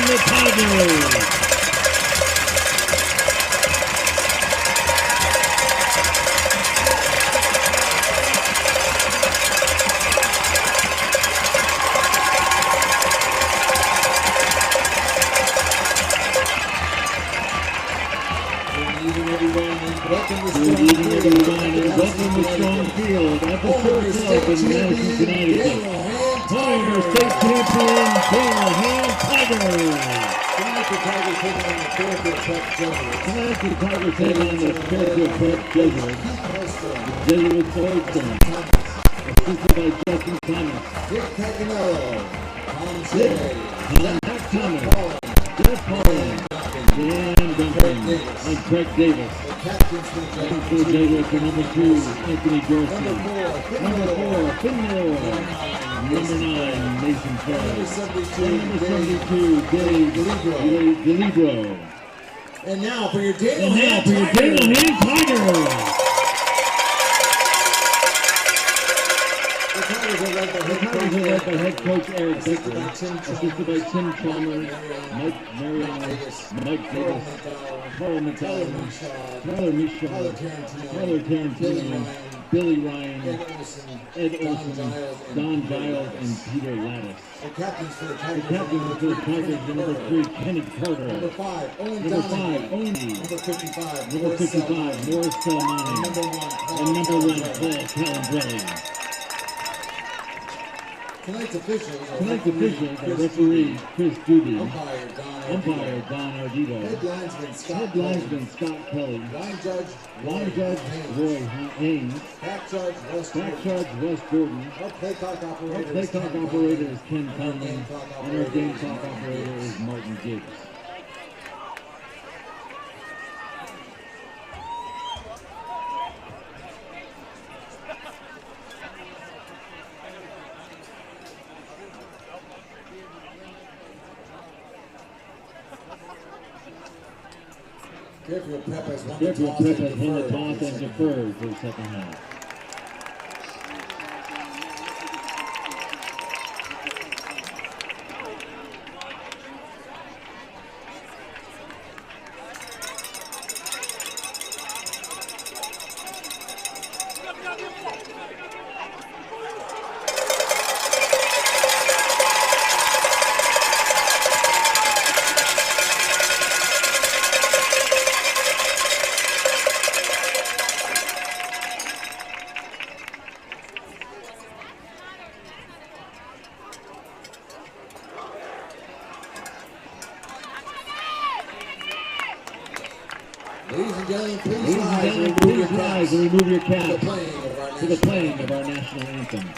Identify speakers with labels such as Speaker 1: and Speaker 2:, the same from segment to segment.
Speaker 1: and the Tigers. Welcome to Strong Field at the Surf Club in Madison, Connecticut. Home for state champion Dale Hand Tigers.
Speaker 2: Tonight the Tigers taking on the Fairfield Prep Jesuits.
Speaker 1: Tonight the Tigers taking on the Fairfield Prep Jesuits. The Jesuits Oldstone. Assisted by Justin Thomas.
Speaker 2: Dick Tacanello. Tom Shea.
Speaker 1: Matt Thomas. Jeff Pauling. Dan Duncan. And Craig Davis.
Speaker 2: Captains for the
Speaker 1: Jesuits for number 2, Anthony Dorsey. Number 4, Finn Moore. Number 9, Mason Ferry.
Speaker 2: Number 72,
Speaker 1: Dave DeLibro.
Speaker 2: And now for your Dale
Speaker 1: Hand Tigers.
Speaker 2: The Tigers are led by
Speaker 1: head coach Eric Becker, assisted by Tim Chalmers, Mike Mariano, Mike Davis, Carl McDowell, Tyler Michaud, Tyler Tarantino, Billy Ryan, Ed Olson, Don Giles, and Peter Lattis.
Speaker 2: the captains for the
Speaker 1: The
Speaker 2: Tigers.
Speaker 1: captains for the Tigers, number 3, Kenny Carter.
Speaker 2: Number 5, Owen
Speaker 1: Number 5,
Speaker 2: Donahue.
Speaker 1: Owen.
Speaker 2: Number 55,
Speaker 1: Number 55, Morris Salmani. And number 1, Paul Calandrelli.
Speaker 2: Tonight's officials are
Speaker 1: referee Chris Doobie.
Speaker 2: Umpire
Speaker 1: Don Ardito.
Speaker 2: Head linesman
Speaker 1: Head linesman Scott Kelly.
Speaker 2: Line judge
Speaker 1: Line judge Roy Haynes.
Speaker 2: Back judge Wes
Speaker 1: Back judge Wes Gordon.
Speaker 2: Our play clock
Speaker 1: Our
Speaker 2: operator
Speaker 1: play
Speaker 2: is
Speaker 1: clock
Speaker 2: Ken
Speaker 1: operator
Speaker 2: Conley.
Speaker 1: is Ken Conley. And our game clock operator is Martin Gibbs.
Speaker 2: Fairfield Prep has won the
Speaker 1: Fairfield
Speaker 2: toss
Speaker 1: Prep
Speaker 2: and
Speaker 1: has won the
Speaker 2: deferred
Speaker 1: toss
Speaker 2: for
Speaker 1: and
Speaker 2: the second
Speaker 1: deferred for the second half.
Speaker 2: Ladies and gentlemen,
Speaker 1: Please rise and remove your
Speaker 2: to
Speaker 1: cap
Speaker 2: the playing of our
Speaker 1: to the playing of our national anthem.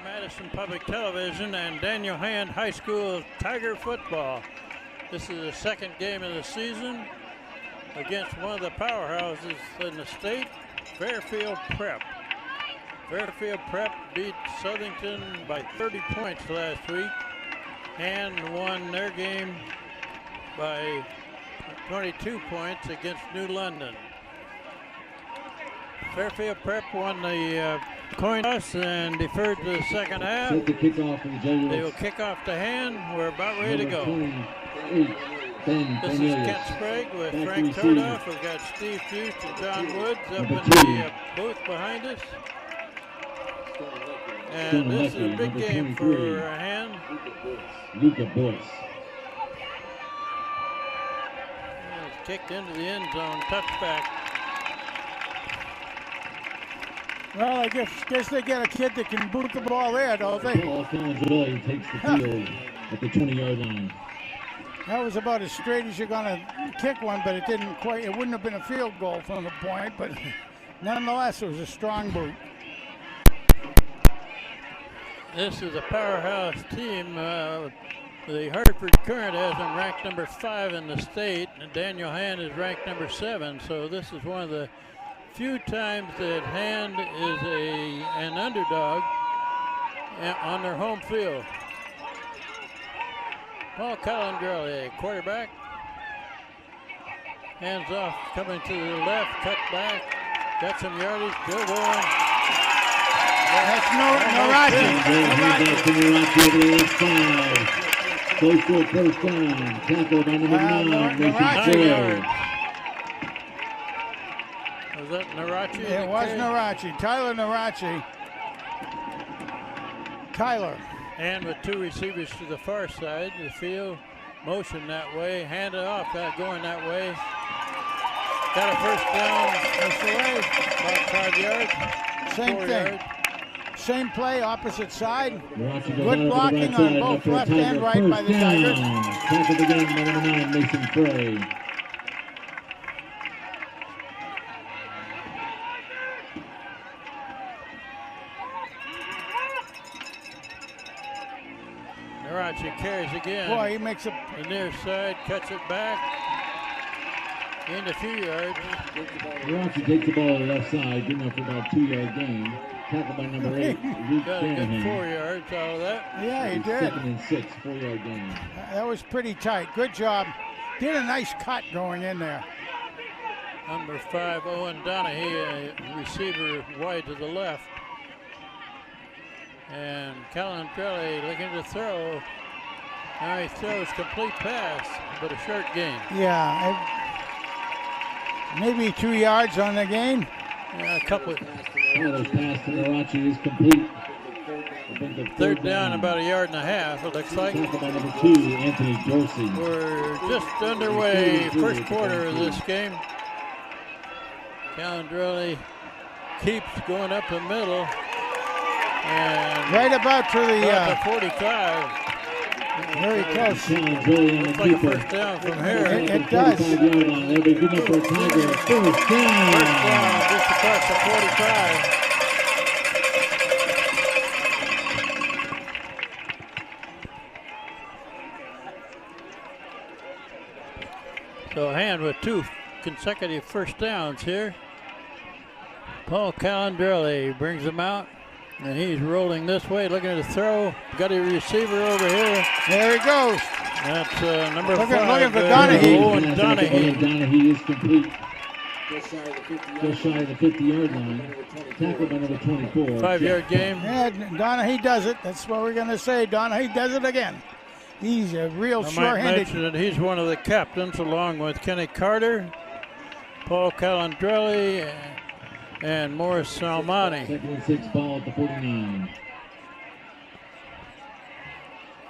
Speaker 3: Madison Public Television and Daniel Hand High School Tiger football. This is the second game of the season against one of the powerhouses in the state, Fairfield Prep. Fairfield Prep beat Southington by 30 points last week and won their game by 22 points against New London. Fairfield Prep won the coin toss and deferred to the second half.
Speaker 1: Take the kickoff for the Jaguars.
Speaker 3: They will kick off the hand. We're about ready to go.
Speaker 1: 28, Ben
Speaker 3: This is
Speaker 1: Cornelius.
Speaker 3: Kent Sprague with
Speaker 1: Back to
Speaker 3: Frank
Speaker 1: receive.
Speaker 3: Todoff. We've got Steve Fuchs and John Woods up in
Speaker 1: Number
Speaker 3: the
Speaker 1: 2.
Speaker 3: booth behind us. And
Speaker 1: Stone
Speaker 3: this is a
Speaker 1: Leckie,
Speaker 3: big
Speaker 1: number
Speaker 3: game
Speaker 1: 23.
Speaker 3: for a hand.
Speaker 1: Luca Boyce.
Speaker 3: It's kicked into the end zone, touchback.
Speaker 4: Well, I guess they get a kid that can boot the ball there, don't they?
Speaker 1: Paul Calandrelli takes the field at the 20-yard line.
Speaker 4: That was about as straight as you're gonna kick one, but it wouldn't have been a field goal from the point, but nonetheless, it was a strong boot.
Speaker 3: This is a powerhouse team. The Hartford Current has them ranked number 5 in the state, and Daniel Hand is ranked number 7. So this is one of the few times that Hand is an underdog on their home field. Paul Calandrelli, quarterback. Hands off, coming to the left, cut back, got some yardage, still going.
Speaker 4: That's Narachi.
Speaker 1: Back to Narachi over the left side. Close to a first down. Tackle by number 9, Mason
Speaker 4: Narachi.
Speaker 1: Sprague.
Speaker 3: Was that Narachi?
Speaker 4: It was Narachi. Tyler Narachi. Tyler.
Speaker 3: And with 2 receivers to the far side of the field, motion that way, hand it off, going that way. Got a first down, that's the way, about 5 yards.
Speaker 4: Same
Speaker 3: 4
Speaker 4: thing.
Speaker 3: yards.
Speaker 4: Same play, opposite side.
Speaker 1: Narachi goes
Speaker 4: Good
Speaker 1: out to the
Speaker 4: blocking
Speaker 1: right
Speaker 4: on
Speaker 1: side,
Speaker 4: both
Speaker 1: up for a
Speaker 4: left and
Speaker 1: Tiger.
Speaker 4: right by
Speaker 1: First
Speaker 4: the Tigers.
Speaker 1: down. Tackled again by number 9, Mason Sprague.
Speaker 3: Narachi carries again.
Speaker 4: Boy, he makes a
Speaker 3: The near side, cuts it back. Gained a few yards.
Speaker 1: Narachi takes the ball to the left side, good enough for about a 2-yard gain. Tackled by number 8, Luke
Speaker 3: Got a good
Speaker 1: Shanahan.
Speaker 3: 4 yards out of that.
Speaker 4: Yeah, he
Speaker 1: It's
Speaker 4: did.
Speaker 1: 2nd and 6, 4-yard gain.
Speaker 4: That was pretty tight. Good job. Did a nice cut going in there.
Speaker 3: Number 5, Owen Donahue, a receiver wide to the left. And Calandrelli looking to throw. Now he throws complete pass, but a short gain.
Speaker 4: Yeah. Maybe 2 yards on the game.
Speaker 3: Yeah, a couple.
Speaker 1: Tyler's pass to Narachi is complete. I think the
Speaker 3: Third down, about 1.5 yards, it looks like.
Speaker 1: Tackled by number 2, Anthony Dorsey.
Speaker 3: We're just underway, first quarter of this game. Calandrelli keeps going up the middle. And
Speaker 4: Right about to the,
Speaker 3: about the 45.
Speaker 4: very close.
Speaker 1: Calandrelli on the
Speaker 3: Looks like a
Speaker 1: keeper.
Speaker 3: first down from here.
Speaker 4: It does.
Speaker 1: 45-yard line. That'll be good enough for a Tiger. First down.
Speaker 3: First down, just across the 45. So Hand with 2 consecutive first downs here. Paul Calandrelli brings him out, and he's rolling this way, looking at the throw. Got a receiver over here.
Speaker 4: There he goes.
Speaker 3: That's number
Speaker 4: Looking
Speaker 3: 5.
Speaker 4: for Donahue.
Speaker 3: Owen Donahue.
Speaker 1: Donahue is complete. Just shy of the 50-yard line. Tackled by number 24.
Speaker 3: 5-yard game.
Speaker 4: Yeah, Donahue does it. That's what we're going to say. Donahue does it again. He's a real
Speaker 3: I might
Speaker 4: sure-handed.
Speaker 3: mention that he's one of the captains, along with Kenny Carter, Paul Calandrelli, and Morris Salmani.
Speaker 1: 2nd and 6, ball at the 49.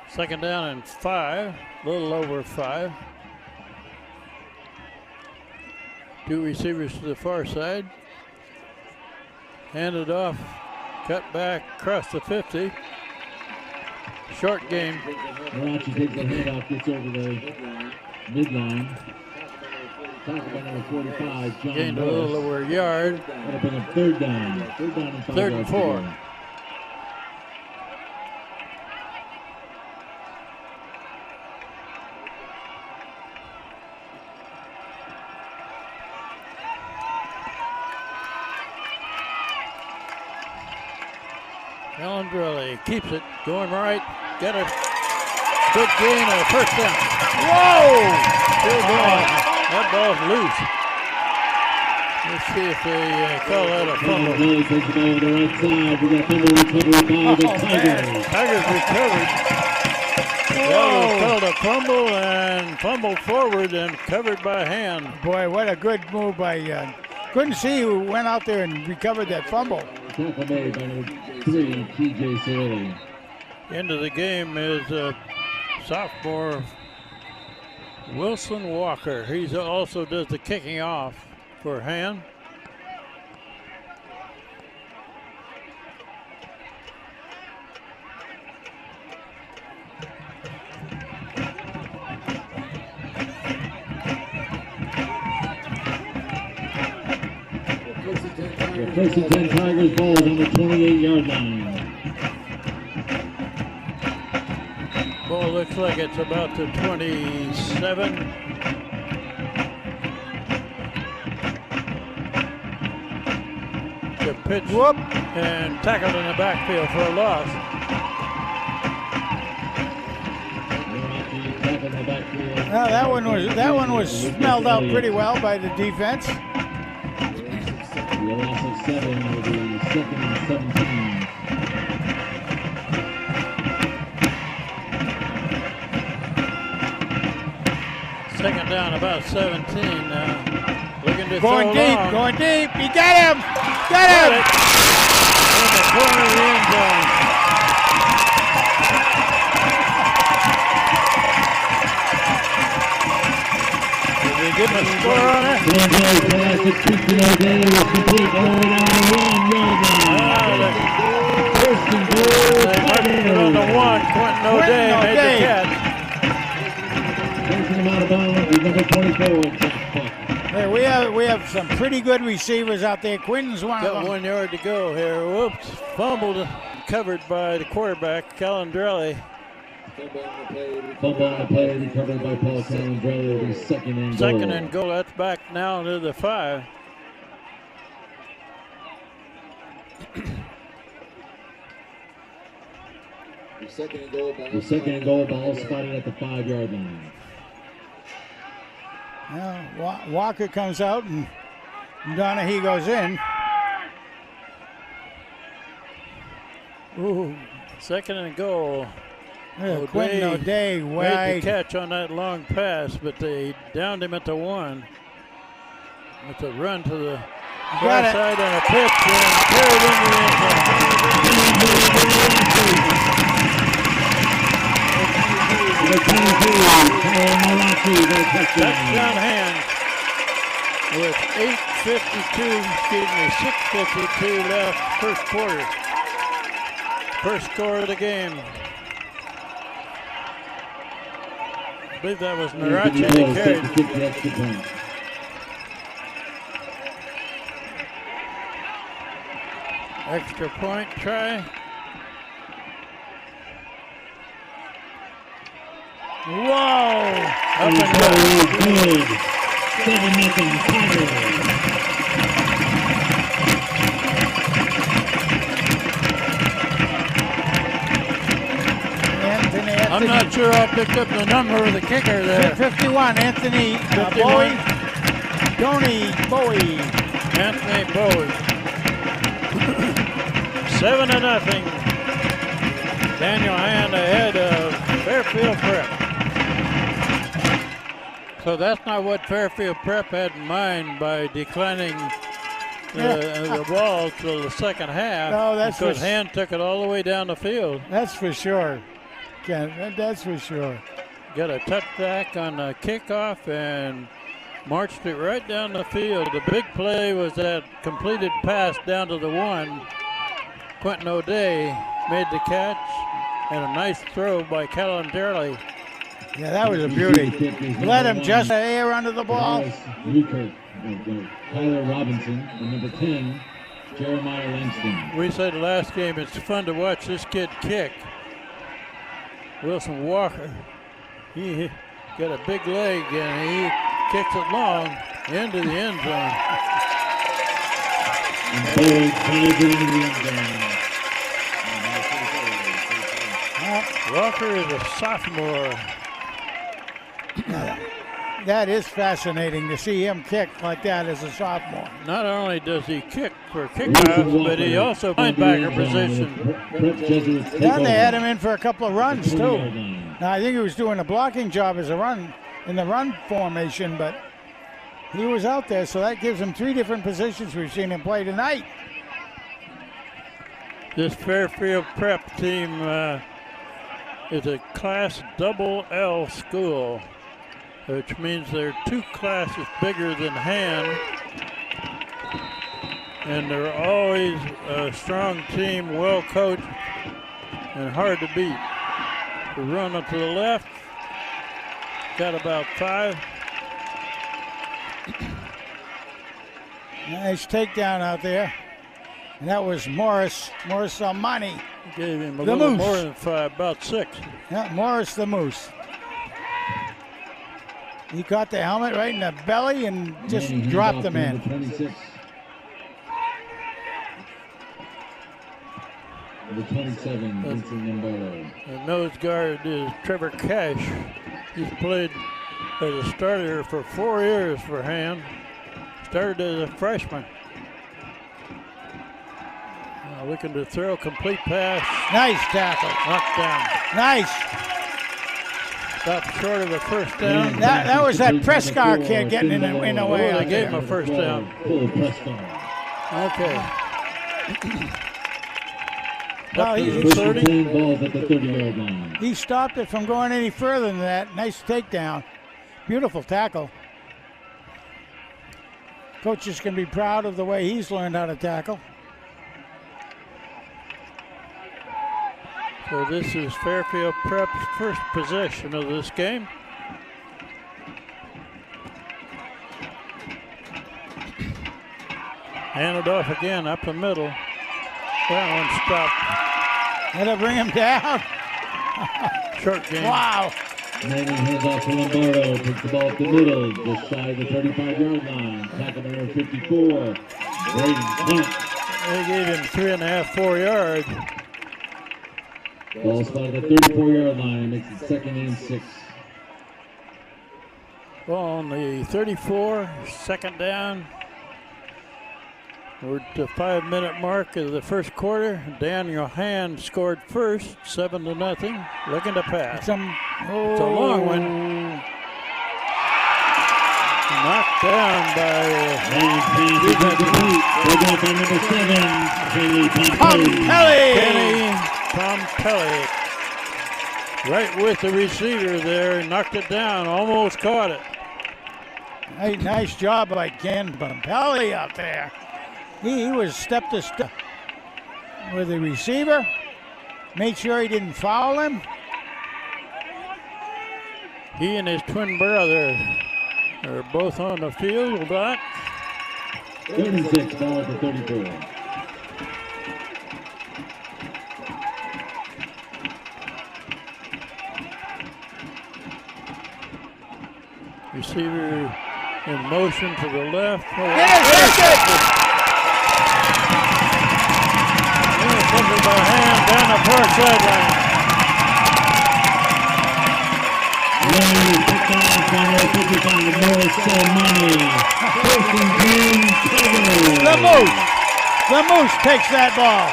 Speaker 3: Second down and 5, a little over 5. 2 receivers to the far side. Handed off, cut back, across the 50. Short game.
Speaker 1: Narachi takes the handoff, gets over the midline. Tackled by number 45, John
Speaker 3: Gained a little
Speaker 1: Morris.
Speaker 3: over a yard.
Speaker 1: That'll bring up third down. Third down and 5
Speaker 3: Third and
Speaker 1: yards
Speaker 3: 4.
Speaker 1: to go.
Speaker 3: Calandrelli keeps it going right. Got a good gain of first down.
Speaker 4: Whoa!
Speaker 3: Good ball. That ball's loose. Let's see if they call that a fumble.
Speaker 1: Calandrelli takes the ball on the right side. We got fumble recovery by the Tigers.
Speaker 3: Tigers recovered. That was called a fumble and fumbled forward and covered by hand.
Speaker 4: Boy, what a good move by. Couldn't see who went out there and recovered that fumble.
Speaker 1: Tackle made by number 3, TJ Saley.
Speaker 3: End of the game is sophomore Wilson Walker. He also does the kicking off for hand.
Speaker 1: The first and 10 Tigers ball on the 28-yard line.
Speaker 3: Ball looks like it's about the 27. The pitch and tackled in the backfield for a loss.
Speaker 4: Well, that one was smelled out pretty well by the defense.
Speaker 1: The loss of 7 will be 2nd and 17.
Speaker 3: Second down, about 17. Looking to
Speaker 4: Going
Speaker 3: throw
Speaker 4: deep,
Speaker 3: long.
Speaker 4: going deep. He got him! Got him!
Speaker 3: It. In the corner of the end zone. Did they give him a score on it?
Speaker 1: Calandrelli pass to Quinton O'Day was complete all the way down to the 1-yard line. First and goal.
Speaker 3: They marked it on the 1. Quentin O'Day made the catch.
Speaker 1: Taking him out of bounds is number 24, Jack Buck.
Speaker 4: Hey, we have some pretty good receivers out there. Quinton's one of
Speaker 3: Got
Speaker 4: them.
Speaker 3: 1 yard to go here. Whoops. Fumbled, covered by the quarterback, Calandrelli.
Speaker 1: Fumble on the play recovered by Paul Calandrelli. Will be 2nd and goal.
Speaker 3: Second and goal. That's back now to the 5.
Speaker 2: The second and goal ball.
Speaker 1: The 2nd and goal ball spotted at the 5-yard line.
Speaker 4: Well, Walker comes out and Donahue goes in.
Speaker 3: Ooh. Second and goal.
Speaker 4: Quentin O'Day
Speaker 3: made
Speaker 4: wide.
Speaker 3: the catch on that long pass, but they downed him at the 1. With a run to the
Speaker 4: Got
Speaker 3: far
Speaker 4: it.
Speaker 3: side and a pitch and carried into the end zone. Touchdown hand with 6:52 left, first quarter. First score of the game. I believe that was Narachi that carried. Extra point try.
Speaker 4: Whoa!
Speaker 3: Up and
Speaker 1: Good. 7-0 Tigers.
Speaker 3: I'm not sure I picked up the number of the kicker there.
Speaker 4: 51, Anthony
Speaker 3: 51.
Speaker 4: Bowie. Tony Bowie.
Speaker 3: Anthony Bowie. 7-0. Daniel Hand ahead of Fairfield Prep. So that's not what Fairfield Prep had in mind by declining the ball till the second half.
Speaker 4: No, that's
Speaker 3: because
Speaker 4: for-
Speaker 3: Hand took it all the way down the field.
Speaker 4: That's for sure. Ken, that's for sure.
Speaker 3: Got a touchback on the kickoff and marched it right down the field. The big play was that completed pass down to the 1. Quentin O'Day made the catch and a nice throw by Calandrelli.
Speaker 4: Yeah, that was a beauty. Let him just air under the ball.
Speaker 1: Tyler Robinson, and number 10, Jeremiah Langston.
Speaker 3: We said last game it's fun to watch this kid kick. Wilson Walker, he got a big leg and he kicks it long into the end zone.
Speaker 1: And Bowie ties it into the end zone.
Speaker 3: Walker is a sophomore.
Speaker 4: That is fascinating to see him kick like that as a sophomore.
Speaker 3: Not only does he kick for kickoffs, but he also linebacker position.
Speaker 4: Then they had him in for a couple of runs too. Now I think he was doing a blocking job as a run in the run formation, but he was out there, so that gives him 3 different positions we've seen him play tonight.
Speaker 3: This Fairfield Prep team is a Class L school, which means they're 2 classes bigger than Han, and they're always a strong team, well coached, and hard to beat. The run up to the left, got about 5.
Speaker 4: Nice takedown out there. And that was Morris Salmani.
Speaker 3: Gave him a little more than 5, about 6.
Speaker 4: Yeah, Morris the Moose. He caught the helmet right in the belly and just dropped him in.
Speaker 1: 26. Number 27, Vincent Lombardo.
Speaker 3: The nose guard is Trevor Cash. He's played as a starter for 4 years for Han. Started as a freshman. Looking to throw, complete pass.
Speaker 4: Nice tackle.
Speaker 3: Knocked down.
Speaker 4: Nice.
Speaker 3: Stopped short of the first down.
Speaker 4: That was that Prescott kid getting in the way.
Speaker 3: They gave him a first down. Okay.
Speaker 4: Well,
Speaker 1: balls at the 30-yard line.
Speaker 4: He stopped it from going any further than that. Nice takedown. Beautiful tackle. Coaches can be proud of the way he's learned how to tackle.
Speaker 3: So this is Fairfield Prep's first possession of this game. Handed off again up the middle. That one stopped.
Speaker 4: That'll bring him down.
Speaker 3: Short game.
Speaker 4: Wow.
Speaker 1: Manning hands off to Lombardo. Puts the ball up the middle, just shy of the 35-yard line. Tackle number 54. Braden Hunt.
Speaker 3: They gave him 3.5, 4 yards.
Speaker 1: Ball spotted at the 34-yard line. Makes it 2nd and 6.
Speaker 3: Ball on the 34, 2nd down. We're at the 5-minute mark of the first quarter. Daniel Hand scored first, 7-0. Looking to pass. It's a long one. Knocked down by Kenny Pompelli. Right with the receiver there, knocked it down, almost caught it.
Speaker 4: Hey, nice job by Ken Pompelli out there. He was step to step with the receiver, made sure he didn't foul him.
Speaker 3: He and his twin brother are both on the field, but
Speaker 1: 36, ball at the 34.
Speaker 3: Receiver in motion to the left.
Speaker 4: Intercepted!
Speaker 3: Intercepted by Hand down the far sideline.
Speaker 4: The Moose takes that ball.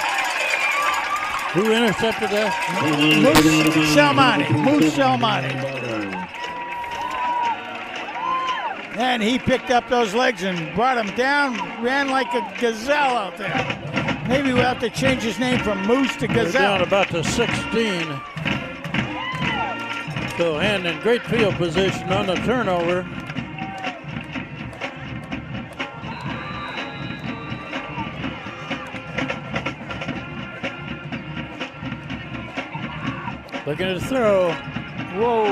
Speaker 3: Who intercepted that?
Speaker 4: Moose Salmani. And he picked up those legs and brought him down, ran like a gazelle out there. Maybe we'll have to change his name from Moose to Gazelle.
Speaker 3: They're down about to 16. So Hand in great field position on the turnover. Looking at the throw.
Speaker 4: Whoa.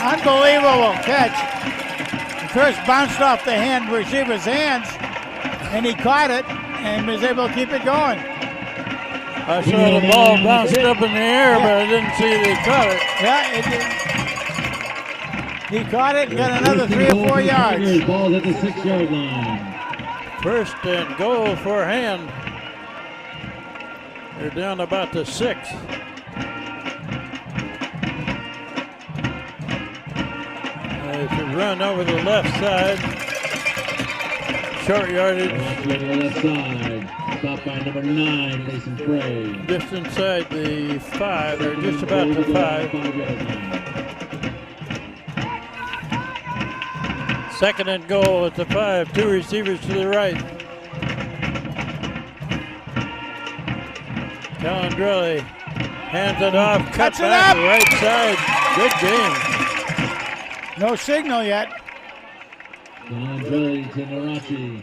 Speaker 4: Unbelievable catch. First bounced off the receiver's hands, and he caught it and was able to keep it going.
Speaker 3: I saw the ball bounced up in the air, but I didn't see that he caught it.
Speaker 4: Yeah, he caught it and got another 3 or 4 yards.
Speaker 1: Ball at the 6-yard line.
Speaker 3: First and goal for Hand. They're down about the 6. If you run over the left side, short yardage.
Speaker 1: On the left side, stopped by number 9, Mason Frey.
Speaker 3: Just inside the 5, or just about the 5.
Speaker 1: 5-yard line.
Speaker 3: Second and goal at the 5. 2 receivers to the right. Calandrelli hands it off, cuts back to the right side. Good game.
Speaker 4: No signal yet.
Speaker 1: Calandrelli to Narachi.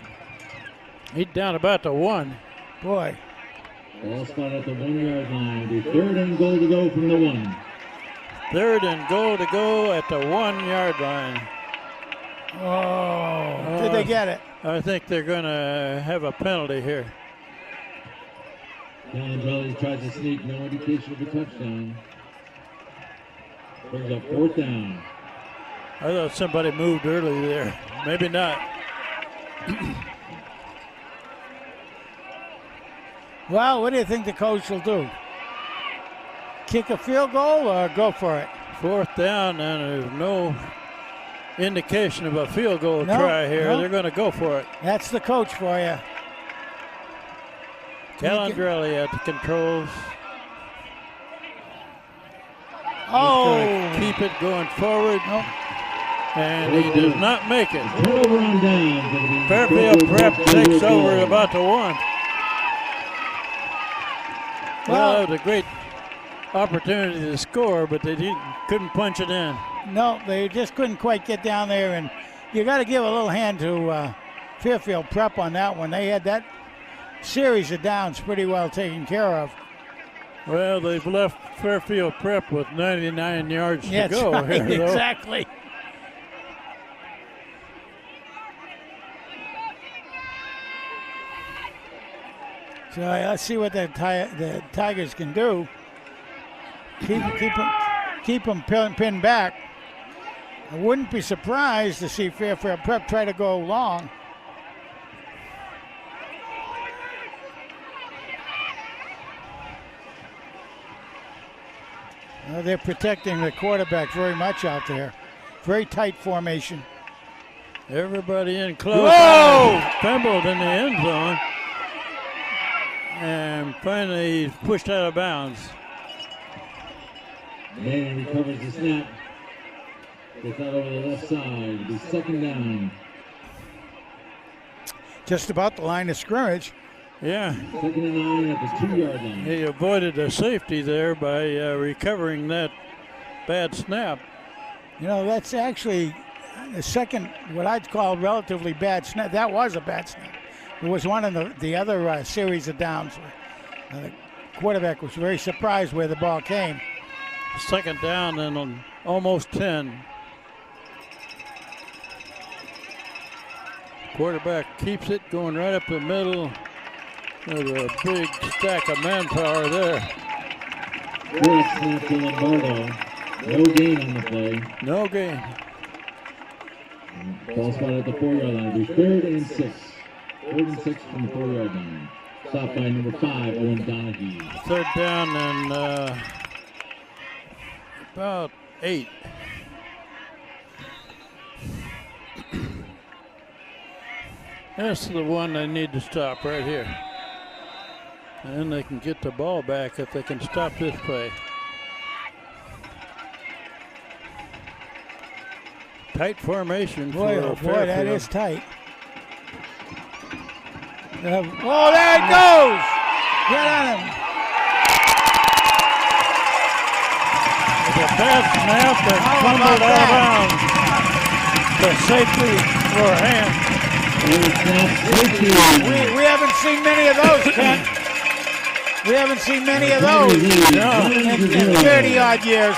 Speaker 3: He's down about the 1.
Speaker 4: Boy.
Speaker 1: Ball spot at the 1-yard line. The 3rd and goal to go from the 1.
Speaker 3: 3rd and goal to go at the 1-yard line.
Speaker 4: Oh, did they get it?
Speaker 3: I think they're going to have a penalty here.
Speaker 1: Calandrelli tries to sneak, no indication of a touchdown. Brings up 4th down.
Speaker 3: I thought somebody moved early there. Maybe not.
Speaker 4: Well, what do you think the coach will do? Kick a field goal or go for it?
Speaker 3: 4th down, and there's no indication of a field goal try here.
Speaker 4: No.
Speaker 3: They're going to go for it.
Speaker 4: That's the coach for you.
Speaker 3: Calandrelli at the controls.
Speaker 4: Oh!
Speaker 3: He's going to keep it going forward.
Speaker 4: Nope.
Speaker 3: And he does not make it.
Speaker 1: Turnover on down.
Speaker 3: Fairfield Prep takes over at about the 1. Well, that was a great opportunity to score, but they couldn't punch it in.
Speaker 4: No, they just couldn't quite get down there, and you got to give a little hand to Fairfield Prep on that one. They had that series of downs pretty well taken care of.
Speaker 3: Well, they've left Fairfield Prep with 99 yards to go.
Speaker 4: Right,
Speaker 3: here, though.
Speaker 4: exactly. So let's see what the Tigers can do. Keep them pinned back. I wouldn't be surprised to see Fairfield Prep try to go long. Well, they're protecting the quarterback very much out there. Very tight formation.
Speaker 3: Everybody in close.
Speaker 4: Whoa!
Speaker 3: Fumbled in the end zone. And finally he's pushed out of bounds.
Speaker 1: Man recovers the snap. Gets out over the left side. It'll be 2nd down.
Speaker 4: Just about the line of scrimmage.
Speaker 3: Yeah.
Speaker 1: 2nd and 9 at the 2-yard line.
Speaker 3: He avoided a safety there by recovering that bad snap.
Speaker 4: You know, that's actually the second, what I'd call relatively bad snap. That was a bad snap. It was one of the other series of downs. The quarterback was very surprised where the ball came.
Speaker 3: 2nd down and almost 10. Quarterback keeps it going right up the middle. There's a big stack of manpower there.
Speaker 1: Good snap to Lombardo. No gain on the play.
Speaker 3: No gain.
Speaker 1: Ball spot at the 4-yard line. It'll be 3rd and 6. 3rd and 6 from the 4-yard line. Stopped by number 5, Owen Donahue.
Speaker 3: 3rd down and about 8. This is the one they need to stop right here. And then they can get the ball back if they can stop this play. Tight formation.
Speaker 4: Boy,
Speaker 3: for
Speaker 4: oh boy,
Speaker 3: Fairfield.
Speaker 4: that is tight. Oh, there it goes! Get on him.
Speaker 3: It's a bad snap and fumbled out of bounds. The safety for a hand.
Speaker 4: We haven't seen many of those, Ken. We haven't seen many of those in 30-odd years.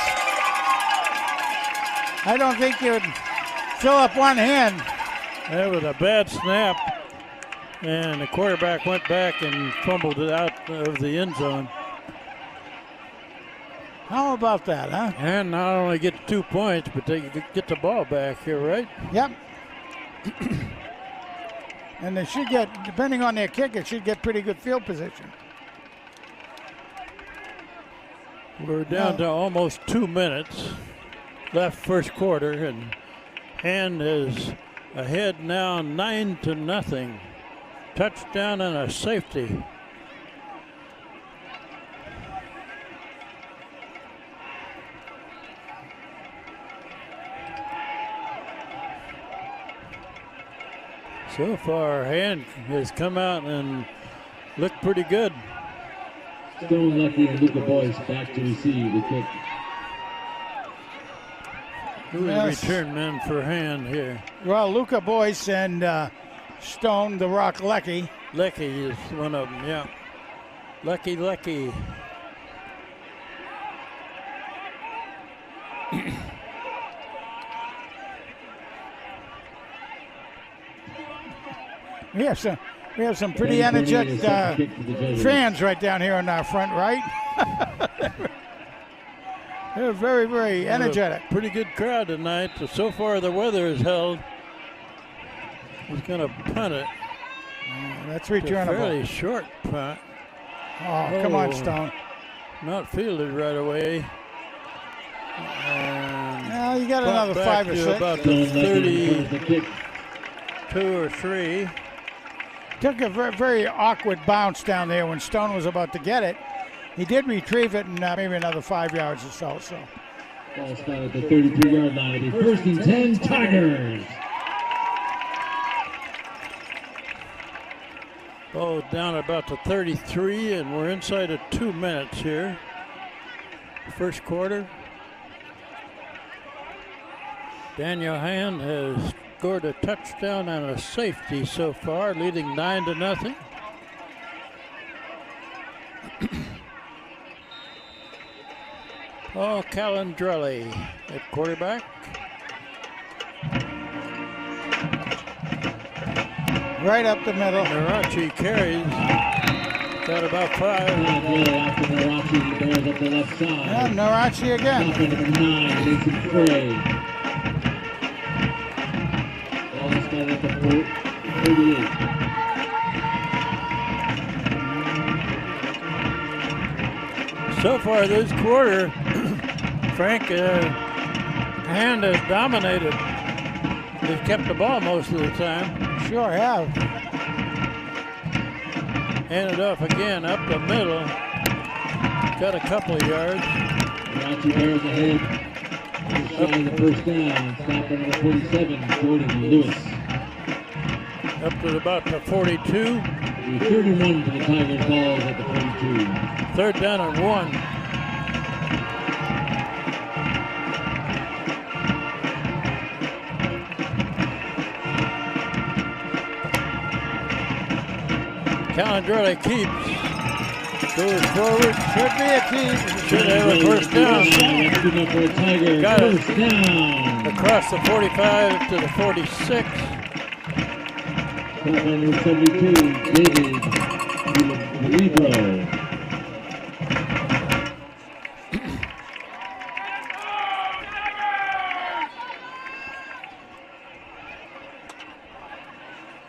Speaker 4: I don't think you'd fill up one hand.
Speaker 3: That was a bad snap, and the quarterback went back and fumbled it out of the end zone.
Speaker 4: How about that, huh?
Speaker 3: And not only get 2 points, but they get the ball back here, right?
Speaker 4: Yep. And they should get, depending on their kicker, should get pretty good field position.
Speaker 3: We're down to almost 2 minutes left first quarter, and Hand is ahead now 9-0. Touchdown and a safety. So far, Hand has come out and looked pretty good.
Speaker 1: Stone Lucky and Luca Boyce back to receive the kick.
Speaker 3: Who is the return man for Hand here?
Speaker 4: Well, Luca Boyce and Stone the Rock Lecky.
Speaker 3: Lecky is one of them, yeah. Lecky.
Speaker 4: We have some pretty energetic fans right down here on our front right. They're very, very energetic.
Speaker 3: Pretty good crowd tonight. So far the weather has held. He's going to punt it.
Speaker 4: That's returnable.
Speaker 3: Fairly short punt.
Speaker 4: Oh, come on, Stone.
Speaker 3: Not fielded right away.
Speaker 4: Well, you got another 5 or 6.
Speaker 3: About the 32 or 3.
Speaker 4: Took a very, very awkward bounce down there when Stone was about to get it. He did retrieve it and maybe another 5 yards or so.
Speaker 1: Ball spot at the 33-yard line. It'll be 1st and 10, Tigers.
Speaker 3: Ball down about the 33, and we're inside of 2 minutes here. First quarter. Daniel Hand has scored a touchdown and a safety so far, leading 9-0. Paul Calandrelli at quarterback.
Speaker 4: Right up the middle.
Speaker 3: Narachi carries. Got about 5.
Speaker 1: After Narachi, the Bears up the left side.
Speaker 4: Yeah, Narachi again.
Speaker 1: Number 9, Mason Frey. Ball spot at the 38.
Speaker 3: So far this quarter, Frank, Hand has dominated. They've kept the ball most of the time.
Speaker 4: Sure have.
Speaker 3: Handed off again up the middle. Got a couple of yards.
Speaker 1: Narachi Bears ahead. Just shy of the first down. Stop at number 47, Jordan Lewis.
Speaker 3: Up to about the 42.
Speaker 1: 31 for the Tigers, balls at the 42.
Speaker 3: 3rd down and 1. Calandrelli keeps. Goes forward.
Speaker 4: Should be a keep.
Speaker 3: Should have a 1st down.
Speaker 1: For a Tiger.
Speaker 3: Got it.
Speaker 1: 1st down.
Speaker 3: Across the 45 to the 46.
Speaker 1: Number 72, David Libro.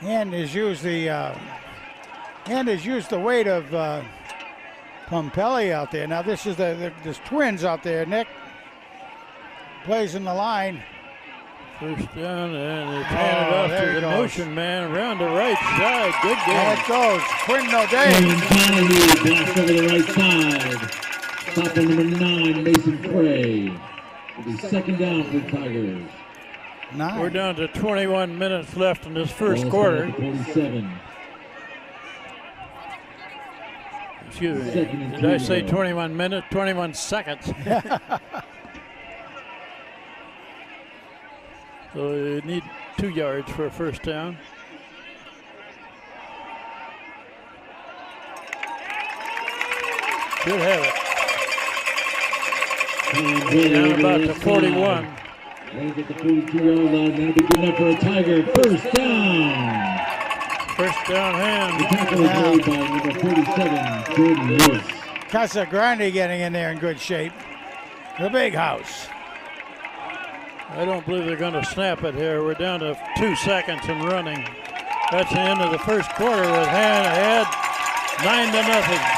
Speaker 4: Hand has used the weight of Pompelli out there. Now there's twins out there. Nick plays in the line.
Speaker 3: 1st down, and it's handed off to the motion man around the right side. Good game.
Speaker 4: There it goes. Quinn O'Day.
Speaker 1: Blast over the right side. Stop on number 9, Mason Frey. It'll be 2nd down for the Tigers.
Speaker 4: 9.
Speaker 3: We're down to 21 minutes left in this first quarter.
Speaker 1: 47.
Speaker 3: Excuse me. Did I say 21 minutes? 21 seconds. So you need 2 yards for a 1st down. Should have it. Down about to 41.
Speaker 1: Right at the 42-yard line. That'll be good enough for a Tiger. 1st down.
Speaker 3: 1st down Hand.
Speaker 1: The tackle is made by number 47, Jordan Lewis.
Speaker 4: Casagrande getting in there in good shape. The big house.
Speaker 3: I don't believe they're going to snap it here. We're down to 2 seconds and running. That's the end of the first quarter with Hand ahead, 9-0.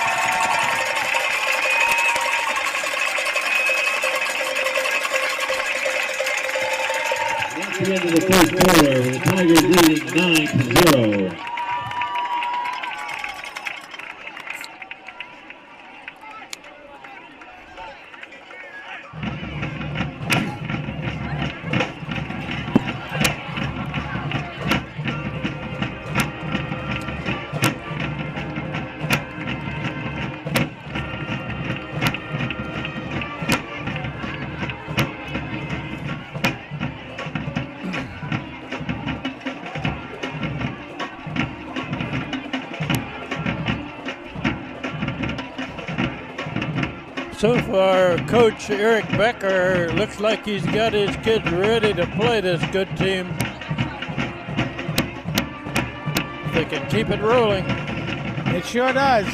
Speaker 1: the end of the first quarter, the Tigers leading 9-0.
Speaker 3: So far, Coach Eric Becker looks like he's got his kids ready to play this good team. If they can keep it rolling.
Speaker 4: It sure does.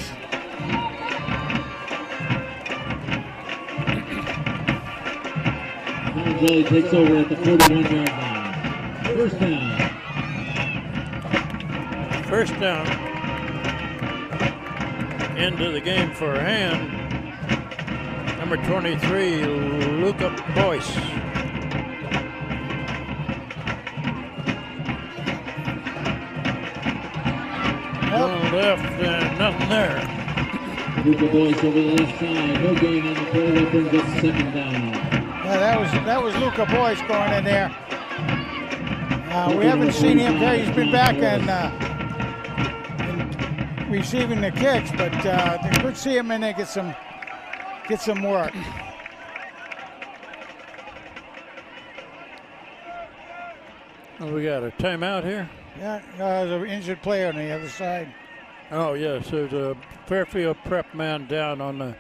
Speaker 1: Jelly takes over at the 41-yard line. First down.
Speaker 3: First down. Into the game for a hand. Number 23, Luca Boyce. One left and nothing there.
Speaker 1: Luca Boyce over the left side. No gain on the play. That brings us second down.
Speaker 4: Yeah, that was Luca Boyce going in there. We haven't seen him there. He's been back and receiving the kicks, but they could see him in there get some work.
Speaker 3: Oh, we got a timeout here.
Speaker 4: Yeah, there's an injured player on the other side.
Speaker 3: Oh yes, there's a Fairfield prep man down on the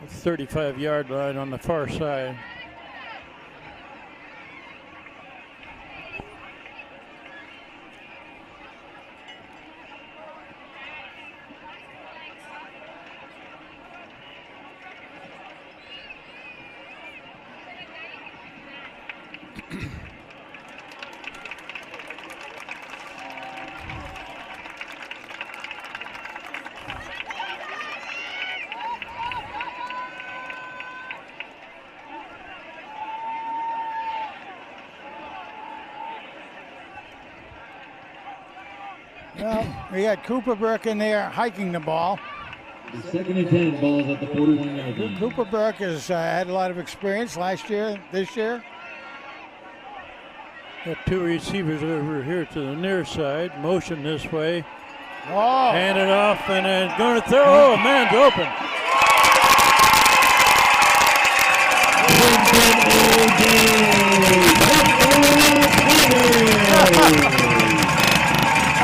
Speaker 3: 35-yard line on the far side.
Speaker 4: Well, we got Cooper Burke in there hiking the ball.
Speaker 1: The second and 10, ball's at the 41-yard line.
Speaker 4: Cooper Burke has had a lot of experience last year, this year.
Speaker 3: Got two receivers over here to the near side. Motion this way.
Speaker 4: Oh!
Speaker 3: Hand it off and then going to throw. Oh, man's open.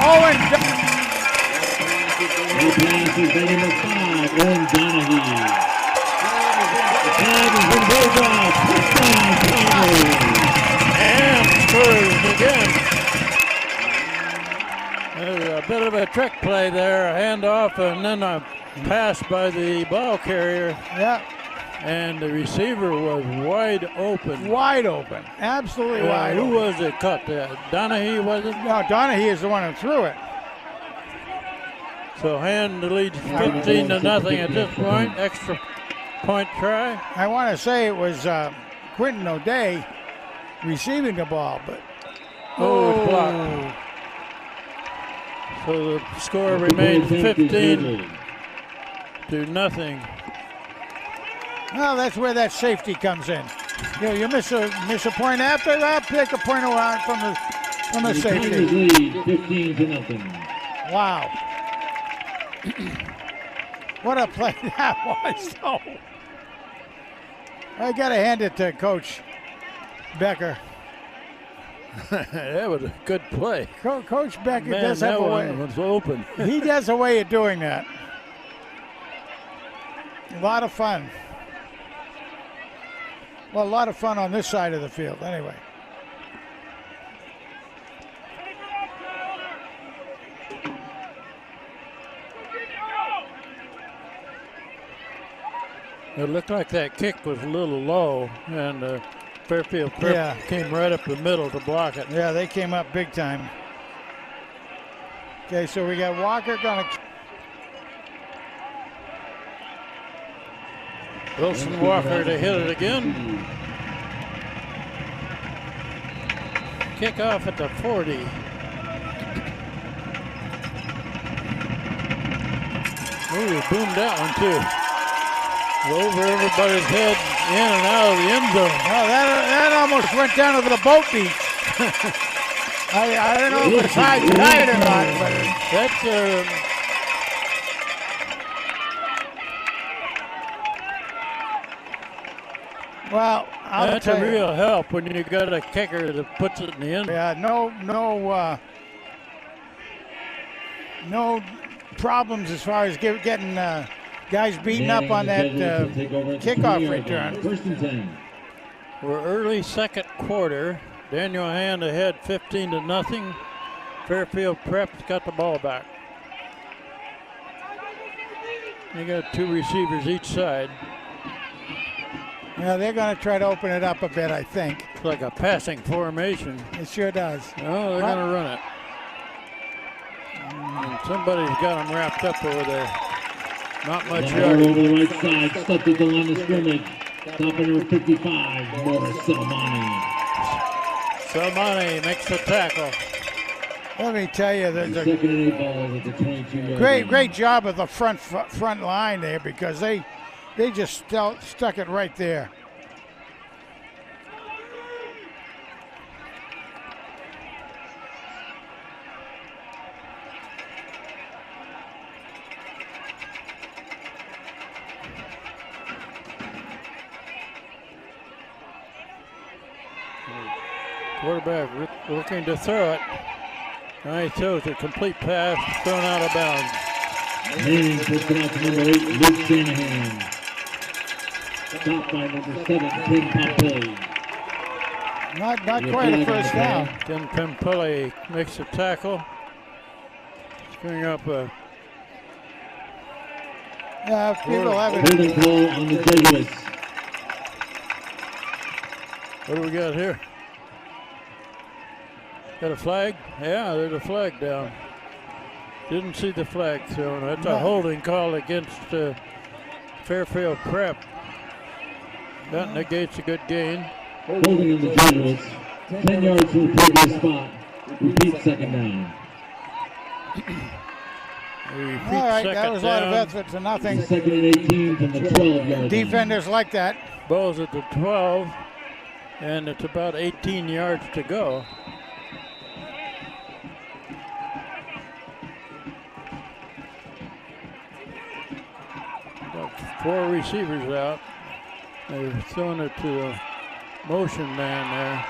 Speaker 4: Owen
Speaker 1: The pass is by number 5, Owen Donahue. The flag has been waved off. Touchdown, Tigers.
Speaker 3: And scores again. There's a bit of a trick play there. A handoff and then a pass by the ball carrier.
Speaker 4: Yeah.
Speaker 3: And the receiver was wide open.
Speaker 4: Wide open. Absolutely wide
Speaker 3: Who
Speaker 4: open.
Speaker 3: was it cut? Donahue, was it?
Speaker 4: No, Donahue is the one who threw it.
Speaker 3: So Hand leads 15-0 at this point. Extra point try.
Speaker 4: I want to say it was Quentin O'Day receiving the ball, but
Speaker 3: It's blocked. So the score remains 15-0.
Speaker 4: well, that's where that safety comes in. You miss a point after that, pick a point around from the safety.
Speaker 1: Tigers lead 15-0.
Speaker 4: Wow. What a play that was, though. I got to hand it to Coach Becker.
Speaker 3: That was a good play.
Speaker 4: Coach Becker
Speaker 3: Man,
Speaker 4: does have
Speaker 3: that
Speaker 4: a way.
Speaker 3: one was open.
Speaker 4: He does a way of doing that. A lot of fun. Well, a lot of fun on this side of the field, anyway.
Speaker 3: It looked like that kick was a little low, and Fairfield Prep came right up the middle to block it.
Speaker 4: Yeah, they came up big time. Okay, so we got Walker gonna.
Speaker 3: Wilson Walker to hit it again. Kickoff at the 40. Oh, he boomed that one too. Over everybody's head, in and out of the end zone.
Speaker 4: Oh, that almost went down over the boat beach. I don't know if it's high tide or not, but
Speaker 3: That's
Speaker 4: well,
Speaker 3: that's a real help when you got a kicker that puts it in the end.
Speaker 4: Yeah, no problems as far as getting guys beaten up on that kickoff return.
Speaker 1: 1st and 10.
Speaker 3: We're early second quarter. Daniel Hand ahead 15-0. Fairfield Prep's got the ball back. They got 2 receivers each side.
Speaker 4: Yeah, they're going to try to open it up a bit, I think.
Speaker 3: It's like a passing formation.
Speaker 4: It sure does.
Speaker 3: Oh, they're going to run it. And somebody's got them wrapped up over there. Not much yard.
Speaker 1: Over the right side, stuck at the line of scrimmage. Top number 55, Morris Salmani.
Speaker 3: Salmani makes the tackle.
Speaker 4: Let me tell you, there's a
Speaker 1: Second and 8 balls at the 22-yard
Speaker 4: great job of the front line there, because they just stuck it right there.
Speaker 3: Quarterback looking to throw it. Nice throw. It's a complete pass thrown out of bounds.
Speaker 1: Manning puts it out to number 8, Luke Shanahan. Stopped by number 7, Tim Pompey.
Speaker 4: Not quite a first down.
Speaker 3: Then Pimpelli makes a tackle. Screwing up a...
Speaker 4: Yeah, people have it.
Speaker 1: Holding call on the Jesuits.
Speaker 3: What do we got here? Got a flag? Yeah, there's a flag down. Didn't see the flag thrown. That's a holding call against Fairfield Prep. That negates a good gain.
Speaker 1: Holding on the Jesuits. 10 yards from the previous spot. Repeat second down.
Speaker 4: All right, that was a lot of effort for nothing.
Speaker 1: Second and 18 from the 12-yard line.
Speaker 4: Defenders like that.
Speaker 3: Ball's at the 12, and it's about 18 yards to go. Got 4 receivers out. They're throwing it to the motion man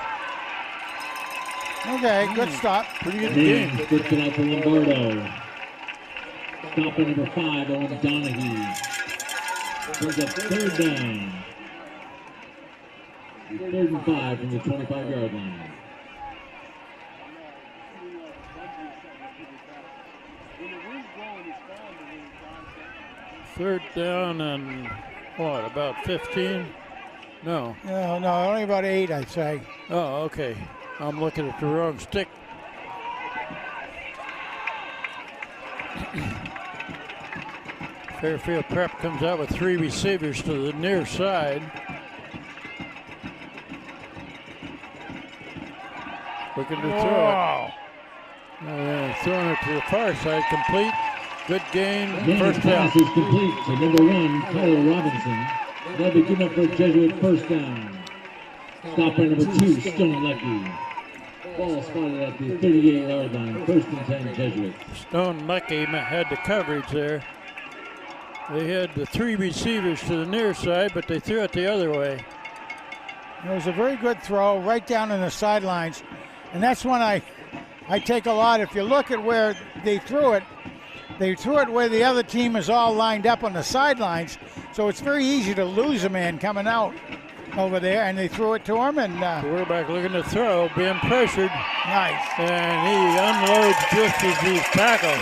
Speaker 3: there.
Speaker 4: Okay, good stop.
Speaker 3: Pretty good game.
Speaker 1: Puts it out to Lombardo. Stopping number 5, Owen Donahue. Brings up 3rd down. 3rd and 5 from the 25-yard line.
Speaker 3: Third down and what, about 15? No.
Speaker 4: No, only about 8, I'd say.
Speaker 3: Oh, okay. I'm looking at the wrong stick. Fairfield Prep comes out with 3 receivers to the near side. Looking to throw it. Throwing it to the far side, complete. Good gain, first down.
Speaker 1: Pass is complete to number 1, Tyler Robinson. That'll be good enough for a Jesuit first down. Stop by number 2, Stone Leckie. Ball spotted at the 38-yard line, 1st and 10 Jesuits.
Speaker 3: Stone Leckie had the coverage there. They had the 3 receivers to the near side, but they threw it the other way.
Speaker 4: It was a very good throw right down in the sidelines. And that's one I take a lot. If you look at where they threw it where the other team is all lined up on the sidelines. So it's very easy to lose a man coming out over there, and they threw it to him. And
Speaker 3: quarterback looking to throw, being pressured.
Speaker 4: Nice.
Speaker 3: And he unloads just as he's tackled.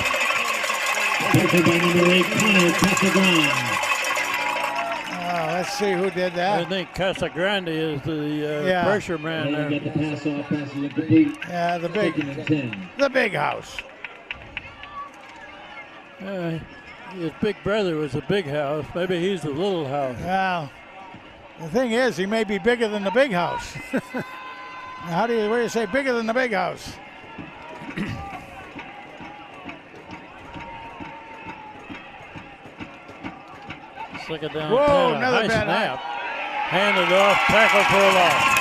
Speaker 1: Tackled by number 8, Connor Casagrande.
Speaker 4: Let's see who did that.
Speaker 3: I think Casagrande is the pressure man there.
Speaker 1: Got the pass off, pass is incomplete.
Speaker 4: Yeah, the big house.
Speaker 3: His big brother was a big house. Maybe he's the little house.
Speaker 4: Well, the thing is, he may be bigger than the big house. What do you say? Bigger than the big house.
Speaker 3: Second down.
Speaker 4: Whoa,
Speaker 3: 10,
Speaker 4: another
Speaker 3: high
Speaker 4: bad
Speaker 3: snap. Handed off. Tackle for a loss.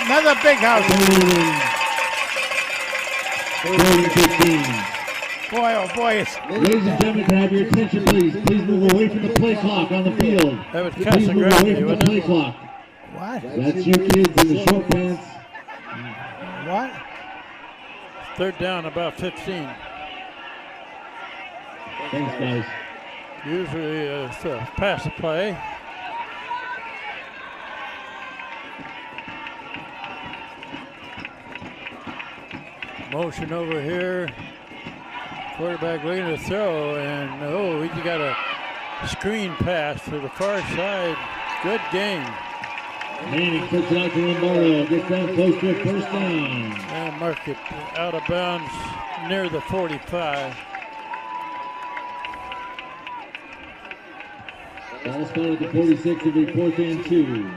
Speaker 4: Another big house.
Speaker 1: 15.
Speaker 4: Boy, oh boy.
Speaker 1: Ladies and gentlemen, can I have your attention, please? Please move away from the play clock on the field.
Speaker 3: That was
Speaker 1: Please move away from the play clock.
Speaker 4: What?
Speaker 1: That's your kids in the short pants.
Speaker 4: What?
Speaker 3: Third down, about 15.
Speaker 1: Thanks, guys.
Speaker 3: Usually it's a pass play. Motion over here. Quarterback looking to throw, and he got a screen pass to the far side. Good game.
Speaker 1: Manning puts it out to Lombardo. Gets down close to a first down.
Speaker 3: And mark it out of bounds near the 45.
Speaker 1: Ball spotted at the 46 of the 4th and 2.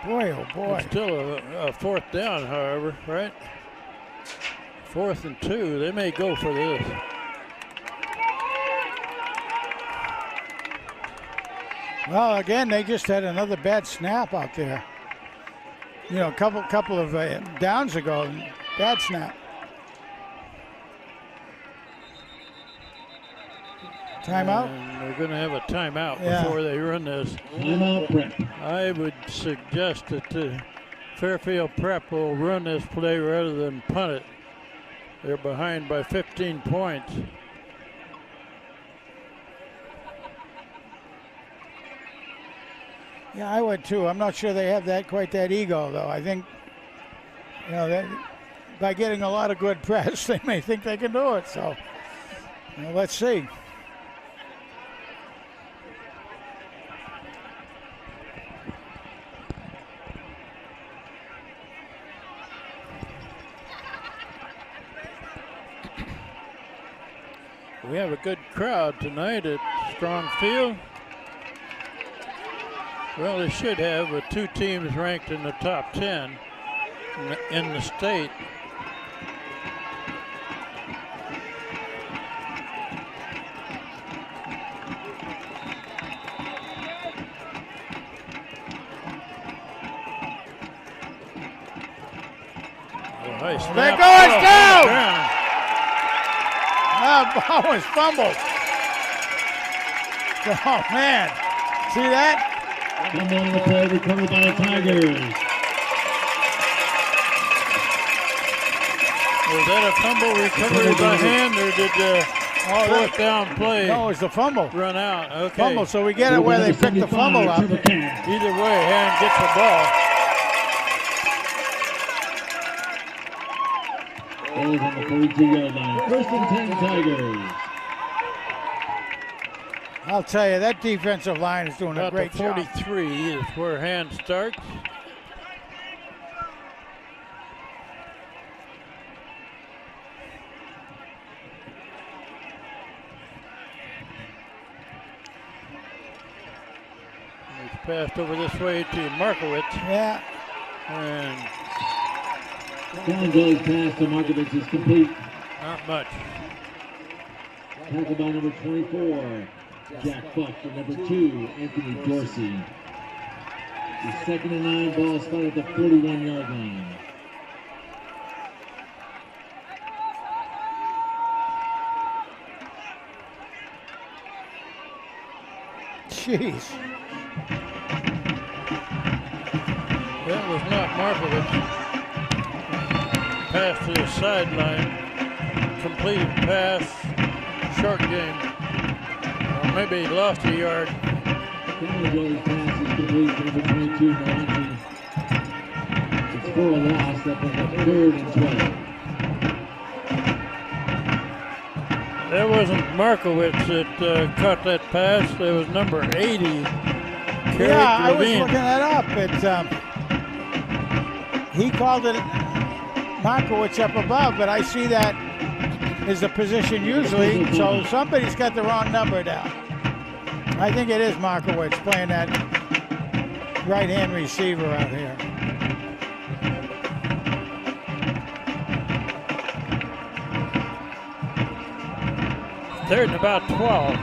Speaker 4: Boy, oh boy.
Speaker 3: It's still a fourth down, however, right? 4th and 2. They may go for this.
Speaker 4: Well, again, they just had another bad snap out there. You know, a couple of downs ago, bad snap. Timeout?
Speaker 3: And they're going to have a timeout before they run this.
Speaker 1: Timeout prep.
Speaker 3: I would suggest that Fairfield Prep will run this play rather than punt it. They're behind by 15 points.
Speaker 4: Yeah, I would too. I'm not sure they have quite that ego, though. I think, you know, that by getting a lot of good press, they may think they can do it. So, let's see.
Speaker 3: We have a good crowd tonight at Strong Field. Well, they should have, with two teams ranked in the top 10 in the state. Nice snap.
Speaker 4: There goes down! That ball was fumbled. Oh, man. See that?
Speaker 1: Fumble on the play, recovered by the Tigers.
Speaker 3: Was that a fumble recovery by hand, or did the fourth down play
Speaker 4: No, it was the fumble.
Speaker 3: run out? Okay.
Speaker 4: Fumble, so we get it where they picked the fumble up.
Speaker 3: Either way, hand gets the ball.
Speaker 1: Ball's on the 42-yard line. 1st and 10 Tigers.
Speaker 4: I'll tell you, that defensive line is doing a great job.
Speaker 3: 43 is where hand starts. It's passed over this way to Markowitz.
Speaker 4: Yeah.
Speaker 3: And
Speaker 1: Gonzalez pass to Markovich is complete.
Speaker 3: not much.
Speaker 1: Tackled by number 24, Jack Buck, and number 2, Anthony Dorsey. The 2nd and 9, ball spotted at the 41-yard line.
Speaker 4: Jeez.
Speaker 3: That was not Markovich. Pass to the sideline. Completed pass. Short game. Or maybe he lost a yard.
Speaker 1: Gonzalez pass is complete to number 22, Malachi. It's for a loss. That was a 3rd and 12.
Speaker 3: That wasn't Markowitz that caught that pass. That was number 80.
Speaker 4: Yeah, I was looking that up. He called it Markowitz up above, but I see that is the position usually, so somebody's got the wrong number down. I think it is Markowitz playing that right-hand receiver out here.
Speaker 3: Third and about 12.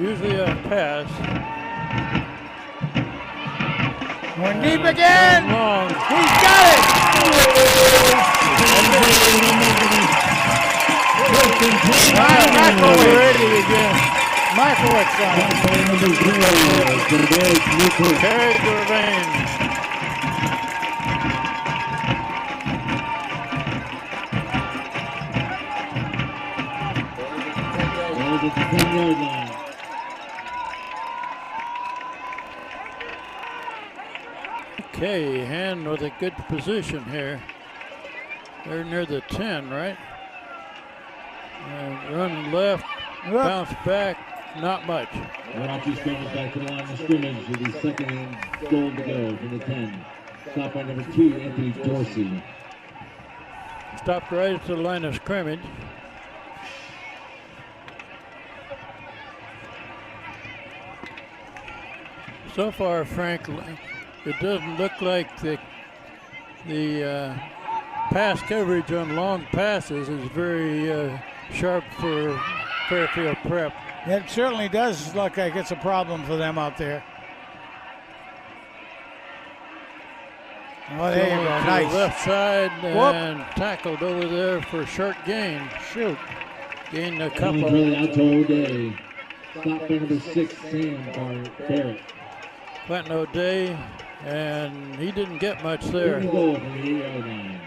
Speaker 3: Usually a pass.
Speaker 4: Going deep again.
Speaker 3: Long.
Speaker 4: He's got it.
Speaker 3: Markowitz again.
Speaker 4: Markowitz on it.
Speaker 3: Carried the Ravine.
Speaker 1: At the 10-yard line.
Speaker 3: Okay, Hand with a good position here. They're near the 10, right? And run left, bounce back, not much.
Speaker 1: Rockies comes back to the line of scrimmage with his second and goal to go from the 10. Stop by number 2, Anthony Dorsey.
Speaker 3: Stopped right at the line of scrimmage. So far, Frank, it doesn't look like the pass coverage on long passes is very sharp for Fairfield Prep.
Speaker 4: It certainly does look like it's a problem for them out there. Oh, there you go. Nice.
Speaker 3: Left side and tackled over there for a short gain.
Speaker 4: Shoot.
Speaker 3: Gained a couple.
Speaker 1: Really out to O'Day. Stop by number 6, Sam Barrett.
Speaker 3: Quentin O'Day, and he didn't get much there.
Speaker 1: Goal from the 8-yard line.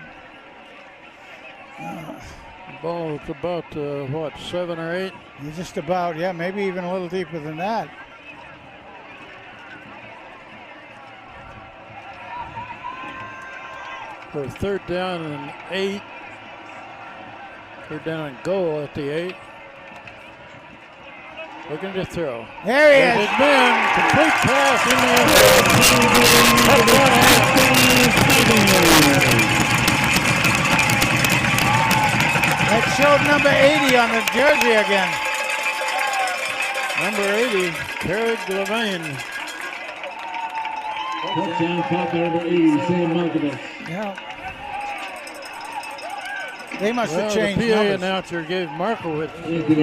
Speaker 3: Ball was about, what, 7 or 8?
Speaker 4: Just about, yeah, maybe even a little deeper than that.
Speaker 3: For third down and 8. Third down and goal at the 8. Looking to throw.
Speaker 4: There he is.
Speaker 3: It's been complete pass in the end zone.
Speaker 4: That showed number 80 on the jersey again.
Speaker 3: Number 80, carried Levine.
Speaker 1: Touchdown caught by number 80, Sam Markovich.
Speaker 4: Yeah. They must have changed
Speaker 3: the PA
Speaker 4: numbers.
Speaker 3: announcer gave Markowitz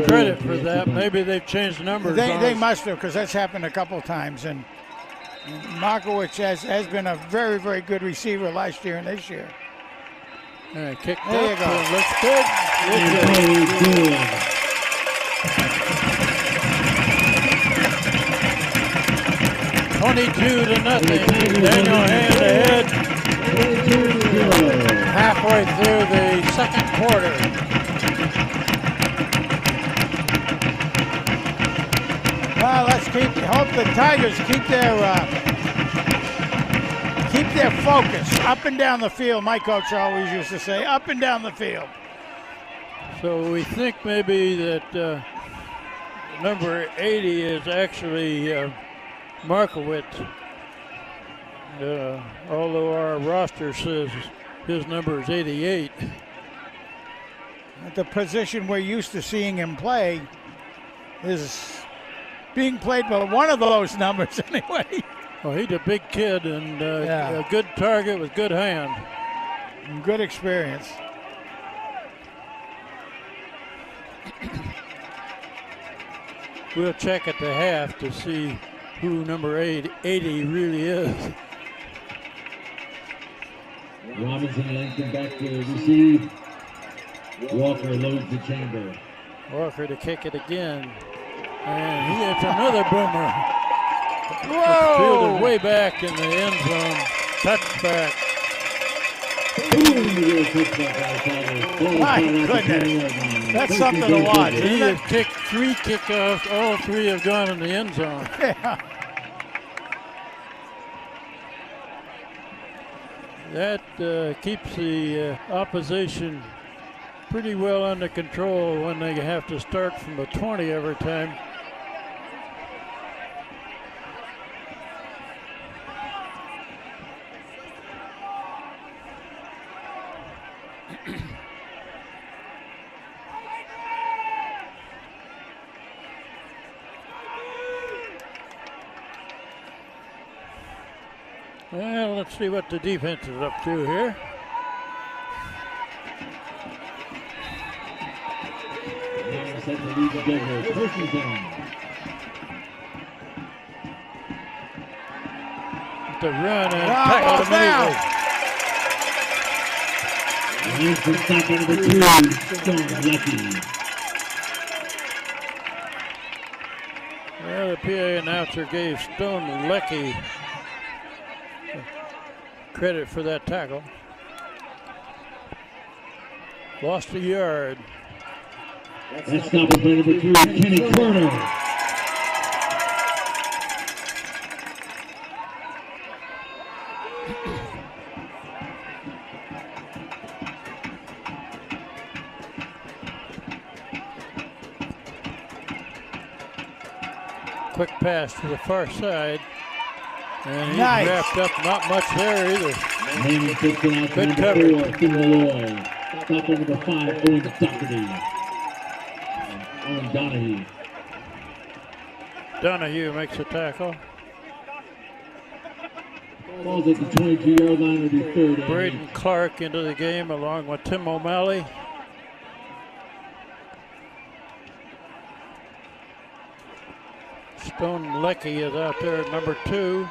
Speaker 3: credit for that. Maybe they've changed numbers.
Speaker 4: They must have, because that's happened a couple times. And Markowitz has been a very, very good receiver last year and this year.
Speaker 3: Kick
Speaker 4: there you go.
Speaker 3: Looks good.
Speaker 1: Good.
Speaker 3: 22-0. Daniel Hand ahead. Halfway through the second quarter.
Speaker 4: Well, let's hope the Tigers keep their focus up and down the field. My coach always used to say, up and down the field.
Speaker 3: So we think maybe that number 80 is actually Markowitz. Although our roster says his number is 88.
Speaker 4: The position we're used to seeing him play is being played by one of those numbers anyway.
Speaker 3: Well, he's a big kid and a good target with good hand.
Speaker 4: And good experience.
Speaker 3: We'll check at the half to see who number 80 really is.
Speaker 1: Robinson lengthened back to receive. Walker loads the chamber.
Speaker 3: Walker to kick it again. And he hits another boomer.
Speaker 4: Whoa!
Speaker 3: Fielded way back in the end zone. Touchback.
Speaker 4: My goodness. That's something to watch,
Speaker 3: He
Speaker 4: isn't it?
Speaker 3: has kicked 3 kickoffs. All 3 have gone in the end zone.
Speaker 4: Yeah.
Speaker 3: That keeps the opposition pretty well under control when they have to start from the 20 every time. Well, let's see what the defense is up to here.
Speaker 1: Set to lead the Devils. First and 10.
Speaker 3: The run and tackle immediately.
Speaker 1: And for stop number 2, Stone Lucky.
Speaker 3: Well, the PA announcer gave Stone Lecky credit for that tackle. Lost a yard.
Speaker 1: That stop is by number 3, Kenny Turner.
Speaker 3: Quick pass to the far side. And he's
Speaker 4: Nice.
Speaker 3: wrapped up, not much there either.
Speaker 1: Manning takes it out to
Speaker 3: Good
Speaker 1: number
Speaker 3: coverage.
Speaker 1: 4, Finn Malloy. Stop on number 5, Owen Doherty. And Owen Donahue.
Speaker 3: Donahue makes a tackle.
Speaker 1: Ball's at the 22-yard line, will be 3rd and
Speaker 3: Braden Clark into the game along with Tim O'Malley. Stone Lecky is out there at number 2.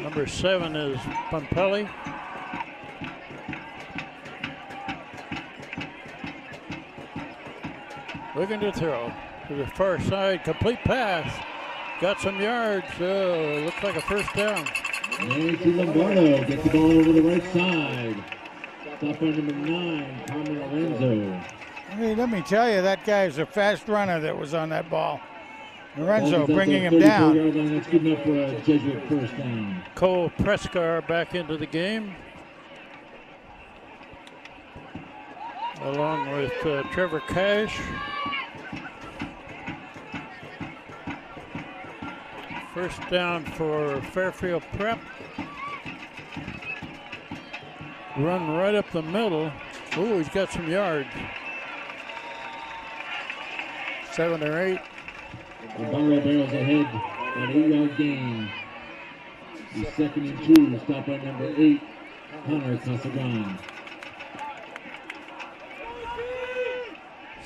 Speaker 3: Number 7 is Pompelli. Looking to throw to the far side, complete pass. Got some yards, looks like a first down.
Speaker 1: Nancy Lombardo gets the ball over the right side. Stop on number 9, Tommy Lorenzo.
Speaker 4: Let me tell you, that guy is a fast runner that was on that ball. Lorenzo
Speaker 1: Ball's at the
Speaker 4: bringing him down.
Speaker 1: 34-yard line. That's good enough for a Jesuit first down.
Speaker 3: Cole Prescar back into the game, along with Trevor Cash. First down for Fairfield Prep. Run right up the middle. Oh, he's got some yards. 7 or 8.
Speaker 1: Navarro barrels ahead, an 8-yard gain. The 2nd and 2, stop on number 8, Connor Casagrande.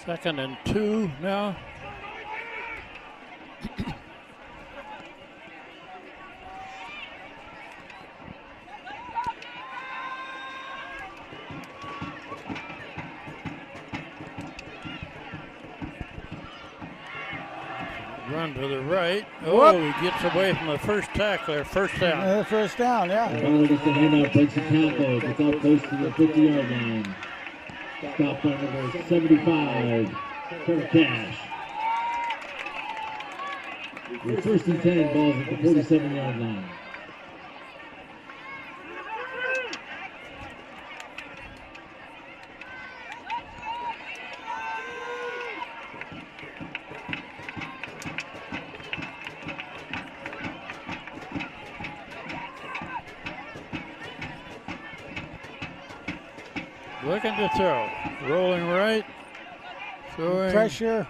Speaker 3: 2nd and 2 now. Run to the right. Oh, he gets away from the first tackler. First down.
Speaker 4: First down, yeah.
Speaker 1: Navarro gets the handout, breaks the tackle, gets out close to the 50-yard line. Stop on number 75, Trevor Cash. With 1st and 10, balls at the 47-yard line.
Speaker 3: Looking to throw. Rolling right. Throwing.
Speaker 4: Pressure.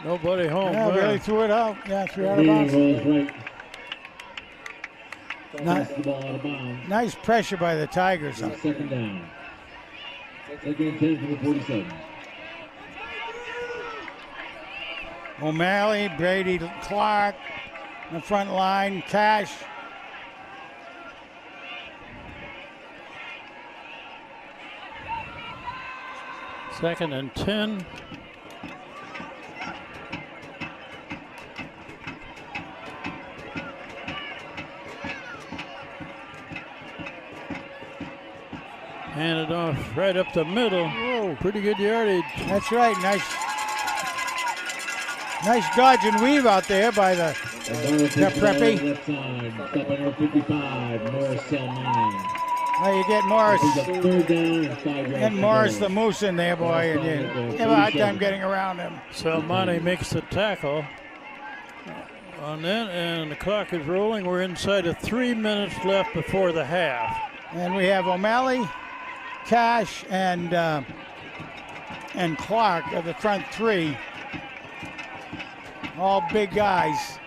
Speaker 3: Nobody home.
Speaker 4: Yeah,
Speaker 3: there.
Speaker 4: really threw it out. Yeah, threw it out of
Speaker 1: Manning
Speaker 4: bounds.
Speaker 1: rolls right.
Speaker 4: Nice,
Speaker 1: Pass the ball out of bounds.
Speaker 4: nice pressure by the Tigers.
Speaker 1: 2nd down. 2nd and 10 for the 47.
Speaker 4: O'Malley, Brady Clark, the front line, Cash.
Speaker 3: Second and 10. Handed off right up the middle. Whoa, pretty good yardage.
Speaker 4: That's right. Nice dodge and weave out there by the Preppy.
Speaker 1: Left side. Stop on number 55, Morris Selmani.
Speaker 4: Now you get Morris
Speaker 1: This is a 3rd down and 5 yards.
Speaker 4: and Morris the Moose in there, boy, and you have a hard time getting around him.
Speaker 3: Salmani makes the tackle on that, and the clock is rolling. We're inside of 3 minutes left before the half.
Speaker 4: And we have O'Malley, Cash, and Clark are the front 3. All big guys.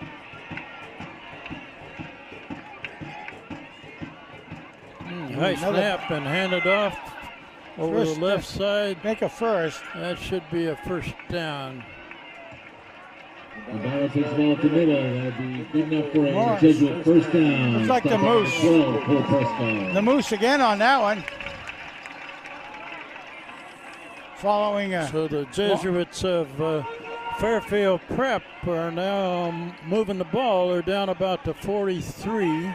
Speaker 3: High snap and handed off over the left side.
Speaker 4: Make a first.
Speaker 3: That should be a first down.
Speaker 1: The ball takes the ball to the middle. That'll be good enough for a Jesuit first down.
Speaker 4: Looks like the Moose.
Speaker 1: 12 for Prescott.
Speaker 4: The Moose again on that one. Following a...
Speaker 3: So the Jesuits of Fairfield Prep are now moving the ball. They're down about to 43.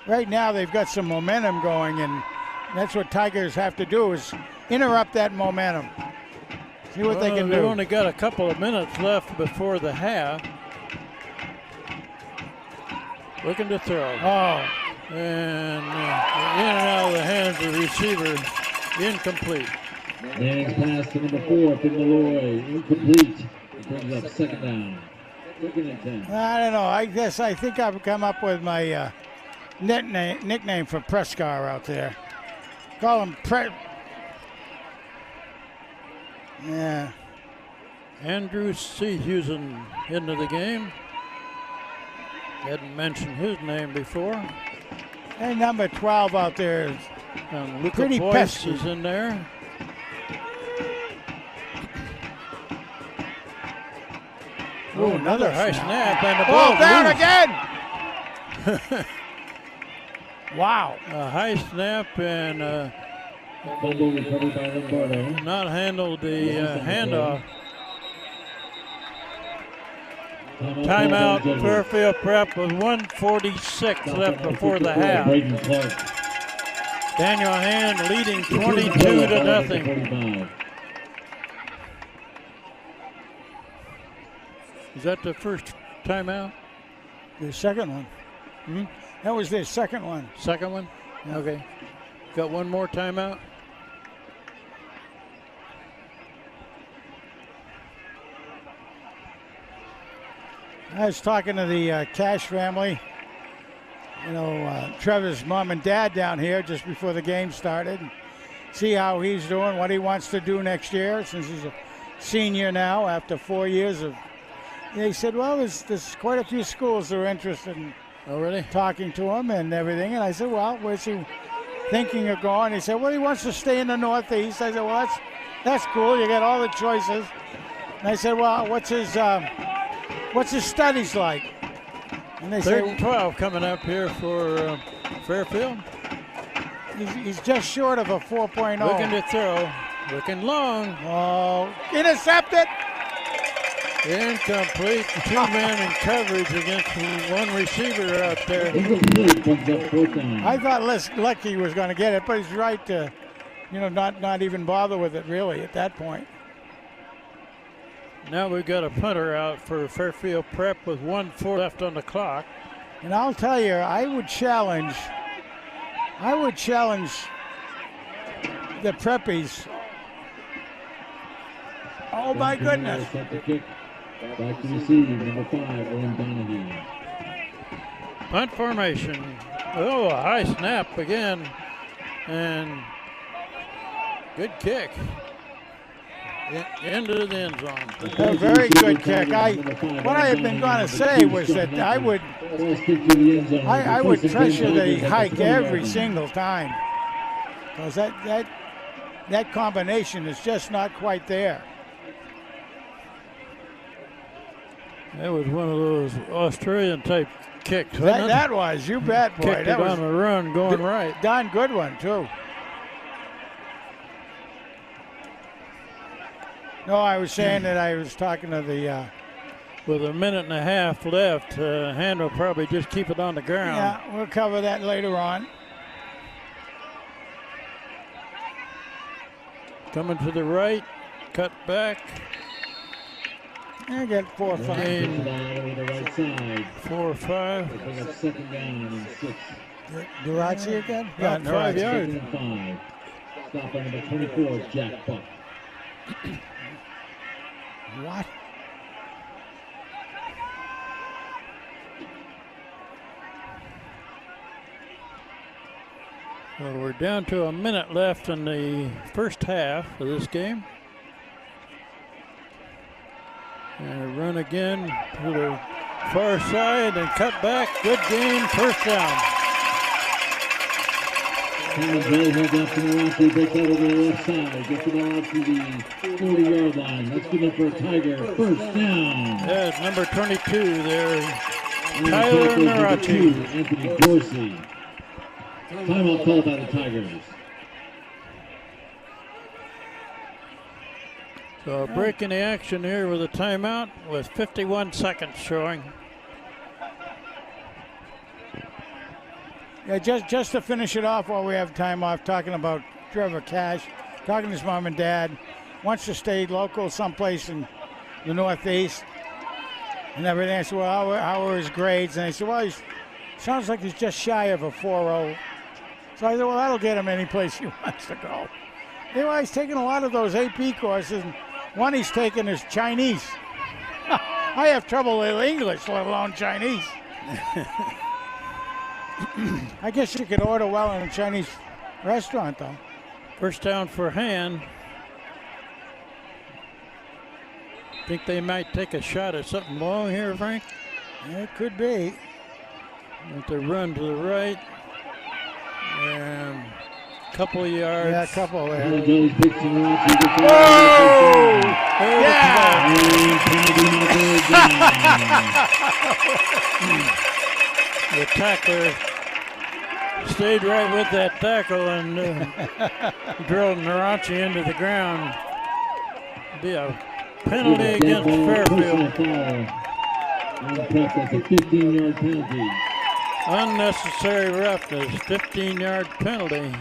Speaker 4: Right now they've got some momentum going, and that's what Tigers have to do is interrupt that momentum. See what they can do.
Speaker 3: They've only got a couple of minutes left before the half. Looking to throw.
Speaker 4: Oh.
Speaker 3: And in and out of the hands of the receiver. Incomplete.
Speaker 1: Manning's pass to number 4, Finn Malloy. Incomplete. It brings up second down. Second and 10.
Speaker 4: I don't know. I think I've come up with my nickname for Prescar out there. Call him Yeah.
Speaker 3: Andrew Seahusen into the game. Hadn't mentioned his name before.
Speaker 4: And number 12 out there is
Speaker 3: pretty pesky. Is in there. Oh, another high snap and the ball
Speaker 4: down again. Wow.
Speaker 3: A high snap and
Speaker 1: Fumble recovered by Lombardo.
Speaker 3: not handled the handoff. Timeout, Fairfield Prep with 1:46 left before the half. Daniel Hand leading 22-0. Is that the first timeout?
Speaker 4: The second one. That was their second one.
Speaker 3: Second one? Yeah. Okay. Got one more timeout?
Speaker 4: I was talking to the Cash family. You know, Trevor's mom and dad down here just before the game started. See how he's doing, what he wants to do next year since he's a senior now after 4 years of. He said, well, there's quite a few schools that are interested in talking to him and everything. And I said, well, where's he thinking of going? He said, well, he wants to stay in the Northeast. I said, well, that's cool. You got all the choices. And I said, well, what's his studies like? And they
Speaker 3: said 12 coming up here for Fairfield.
Speaker 4: He's just short of a 4.0.
Speaker 3: Looking to throw. Looking long.
Speaker 4: Oh, intercepted.
Speaker 3: Incomplete. Two men in coverage against one receiver out there.
Speaker 4: I thought Lucky was going to get it, but he's right to, not even bother with it really at that point.
Speaker 3: Now we've got a punter out for Fairfield Prep with 1:04 left on the clock.
Speaker 4: And I'll tell you, I would challenge the Preppies. Oh my goodness.
Speaker 1: Back to receive, number 5, Owen Donahue.
Speaker 3: Punt formation. Oh, a high snap again. And good kick. Into the end zone.
Speaker 4: A very good kick. What I had been going to say was that I would pressure the hike every single time. Because that combination is just not quite there.
Speaker 3: That was one of those Australian type kicks.
Speaker 4: That was, you bet, boy.
Speaker 3: Kicked it on the run going right.
Speaker 4: Darn good one, too. No, I was saying that I was talking to the...
Speaker 3: with a minute and a half left, Hand will probably just keep it on the ground.
Speaker 4: Yeah, we'll cover that later on.
Speaker 3: Coming to the right, cut back.
Speaker 4: I get 4 or 5.
Speaker 1: Right side.
Speaker 3: 4 or 5.
Speaker 1: Second down and 6.
Speaker 4: Durazzi again?
Speaker 3: Yeah, 5 yards.
Speaker 1: 5. Stop on number 24, Jack Buck.
Speaker 4: What?
Speaker 3: Well, we're down to a minute left in the first half of this game. And run again to the far side and cut back. Good game, first down.
Speaker 1: Cameron Bell holds off to Milwaukee, breaks out over the left side, gets the ball out to the 40-yard line. That's good enough for a Tiger first down.
Speaker 3: There's number 22 there.
Speaker 1: And
Speaker 3: Tyler
Speaker 1: tackles number
Speaker 3: Marachi.
Speaker 1: 2, Anthony Dorsey. Timeout called by the Tigers.
Speaker 3: So a break in the action here with a timeout with 51 seconds showing.
Speaker 4: Yeah, just to finish it off while we have time off, talking about Trevor Cash, talking to his mom and dad, wants to stay local someplace in the Northeast and everything. I said, well, how are his grades? And they said, well, he sounds like he's just shy of a 4.0. So I said, well, that'll get him any place he wants to go. Anyway, he's taking a lot of those AP courses. And one he's taking is Chinese. I have trouble with English, let alone Chinese. I guess you could order well in a Chinese restaurant, though.
Speaker 3: First down for Han. Think they might take a shot at something long here, Frank?
Speaker 4: It could be.
Speaker 3: With the run to the right. And a couple of yards.
Speaker 4: Yeah, a couple there.
Speaker 1: Cameron Bell picks him up.
Speaker 4: Oh! Yeah!
Speaker 3: The tackler stayed right with that tackle and drilled Narachi into the ground. Be a penalty against Fairfield.
Speaker 1: That's a 15-yard penalty.
Speaker 3: Unnecessary roughness, 15-yard penalty.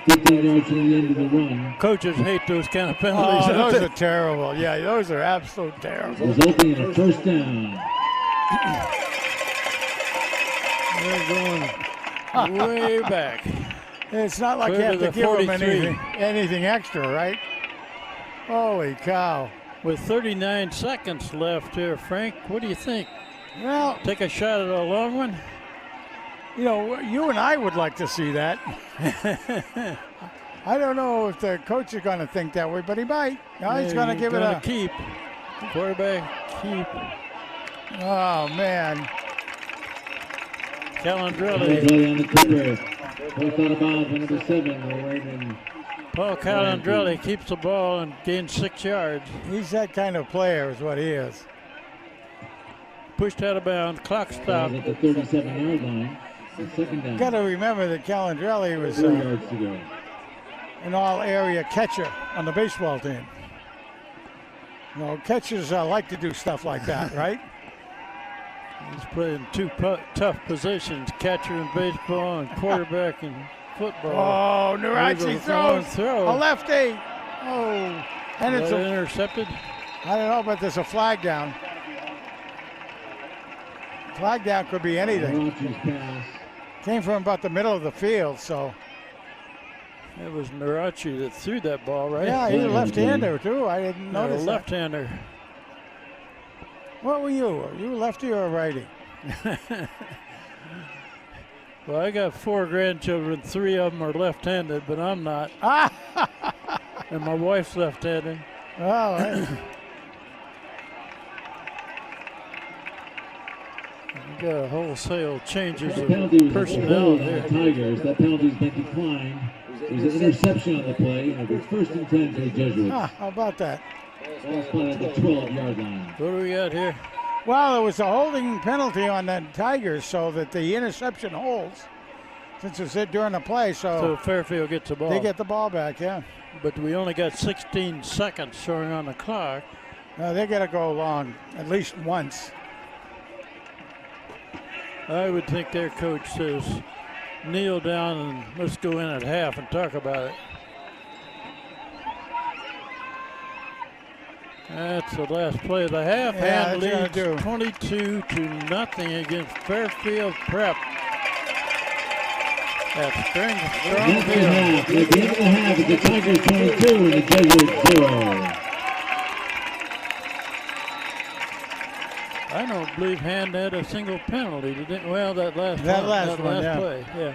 Speaker 1: 15 yards from the end of the run.
Speaker 3: Coaches hate those kind of penalties.
Speaker 4: Oh, those are terrible. Yeah, those are absolute terrible.
Speaker 1: Resulting in a first down.
Speaker 3: They're going way back.
Speaker 4: It's not like you
Speaker 3: Clear
Speaker 4: have
Speaker 3: to
Speaker 4: to
Speaker 3: the
Speaker 4: give them
Speaker 3: 43.
Speaker 4: anything extra, right? Holy cow.
Speaker 3: With 39 seconds left here, Frank, what do you think?
Speaker 4: Well,
Speaker 3: Take a shot at a long one?
Speaker 4: you know, you and I would like to see that. I don't know if the coach is going to think that way, but he might. No, he's going to give it a
Speaker 3: keep. Quarterback keep.
Speaker 4: Oh, man.
Speaker 3: Calandrelli.
Speaker 1: On the kicker. Both out of bounds, number 7. Right in.
Speaker 3: Paul Calandrelli keeps the ball and gains 6 yards.
Speaker 4: He's that kind of player is what he is.
Speaker 3: Pushed out of bounds. Clock stopped.
Speaker 1: At the 37-yard line. The second down.
Speaker 4: Got to remember that Calandrelli was
Speaker 1: 4 yards to go.
Speaker 4: an all-area catcher on the baseball team. You know, catchers like to do stuff like that, right?
Speaker 3: He's playing two tough positions, catcher in baseball and quarterback in football.
Speaker 4: Oh, Narachi throws a lefty. Oh, and it's
Speaker 3: intercepted.
Speaker 4: I don't know, but there's a flag down. Flag down could be anything.
Speaker 1: Narachi's pass.
Speaker 4: Came from about the middle of the field, so.
Speaker 3: It was Narachi that threw that ball, right?
Speaker 4: Yeah, he's a left-hander too. I didn't notice.
Speaker 3: Left-hander.
Speaker 4: What were you? Are you a lefty or a righty?
Speaker 3: Well, I got 4 grandchildren. 3 of them are left-handed, but I'm not. And my wife's left-handed.
Speaker 4: Oh,
Speaker 3: We got wholesale changes
Speaker 1: The
Speaker 3: of
Speaker 1: penalty was
Speaker 3: personnel
Speaker 1: on the
Speaker 3: here.
Speaker 1: Tigers. That penalty's been declined. There's an interception on the play, and it was first and 10 for the Jesuits.
Speaker 4: how about that?
Speaker 1: Ball spotted at the 12-yard line.
Speaker 3: What do we got here?
Speaker 4: Well, there was a holding penalty on the Tigers so that the interception holds since it's hit during the play.
Speaker 3: So Fairfield gets the ball.
Speaker 4: They get the ball back, yeah.
Speaker 3: But we only got 16 seconds showing on the clock.
Speaker 4: They got to go long at least once.
Speaker 3: I would think their coach says, kneel down and let's go in at half and talk about it. That's the last play of the half.
Speaker 4: Yeah,
Speaker 3: Hand
Speaker 4: that's
Speaker 3: leads
Speaker 4: gonna
Speaker 3: 22-0 against Fairfield Prep. At Strong
Speaker 1: At the
Speaker 3: Field.
Speaker 1: half, at the end of the half, it's the Tigers 22 and the Jesuits 0.
Speaker 3: I don't believe Hand had a single penalty. Did it? Well, that last
Speaker 4: one, yeah.
Speaker 3: play, yeah.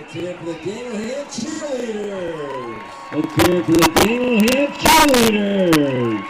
Speaker 2: Let's hear it for the Daniel Hand cheerleaders.
Speaker 1: Let's hear it for the Daniel Hand cheerleaders.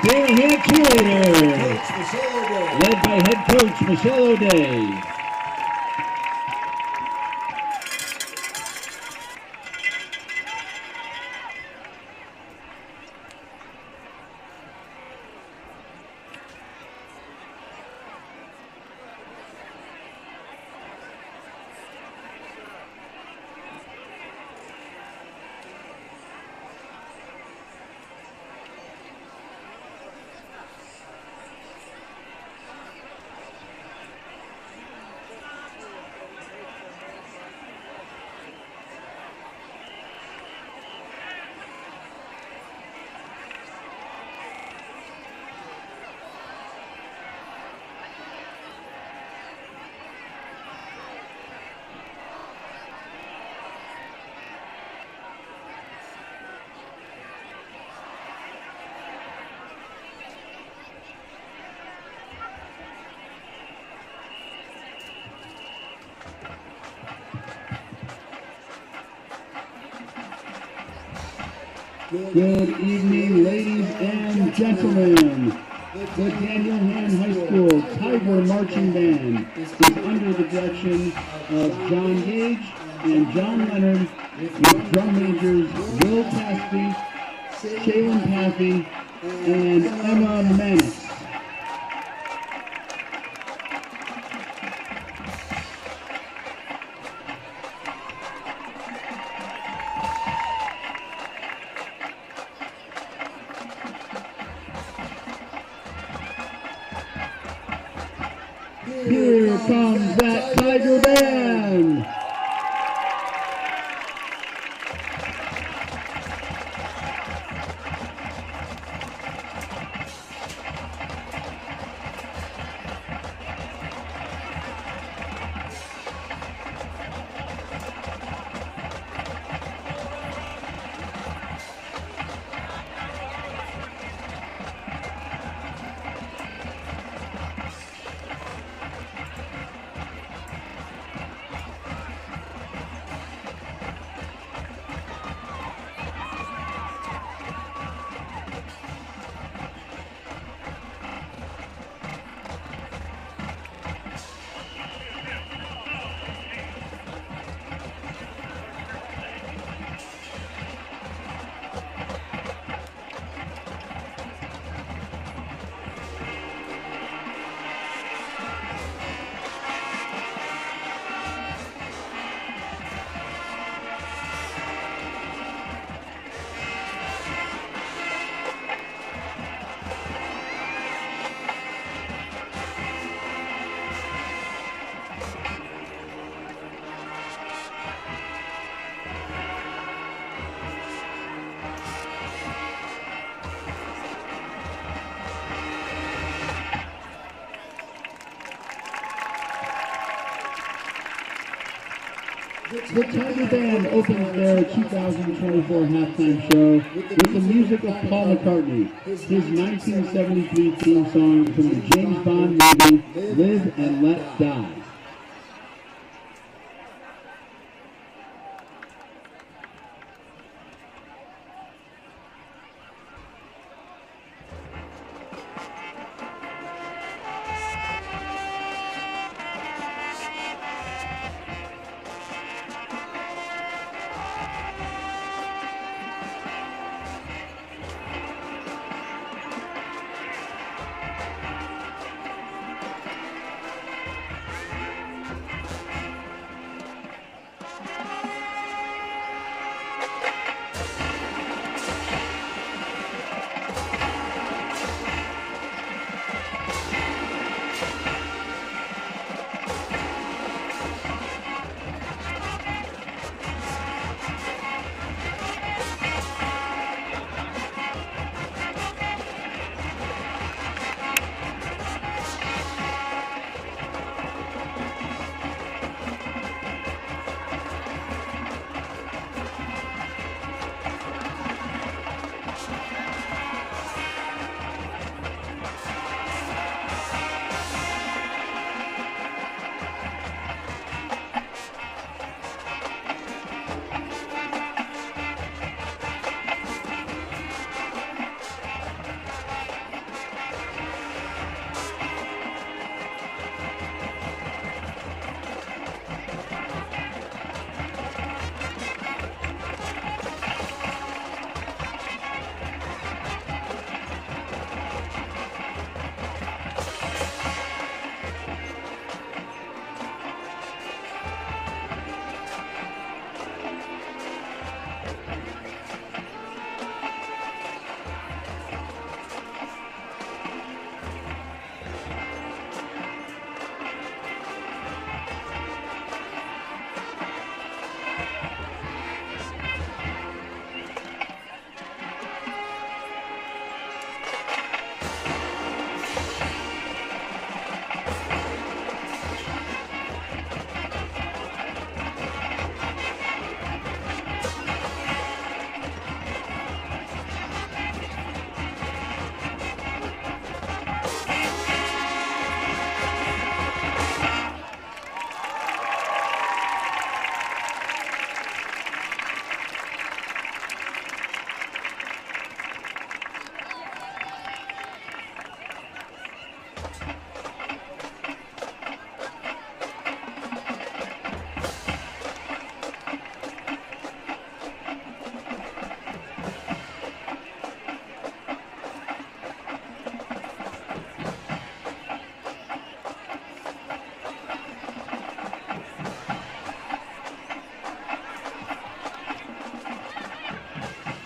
Speaker 1: Daniel Hand cheerleaders, led by head coach Michelle O'Day. Good evening, ladies and gentlemen. The Daniel Hand High School Tiger Marching Band is under the direction of John Gage and John Leonard, with drum majors Will Cassidy, Shaylin Paffey, and Emma Mannix. Here comes that Tiger Band! The Tiger Band opens their 2024 halftime show with the music of Paul McCartney, his 1973 theme song from the James Bond movie Live and Let Die.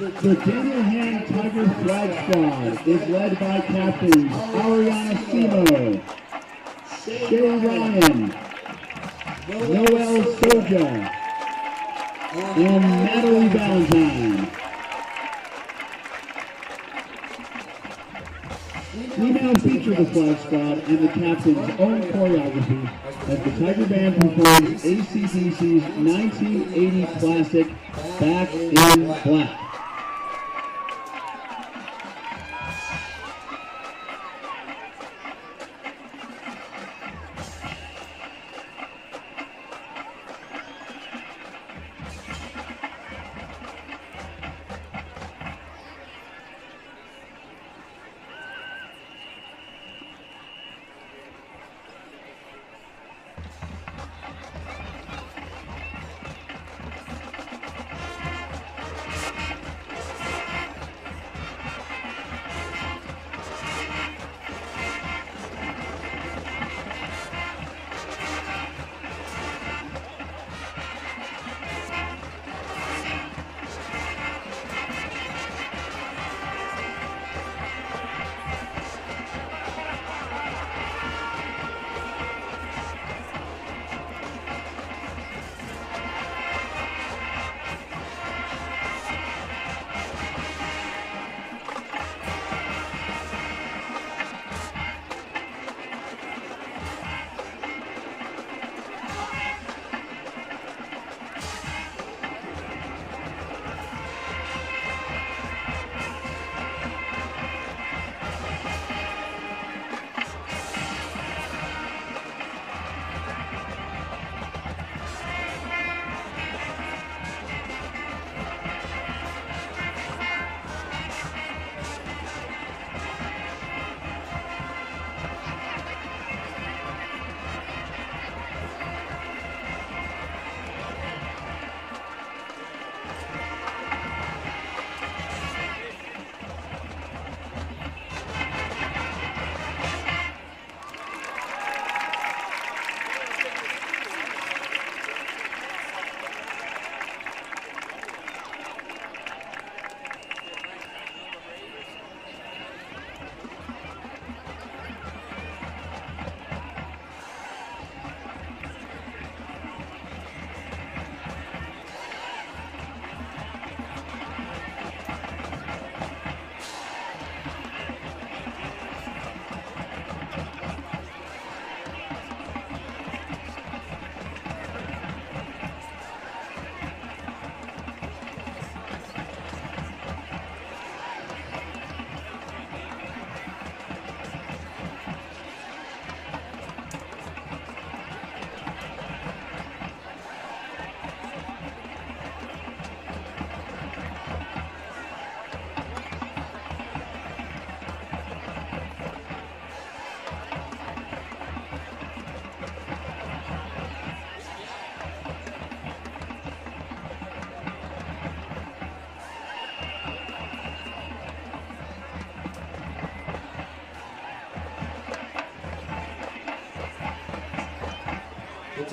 Speaker 1: The Daniel Hand Tiger Flag Squad is led by captains Ariana Simo, Shay Ryan, Noel Soja, and Natalie Valentine. We now feature the Flag Squad and the captain's own choreography as the Tiger Band performs AC/DC's 1980 classic, Back in Black.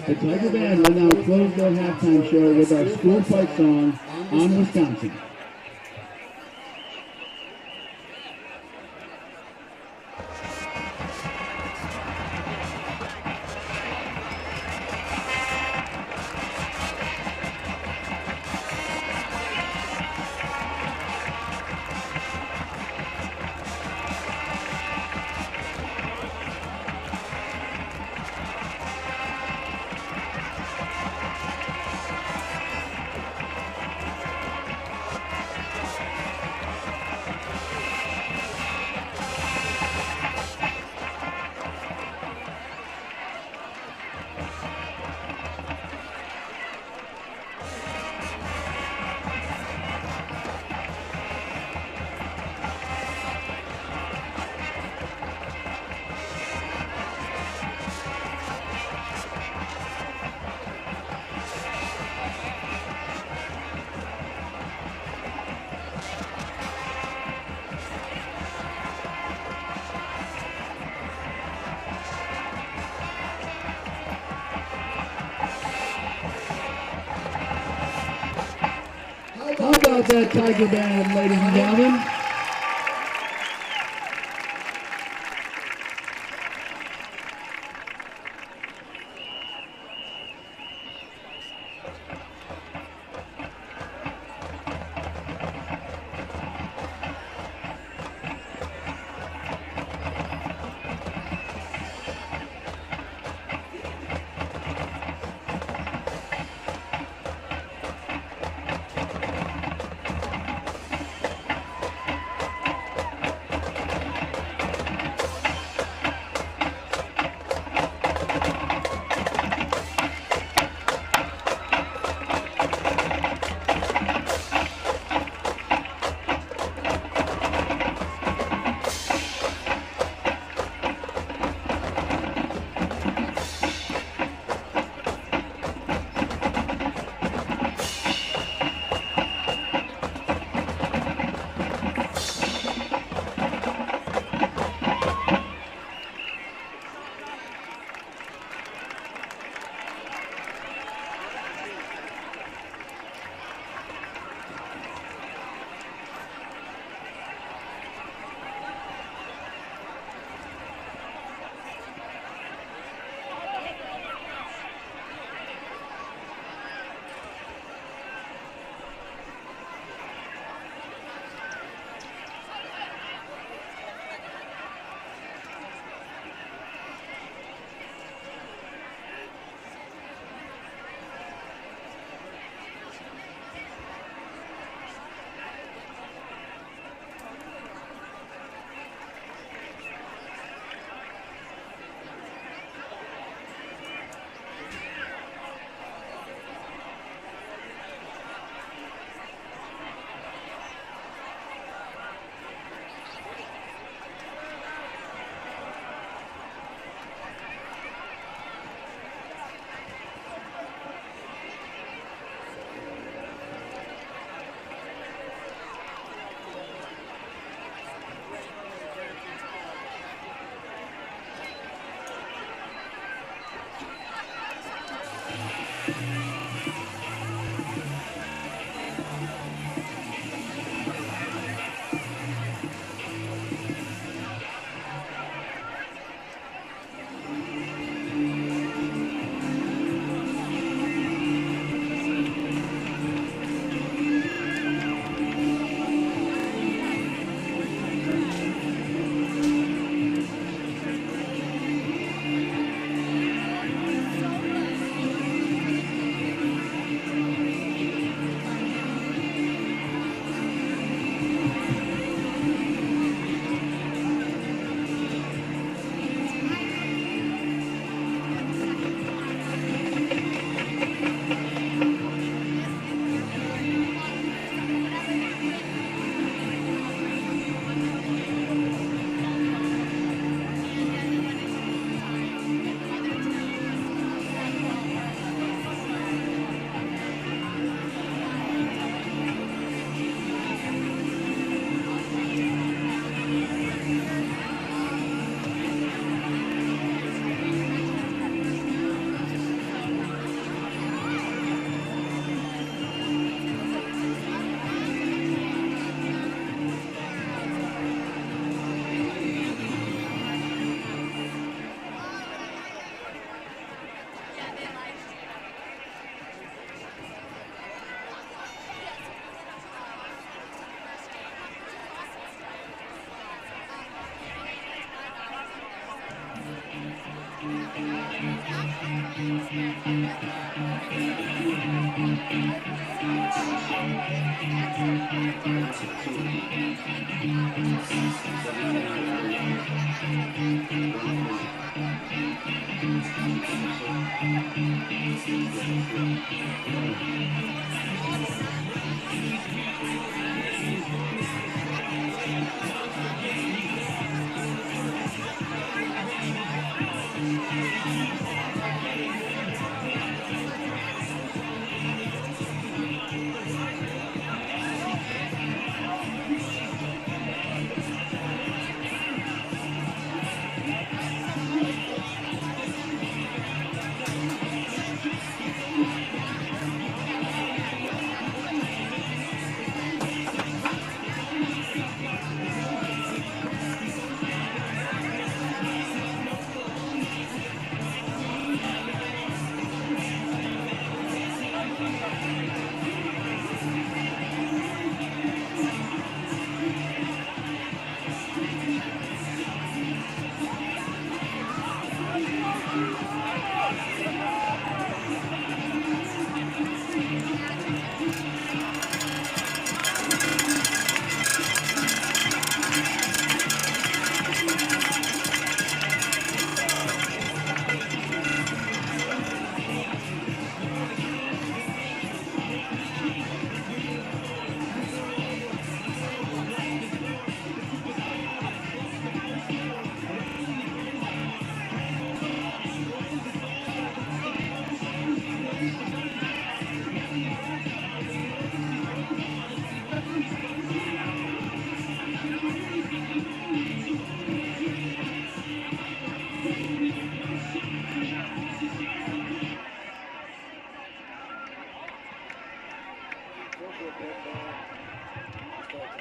Speaker 1: The Tiger Band will now close their halftime show with our school fight song, On Wisconsin. How about that Tiger Band, ladies and gentlemen?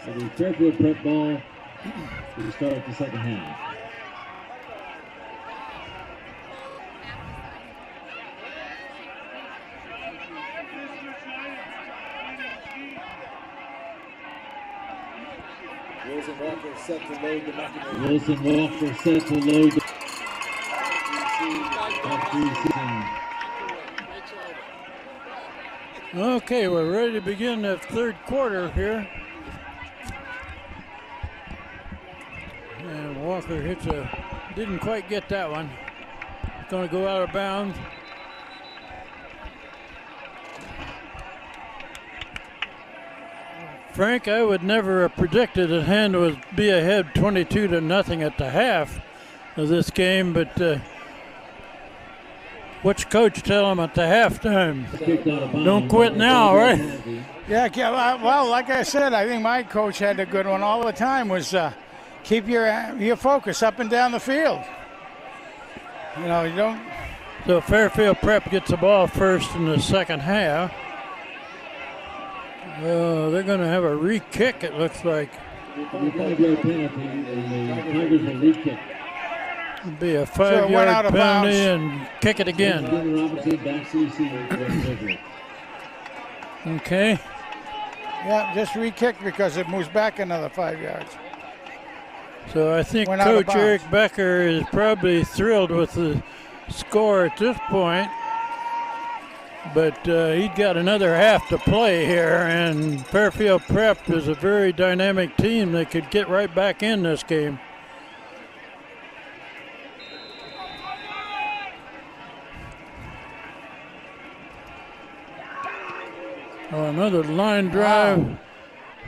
Speaker 1: So the Fairfield prep ball to start the second half.
Speaker 2: Wilson Walker set to load the mechanism.
Speaker 1: Wilson Walker set to load the
Speaker 3: Okay, we're ready to begin the third quarter here. And Walker didn't quite get that one. Going to go out of bounds. Frank, I would never have predicted that Hand would be ahead 22-0 at the half of this game, but what's coach tell him at the halftime? Don't quit now, right?
Speaker 4: Yeah, well, like I said, I think my coach had a good one all the time, was keep your focus up and down the field. You know, you don't.
Speaker 3: So Fairfield Prep gets the ball first in the second half. They're going to have a re-kick, it looks like.
Speaker 1: The 5-yard penalty, and the Tigers will re-kick.
Speaker 3: It'll be a 5-yard penalty and kick it again. Okay.
Speaker 4: Yeah, just re-kick because it moves back another 5 yards.
Speaker 3: So I think Coach Eric Becker is probably thrilled with the score at this point. But he's got another half to play here, and Fairfield Prep is a very dynamic team that could get right back in this game. Oh, another line drive,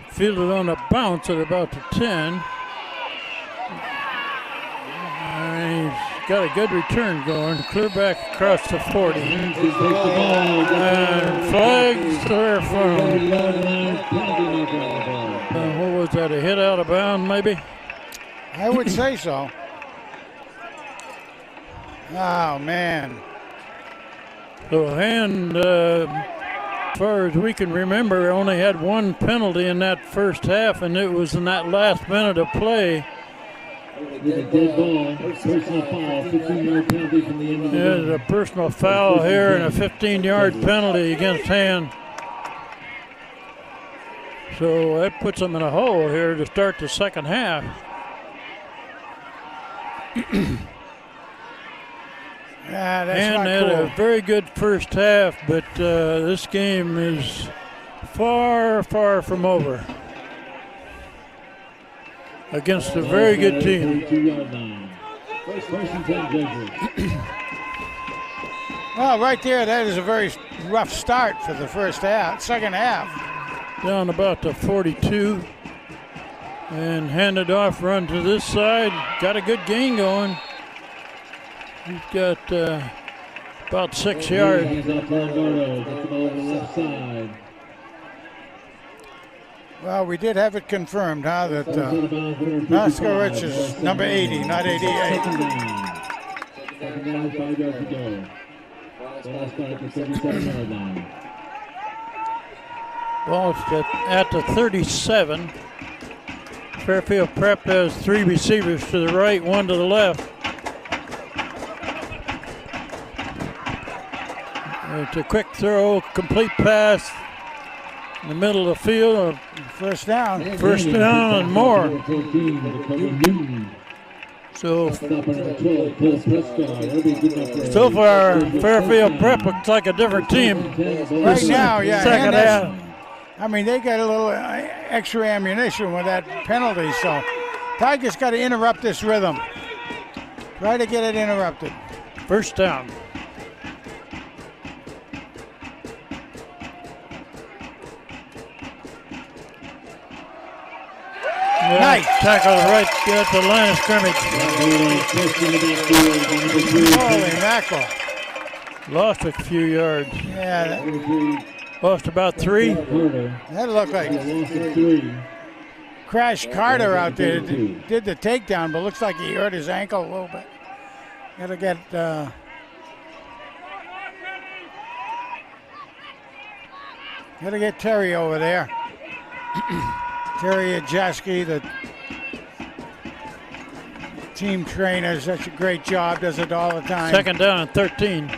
Speaker 3: fielded on a bounce at about the 10. And he's got a good return going, clear back across the 40. And flags there from, what was that, a hit out of bounds maybe?
Speaker 4: I would say so. Oh, man.
Speaker 3: So Hand, as far as we can remember, only had one penalty in that first half, and it was in that last minute of play.
Speaker 1: With a dead ball, personal foul, 15-yard penalty from the end of the
Speaker 3: There's a personal foul here and a 15-yard penalty against Hand. So that puts them in a hole here to start the second half.
Speaker 4: Yeah, that's
Speaker 3: Hand
Speaker 4: not
Speaker 3: had
Speaker 4: cool.
Speaker 3: a very good first half, but this game is far, far from over against a very good team.
Speaker 1: 32-yard line. First and 10, Jesuits.
Speaker 4: Well, right there, that is a very rough start for the second half.
Speaker 3: Down about the 42 and handed off, run to this side. Got a good gain going. He's got about 6 yards.
Speaker 1: Hands off to Lombardo. Gets the ball on the left side.
Speaker 4: Well, we did have it confirmed, huh, that
Speaker 1: Moskowitz
Speaker 4: is number 80, not 88.
Speaker 1: Second down, 5 yards to go. The last spot at the 37-yard line.
Speaker 3: Ball at the 37. Fairfield Prep has 3 receivers to the right, 1 to the left. It's a quick throw, complete pass in the middle of the field.
Speaker 4: First down.
Speaker 3: First down and more. So far, Fairfield Prep looks like a different team.
Speaker 4: Right now, yeah.
Speaker 3: Second half.
Speaker 4: I mean, they got a little extra ammunition with that penalty, so Tigers got to interrupt this rhythm. Try to get it interrupted.
Speaker 3: First down. Yeah,
Speaker 4: nice.
Speaker 3: Tackle right at the line of scrimmage.
Speaker 4: Holy mackerel.
Speaker 3: Lost a few yards.
Speaker 4: Yeah.
Speaker 3: Lost about 3.
Speaker 4: That looked like Crash Carter out there did the takedown, but looks like he hurt his ankle a little bit. Gotta get Terry over there. Terry Ajaski, the team trainer, does such a great job, does it all the time.
Speaker 3: Second down and 13.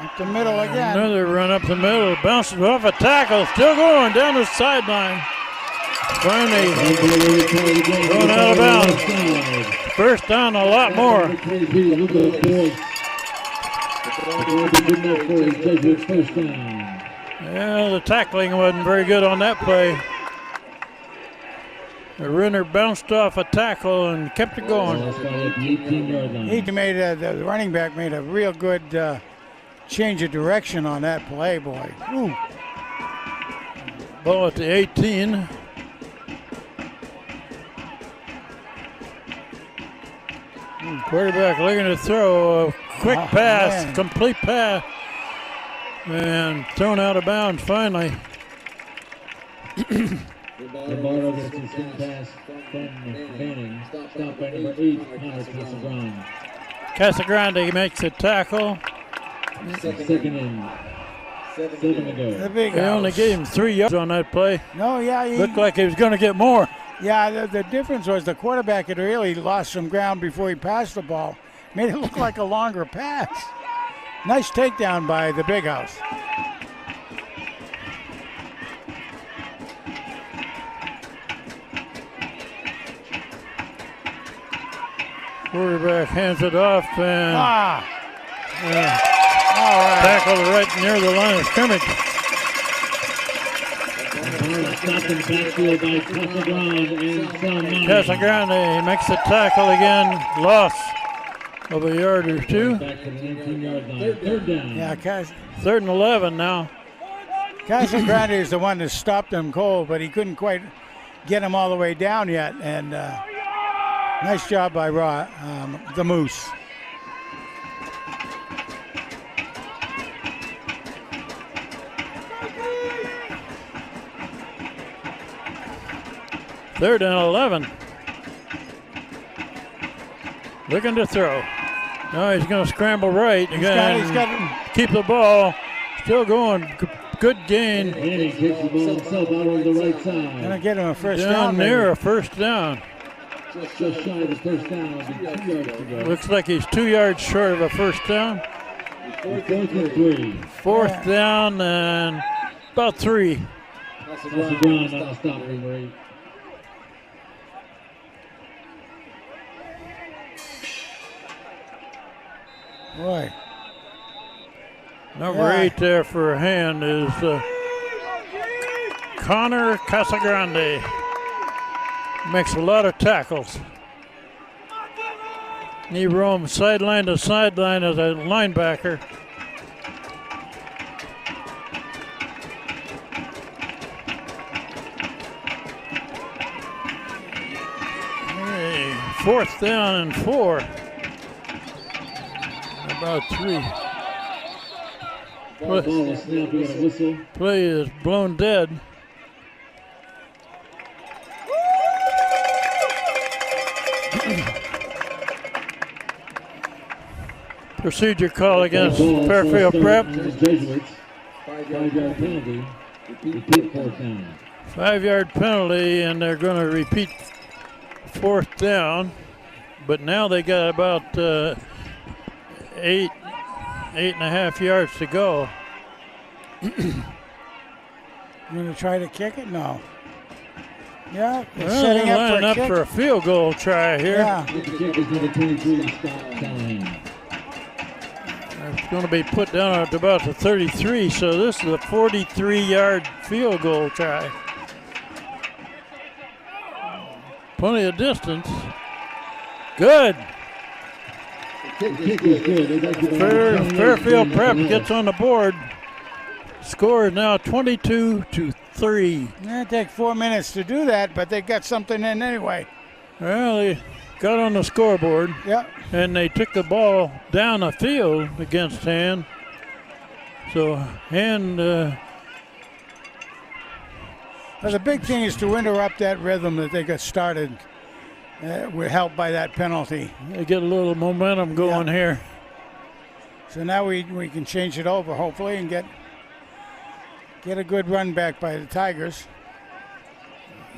Speaker 4: Up the middle again.
Speaker 3: Another run up the middle, bounces off a tackle, still going down the sideline. Finally going out of bounds. First down, a lot more. Yeah, the tackling wasn't very good on that play. The runner bounced off a tackle and kept it going.
Speaker 4: The running back made a real good change of direction on that play, boy. Ooh.
Speaker 3: Ball at the 18. Quarterback looking to throw a quick pass,
Speaker 4: man.
Speaker 3: Complete pass, and thrown out of bounds finally.
Speaker 1: Lombardo gets his swing pass from Manning. Stopped by number 8, Connor Casagrande.
Speaker 3: Casagrande makes a tackle.
Speaker 1: Second and 7 to go.
Speaker 3: They only gave him 3 yards on that play.
Speaker 4: No, yeah.
Speaker 3: Looked like he was going to get more.
Speaker 4: Yeah, the difference was the quarterback had really lost some ground before he passed the ball. Made it look like a longer pass. Nice takedown by the big house.
Speaker 3: Quarterback hands it off and
Speaker 4: all right.
Speaker 3: Tackled right near the line of scrimmage. Casagrande makes the tackle again. Loss of a yard or 2.
Speaker 4: Yeah,
Speaker 3: Third and 11 now.
Speaker 4: Casagrande is the one that stopped him cold, but he couldn't quite get him all the way down yet. And nice job by the Moose.
Speaker 3: Third and 11. Looking to throw. No, he's going to scramble right again.
Speaker 4: He's got
Speaker 3: keep the ball. Still going. Good gain.
Speaker 1: And he kicks the ball himself out on the right side.
Speaker 4: Gonna get him a first
Speaker 3: down.
Speaker 4: down.
Speaker 3: Near a first down.
Speaker 1: Just shy of the first down. 2 yards to go.
Speaker 3: Looks like he's 2 yards short of a first down.
Speaker 1: Fourth and 3.
Speaker 3: Fourth down and about 3.
Speaker 1: That's the ground on the stopping rate.
Speaker 4: Boy.
Speaker 3: Number 8 there for a hand is Connor Casagrande. Makes a lot of tackles. He roams sideline to sideline as a linebacker. Hey, 4th down and 4. About 3.
Speaker 1: Ball is snapped. We got a whistle.
Speaker 3: Play is blown dead. Procedure call against Fairfield Prep.
Speaker 1: 5-yard penalty. Repeat 4th down.
Speaker 3: 5-yard penalty, and they're going to repeat 4th down. But now they got about 8.5 yards to go.
Speaker 4: You going to try to kick it? No. Yeah, they're setting
Speaker 3: they're
Speaker 4: up for
Speaker 3: lining
Speaker 4: a
Speaker 3: up
Speaker 4: kick.
Speaker 3: for a field goal try here.
Speaker 4: Yeah.
Speaker 1: The kick is number 23, Scott Callahan.
Speaker 3: It's going to be put down at about the 33, so this is a 43-yard field goal try. Plenty of distance. Good.
Speaker 1: The kick is good.
Speaker 3: Fairfield Prep gets on the board. Score is now 22-3.
Speaker 4: It'll take 4 minutes to do that, but they got something in anyway.
Speaker 3: Well, they got on the scoreboard.
Speaker 4: Yeah.
Speaker 3: And they took the ball down the field against Hand. So Hand,
Speaker 4: But the big thing is to interrupt that rhythm that they got started. We're helped by that penalty.
Speaker 3: they get a little momentum going here.
Speaker 4: So now we can change it over, hopefully, and get a good run back by the Tigers.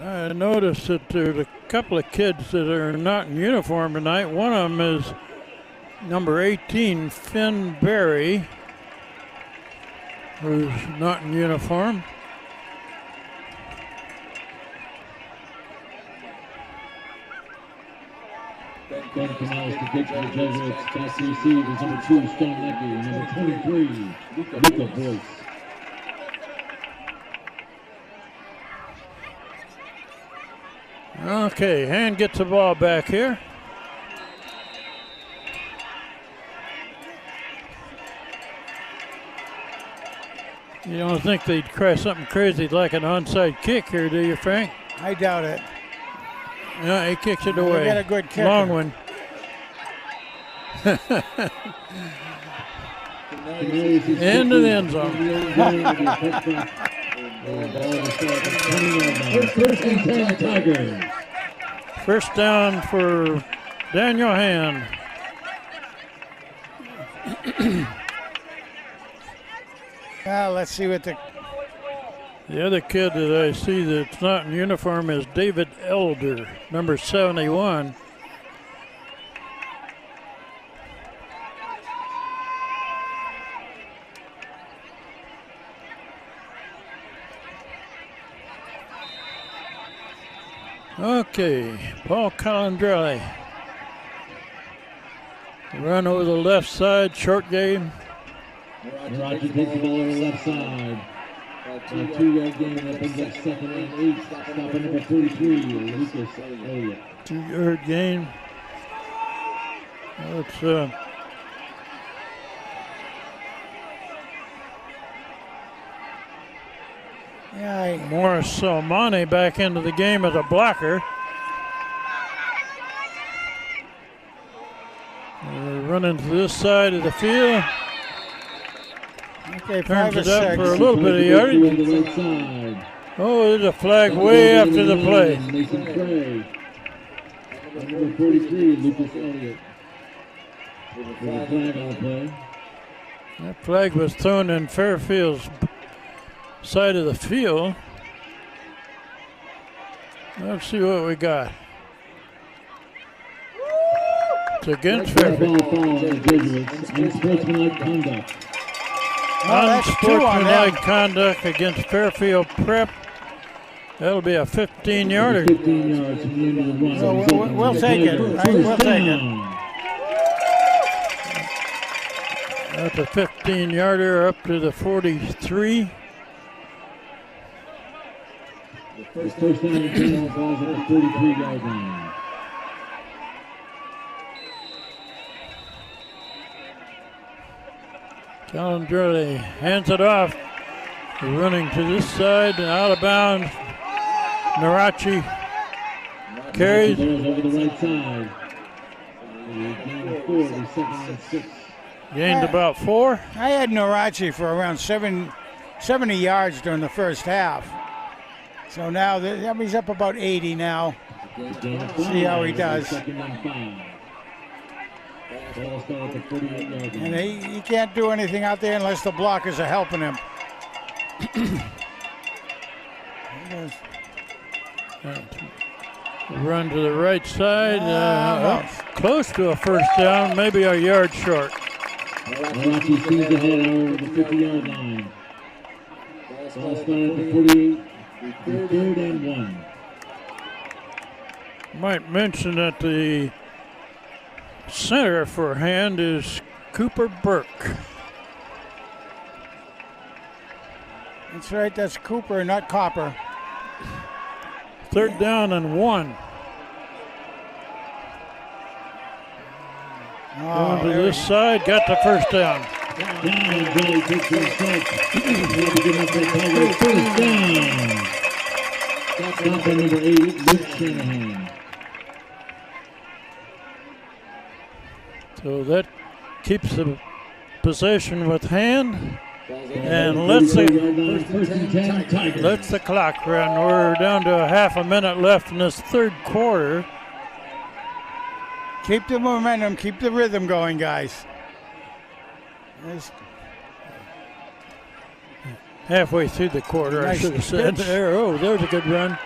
Speaker 3: I noticed that there's a couple of kids that are not in uniform tonight. One of them is number 18, Finn Berry, who's not in uniform.
Speaker 1: Ben Canales to kick for the Jesuits. Back to receive is number 2, Stone Leckie. Number 23, Luca Boyce.
Speaker 3: Okay, Hand gets the ball back here. You don't think they'd try something crazy like an onside kick here, do you, Frank?
Speaker 4: I doubt it.
Speaker 3: Yeah, he kicks it
Speaker 4: They
Speaker 3: away.
Speaker 4: got a good kicker.
Speaker 3: Long one. Into the end zone.
Speaker 1: First and 10 Tigers.
Speaker 3: First down for Daniel Hand.
Speaker 4: Let's see what the
Speaker 3: other kid that I see that's not in uniform is David Elder, number 71. Okay, Paul Calandrelli. Run over the left side, short game.
Speaker 1: Roger takes the ball over the left side. A 2-yard gain that brings up 2nd and 8. Stop at number 33, Lucas Elliott.
Speaker 3: 2-yard gain. It's Morris Salmani back into the game as a blocker. Running to this side of the field.
Speaker 4: Okay,
Speaker 3: Turns
Speaker 4: 5 or
Speaker 3: it up
Speaker 4: 6.
Speaker 3: for a little bit of yardage. Oh, there's a flag way after the play.
Speaker 1: Mason Craig. Number 43, Lucas Elliott. With a flag on the play.
Speaker 3: That flag was thrown in Fairfield's side of the field. Let's see what we got. It's against Fairfield.
Speaker 1: Unsportsmanlike conduct.
Speaker 3: Unsportsmanlike conduct against Fairfield Prep. That'll be a 15-yarder.
Speaker 1: 15 yards from the end of the run.
Speaker 4: So we'll take it. Right? We'll take it.
Speaker 3: That's a 15-yarder up to the 43.
Speaker 1: The first down and 10 balls at the 43-yard line.
Speaker 3: Calandrelli hands it off. Running to this side, out of bounds. Narachi carries.
Speaker 1: Over the right side. Gain 4, the second and 6.
Speaker 3: Gained about 4.
Speaker 4: I had Narachi for around 70 yards during the first half. So now he's up about 80 now. See how he does.
Speaker 1: Second and 5. Ball start at the 48-yard line.
Speaker 4: And he can't do anything out there unless the blockers are helping him.
Speaker 3: Run to the right side. Close to a first down, maybe a yard short.
Speaker 1: Malachi speeds ahead over the 50-yard line. Ball start at the 48. 3rd and 1.
Speaker 3: Might mention that the center for hand is Cooper Burke.
Speaker 4: That's right, that's Cooper, not Copper.
Speaker 3: 3rd down and 1. Going to this side, got the first down.
Speaker 1: Down, Billy takes his shot. First down. Stop on number 8, Luke Shanahan.
Speaker 3: So that keeps the possession with hand and lets the clock run. We're down to a half a minute left in this 3rd quarter.
Speaker 4: Keep the momentum, keep the rhythm going, guys.
Speaker 3: Halfway through the quarter, I should have said. There, there's a good run.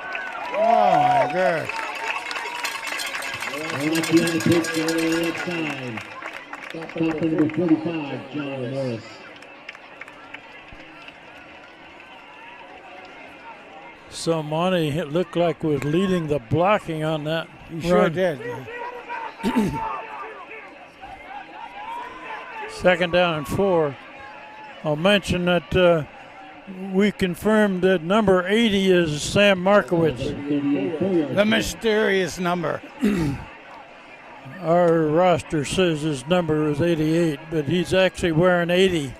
Speaker 4: Oh, my God.
Speaker 1: Malachi on the pitch to the left side. Stop number 45, John Morris.
Speaker 3: So Monty, it looked like was leading the blocking on that.
Speaker 4: He sure did.
Speaker 3: 2nd down and 4. I'll mention that we confirmed that number 80 is Sam Markowitz.
Speaker 4: The mysterious number.
Speaker 3: Our roster says his number is 88, but he's actually wearing 80.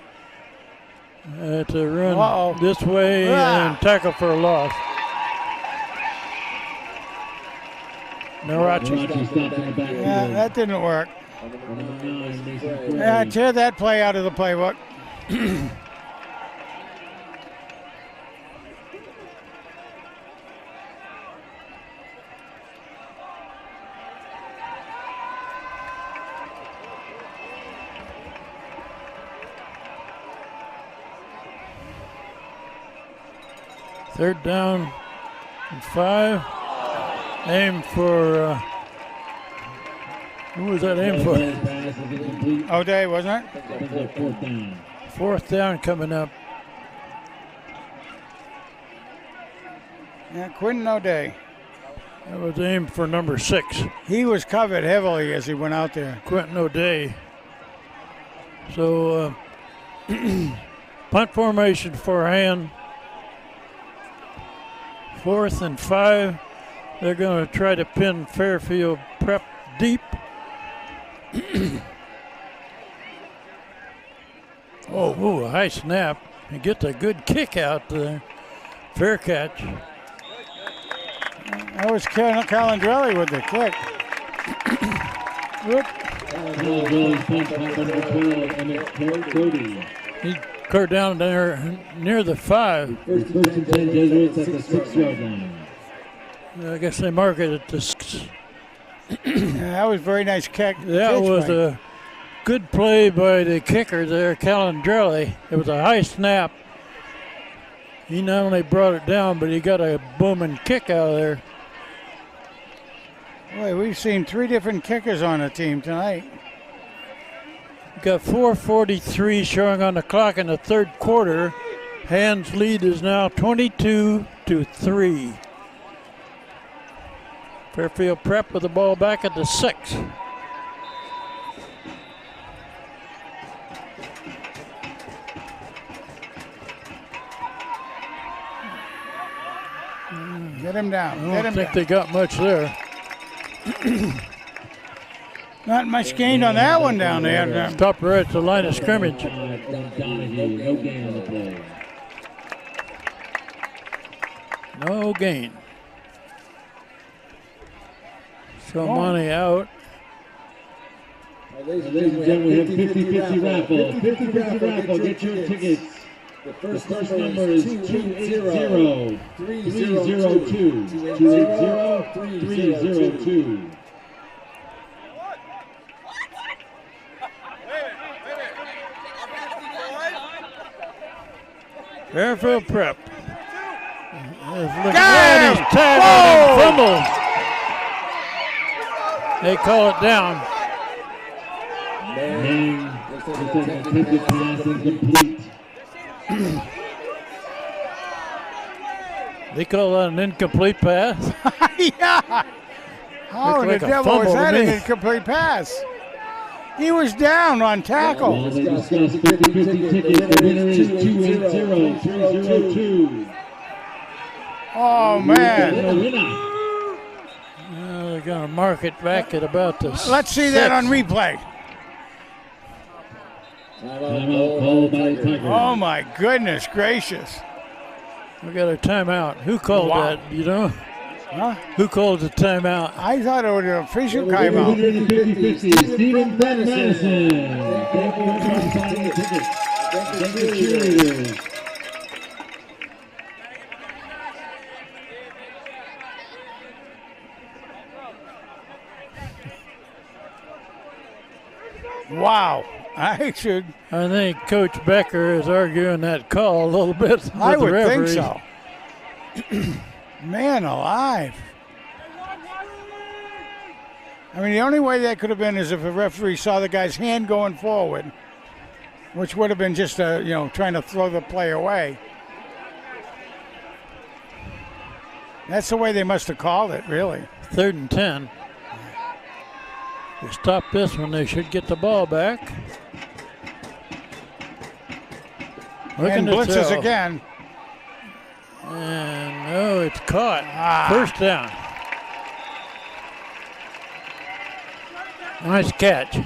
Speaker 3: To run this way and tackle for a loss. Narachi.
Speaker 4: Yeah, that didn't work. Yeah, tear that play out of the playbook.
Speaker 3: Third down and 5. Aim for, who was that aim for?
Speaker 4: O'Day, wasn't it?
Speaker 3: 4th down coming up.
Speaker 4: Yeah, Quentin O'Day.
Speaker 3: That was aimed for number 6.
Speaker 4: He was covered heavily as he went out there.
Speaker 3: Quentin O'Day. So, punt formation for hand. 4th and 5. They're going to try to pin Fairfield Prep deep. A high snap. He gets a good kick out there. Fair catch.
Speaker 4: That was Calandrelli with the kick.
Speaker 3: He cleared down there near the 5.
Speaker 1: First and 10, Jesuits at the 6-yard line.
Speaker 3: I guess they mark it at the 6.
Speaker 4: That was a very nice kick.
Speaker 3: That was a good play by the kicker there, Calandrelli. It was a high snap. He not only brought it down, but he got a booming kick out of there.
Speaker 4: Boy, we've seen 3 different kickers on the team tonight.
Speaker 3: Got 4:43 showing on the clock in the 3rd quarter. Hand's lead is now 22-3. Fairfield Prep with the ball back at the 6.
Speaker 4: Get him down.
Speaker 3: I don't think they got much there.
Speaker 4: Not much gained on that one down there.
Speaker 3: Stopped right at the line of scrimmage.
Speaker 1: Donahue, no gain on the play.
Speaker 3: No gain. So money out.
Speaker 1: Ladies and gentlemen, we have 50-50 raffle. 50-50 raffle. Get your tickets. The first number is 280-302. 280-302.
Speaker 3: Fairfield Prep.
Speaker 4: Got him!
Speaker 3: Fumbled. They call it down.
Speaker 1: Attempted pass incomplete.
Speaker 3: They call that an incomplete pass.
Speaker 4: Yeah. How in
Speaker 3: Looked
Speaker 4: the
Speaker 3: like a
Speaker 4: devil was
Speaker 3: fumble to
Speaker 4: that an
Speaker 3: me.
Speaker 4: incomplete pass? He was down on tackle.
Speaker 1: Well, they discussed 50-50 tickets. The winner is 280-302.
Speaker 4: Oh, man.
Speaker 1: The winner.
Speaker 3: They're going to mark it back at about the
Speaker 4: Let's see that on replay.
Speaker 1: Timeout called by the Tigers.
Speaker 4: Oh, my goodness gracious.
Speaker 3: We got a timeout. Who called that, you know?
Speaker 4: Huh?
Speaker 3: Who called the timeout?
Speaker 4: I thought it was an official
Speaker 1: The
Speaker 4: timeout.
Speaker 1: winner in the 50-50 is Stephen from Madison. Thank you for buying the tickets. Thank you, cheerleaders.
Speaker 4: Wow. I
Speaker 3: think Coach Becker is arguing that call a little bit with
Speaker 4: I
Speaker 3: the
Speaker 4: would think
Speaker 3: referees.
Speaker 4: so. Man alive. I mean, the only way that could have been is if a referee saw the guy's hand going forward, which would have been just trying to throw the play away. That's the way they must have called it, really.
Speaker 3: 3rd and 10. They stop this one, they should get the ball back.
Speaker 4: And blitzes again.
Speaker 3: And no, it's caught.
Speaker 4: Ah.
Speaker 3: First down. Nice catch.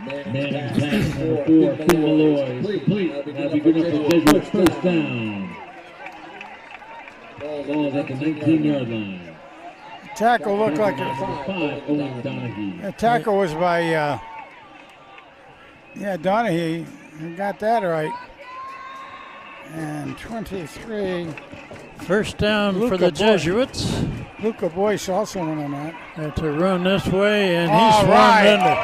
Speaker 1: Man pass number 4 for Malloy. It's complete. That'll be good enough for Jesuits. First down. Ball's at the 19-yard line.
Speaker 4: Tackle looked like
Speaker 1: Number 5, Owen Donahue.
Speaker 4: the tackle was by Donahue. You got that right. And 23.
Speaker 3: First down
Speaker 4: Luca
Speaker 3: for the
Speaker 4: Boyce.
Speaker 3: Jesuits.
Speaker 4: Luca Boyce also went on that.
Speaker 3: Had to run this way, and
Speaker 4: All
Speaker 3: he's
Speaker 4: right.
Speaker 3: run into.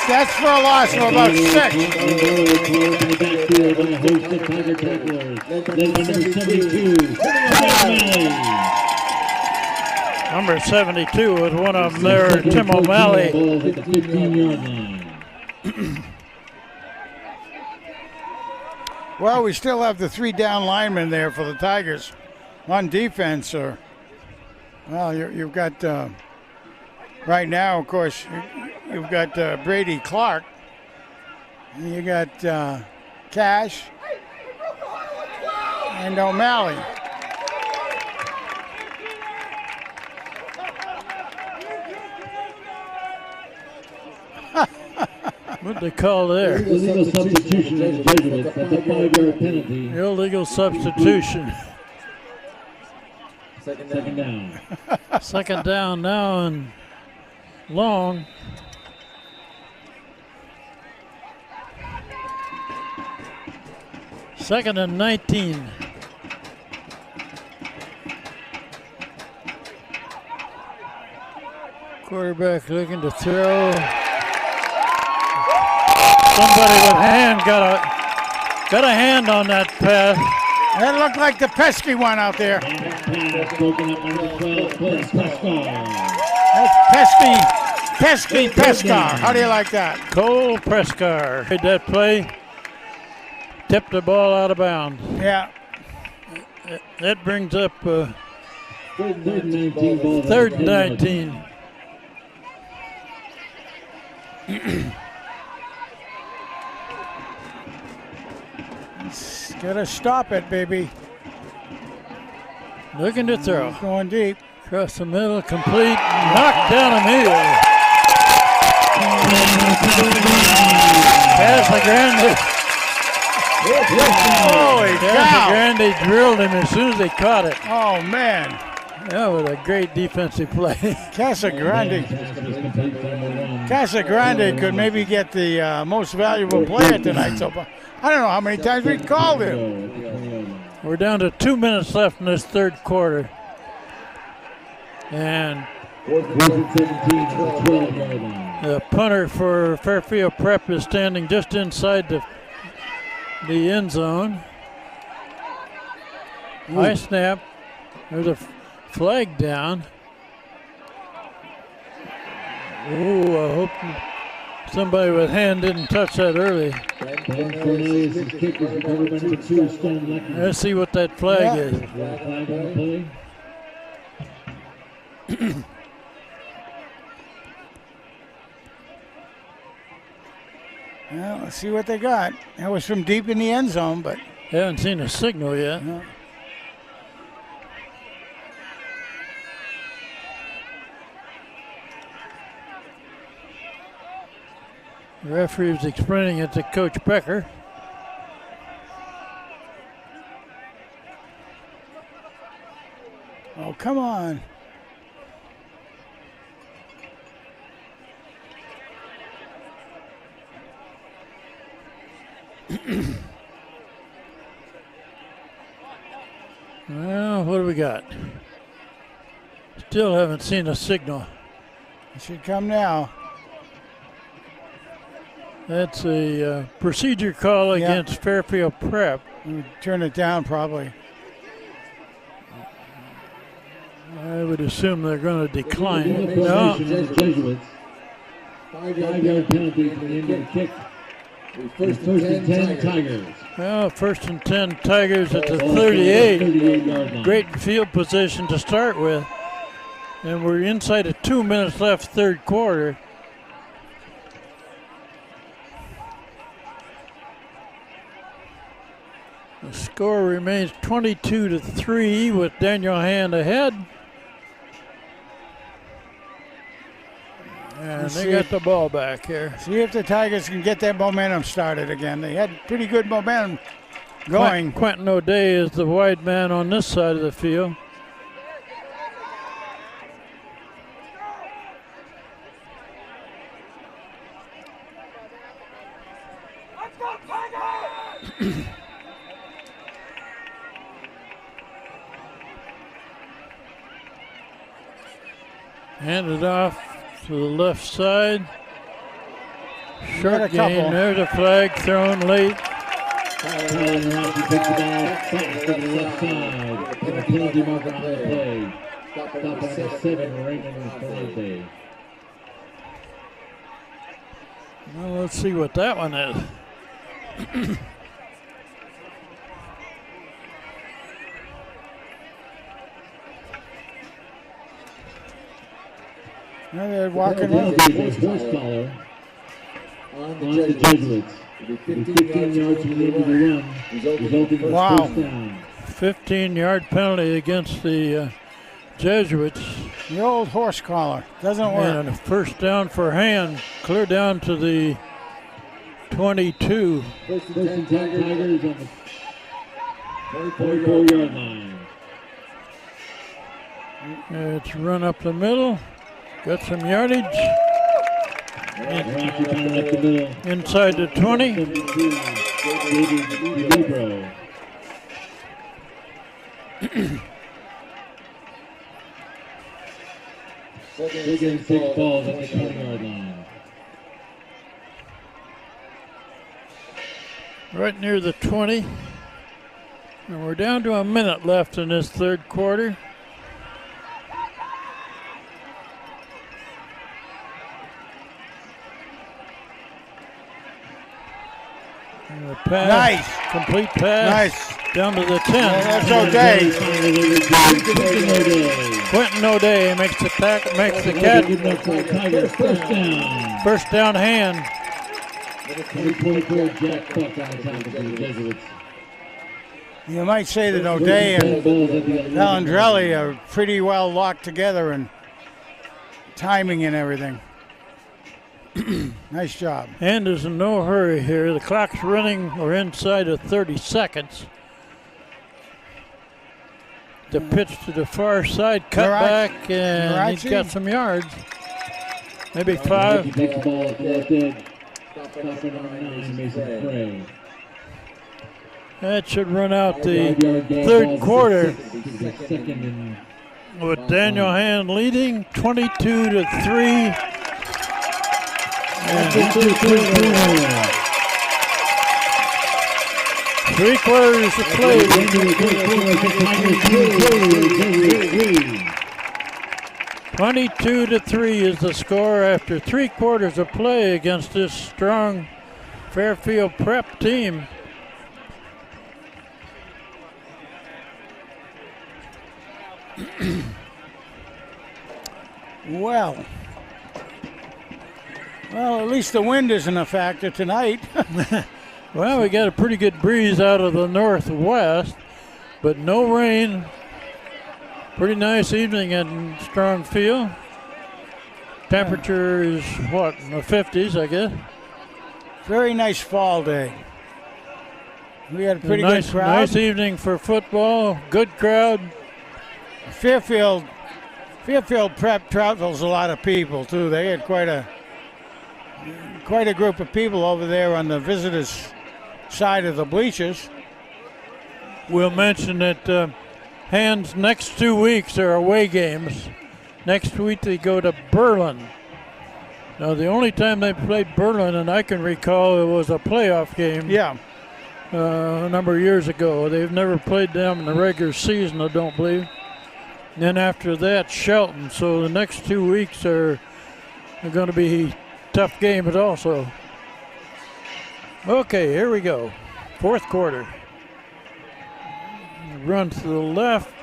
Speaker 4: That's for a loss of about 6.
Speaker 1: In the backfield by a host of Tiger tacklers. Led by number 72, O'Malley.
Speaker 3: Number 72 was one of them there, Tim O'Malley.
Speaker 1: Ball's at the 15-yard line.
Speaker 4: Well, we still have the 3 down linemen there for the Tigers on defense. You've got right now, of course, you've got Brady Clark. You got Cash and O'Malley.
Speaker 3: What'd they call there?
Speaker 1: Illegal substitution of the Jesuits. That's a 5-yard penalty.
Speaker 3: Illegal substitution.
Speaker 1: Second down.
Speaker 3: Second down now and long. Second and 19. Quarterback looking to throw. Somebody with hand got a hand on that pass.
Speaker 4: That looked like the pesky one out there.
Speaker 1: Pass broken up on the 12, Cole Prescott.
Speaker 4: That's pesky Pescar. How do you like that?
Speaker 3: Cole Prescott made that play. Tipped the ball out of bounds.
Speaker 4: Yeah.
Speaker 3: That brings up
Speaker 1: Third and 19 ball.
Speaker 3: third and 19.
Speaker 4: Gotta stop it, baby.
Speaker 3: Looking to throw.
Speaker 4: Going deep.
Speaker 3: Across the middle, complete. Knocked down immediately. Casagrande.
Speaker 4: Holy cow.
Speaker 3: Casagrande drilled him as soon as they caught it.
Speaker 4: Oh, man.
Speaker 3: That was a great defensive play.
Speaker 4: Casagrande could maybe get the most valuable player tonight. So I don't know how many times we called him.
Speaker 3: We're down to 2 minutes left in this third quarter. And the punter for Fairfield Prep is standing just inside the end zone. High snap. There's a flag down. Oh, I hope somebody with hand didn't touch that early. Let's see what that flag is.
Speaker 4: Well, let's see what they got. That was from deep in the end zone, but
Speaker 3: haven't seen a signal yet.
Speaker 4: No.
Speaker 3: The referee was explaining it to Coach Becker.
Speaker 4: Oh, come on.
Speaker 3: Well, what do we got? Still haven't seen a signal.
Speaker 4: It should come now.
Speaker 3: That's a procedure call against Fairfield Prep.
Speaker 4: Turn it down probably.
Speaker 3: I would assume they're going to decline. No.
Speaker 1: 5-yard penalty for the end of the kick. First and 10 Tigers.
Speaker 3: Well, first and 10 Tigers at the 38. Great field position to start with. And we're inside of 2 minutes left, third quarter. The score remains 22-3 with Daniel Hand ahead. And they got the ball back here.
Speaker 4: See if the Tigers can get that momentum started again. They had pretty good momentum going.
Speaker 3: Quentin O'Day is the wide man on this side of the field. Handed off to the left side. Short gain. There's a flag thrown late. Well, let's see what that one is.
Speaker 4: Now they're walking out.
Speaker 1: On the Jesuits. 15 yards from the end of the run, resulting in
Speaker 4: Wow.
Speaker 1: first down.
Speaker 3: 15-yard penalty against the Jesuits.
Speaker 4: The old horse collar. Doesn't work.
Speaker 3: And a first down for Hand. Clear down to the 22.
Speaker 1: First and 10 Tigers on the 44-yard line.
Speaker 3: It's run up the middle. Got some yardage. Inside the 20.
Speaker 1: Second 6 balls at the 20-yard line.
Speaker 3: Right near the 20. And we're down to a minute left in this third quarter. Pass,
Speaker 4: nice.
Speaker 3: Complete pass.
Speaker 4: Nice.
Speaker 3: Down to the 10.
Speaker 4: That's O'Day.
Speaker 3: Quentin O'Day makes the catch. First down Hand.
Speaker 4: You might say that O'Day and Valandrelli are pretty well locked together in timing and everything. Nice job.
Speaker 3: And there's in no hurry here. The clock's running or inside of 30 seconds. The pitch to the far side, cut back, and he's got some yards. Maybe 5. That should run out the third quarter with Daniel Hand leading 22-3. And 3 quarters to play. 22-3 is the score after 3 quarters of play against this strong Fairfield Prep team.
Speaker 4: Well, at least the wind isn't a factor tonight.
Speaker 3: Well, we got a pretty good breeze out of the northwest, but no rain. Pretty nice evening in Strongfield. Temperature is what, in the 50s, I guess.
Speaker 4: Very nice fall day. We had a pretty good crowd.
Speaker 3: Nice evening for football. Good crowd.
Speaker 4: Fairfield Prep travels a lot of people too. They had quite a group of people over there on the visitors' side of the bleachers.
Speaker 3: We'll mention that Hand's next 2 weeks are away games. Next week they go to Berlin. Now the only time they played Berlin, and I can recall, it was a playoff game.
Speaker 4: Yeah.
Speaker 3: A number of years ago. They've never played them in the regular season, I don't believe. And then after that, Shelton. So the next 2 weeks are going to be tough games also. Okay, here we go. Fourth quarter. Run to the left.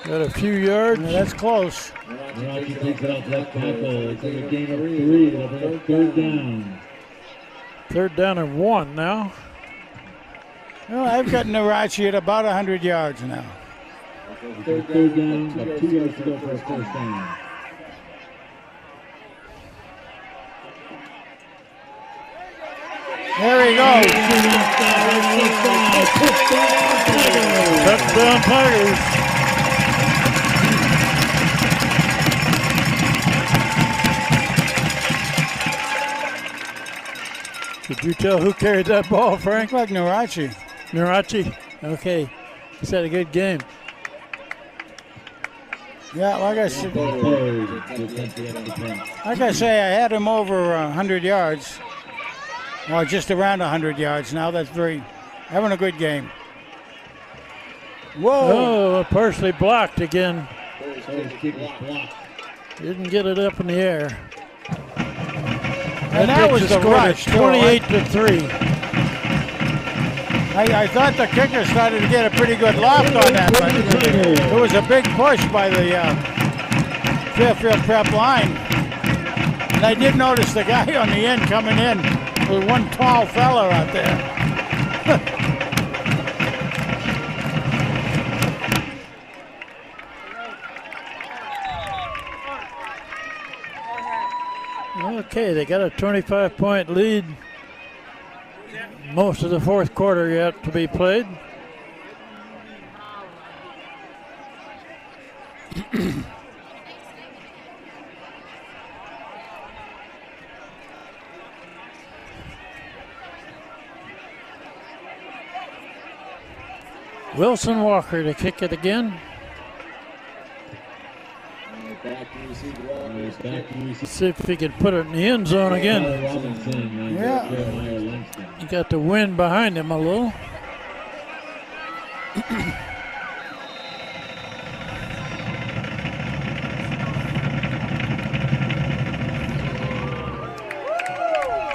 Speaker 3: Got a few yards.
Speaker 4: Yeah, that's close.
Speaker 1: Rocky takes it off left tackle. It's a gain of 3. Third down.
Speaker 3: 3rd down and 1 now.
Speaker 4: Well, I've got Narachi at about 100 yards now.
Speaker 1: Third down, about 2 yards to go for his first down.
Speaker 4: There he goes.
Speaker 3: Touchdown Tigers. Did you tell who carried that ball, Frank?
Speaker 4: Like Narachi.
Speaker 3: Narachi? Okay. He's had a good game.
Speaker 4: Yeah, like I say, I had him over 100 yards. Well, just around 100 yards now. That's having a good game. Whoa!
Speaker 3: Oh, partially blocked again. Didn't get it up in the air.
Speaker 4: And that was the rush.
Speaker 3: 28-3.
Speaker 4: I thought the kicker started to get a pretty good loft on that, but it was a big push by the Fairfield Prep line. And I did notice the guy on the end coming in with one tall fella out there.
Speaker 3: Okay, they got a 25-point lead. Most of the fourth quarter yet to be played. Wilson Walker to kick it again. See if he can put it in the end zone again.
Speaker 4: Yeah.
Speaker 3: He got the wind behind him a little.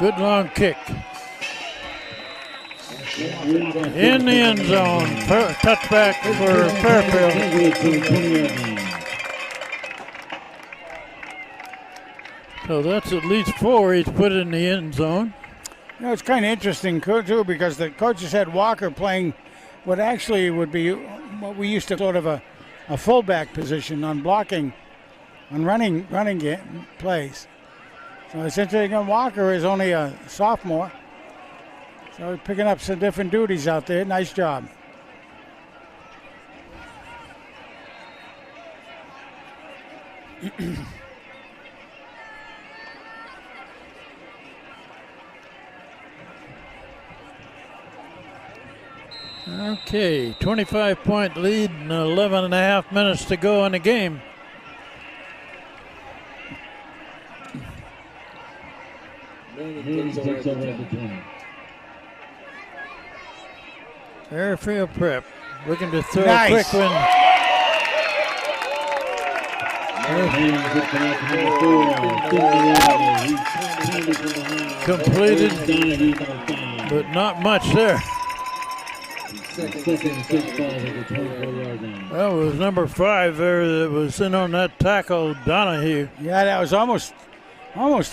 Speaker 3: Good long kick. In the end zone. Touchback for Fairfield. So that's at least 4 he's put in the end zone.
Speaker 4: You know, it's kind of interesting, too, because the coaches had Walker playing what actually would be what we used to sort of a fullback position on blocking, on running plays. So it's interesting. Walker is only a sophomore, so he's picking up some different duties out there. Nice job.
Speaker 3: Okay, 25-point lead and 11 and a half minutes to go in the game.
Speaker 1: Takes over at the 20.
Speaker 3: Fairfield Prep looking to throw
Speaker 4: Nice.
Speaker 3: a quick one. Completed, but not much there. That was number 5 there that was in on that tackle, Donahue.
Speaker 4: Yeah, that was almost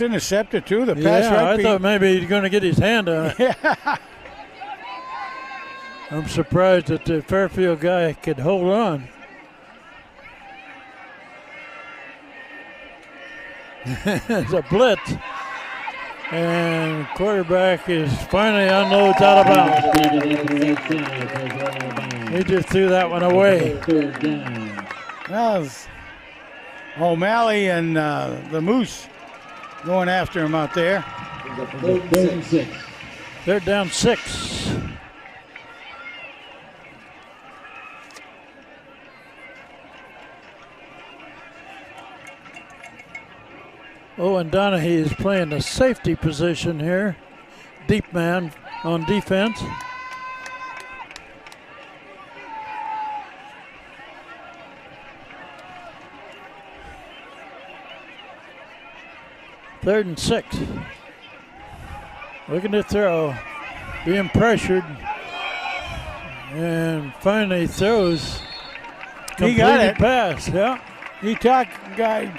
Speaker 4: intercepted too. The pass
Speaker 3: Yeah,
Speaker 4: right
Speaker 3: I thought maybe he's going to get his hand on it.
Speaker 4: Yeah.
Speaker 3: I'm surprised that the Fairfield guy could hold on. It's a blitz. And quarterback is finally unloads out of bounds. He just threw that one away.
Speaker 4: That was O'Malley and the Moose going after him out there.
Speaker 3: They're down 6. Owen Donahue is playing the safety position here. Deep man on defense. Third and 6. Looking to throw. Being pressured. And finally throws.
Speaker 4: He got it.
Speaker 3: Pass, yeah.
Speaker 4: He talked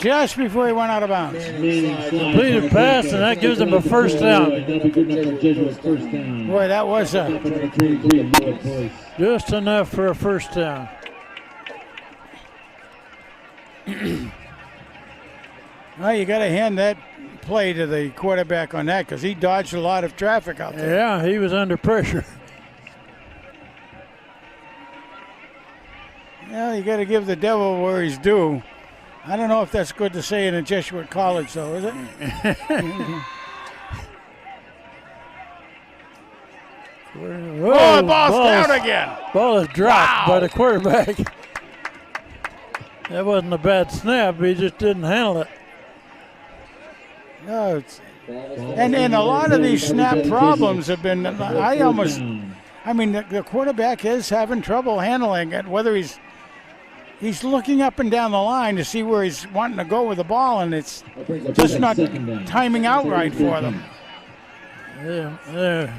Speaker 4: just before he went out of bounds.
Speaker 3: Completed pass, and that gives him a first down.
Speaker 4: Boy, that was
Speaker 3: Just enough for a first down.
Speaker 4: Well, you got to hand that play to the quarterback on that because he dodged a lot of traffic out there.
Speaker 3: Yeah, he was under pressure.
Speaker 4: Well, you got to give the devil where he's due. I don't know if that's good to say in a Jesuit college, though, is it?
Speaker 3: Whoa,
Speaker 4: the ball's down again.
Speaker 3: Ball is dropped
Speaker 4: Wow.
Speaker 3: by the quarterback. That wasn't a bad snap. He just didn't handle it.
Speaker 4: No, and a lot of these snap problems have been, I mean, the quarterback is having trouble handling it, whether he's looking up and down the line to see where he's wanting to go with the ball, and it's just not timing out right for them.
Speaker 3: Yeah.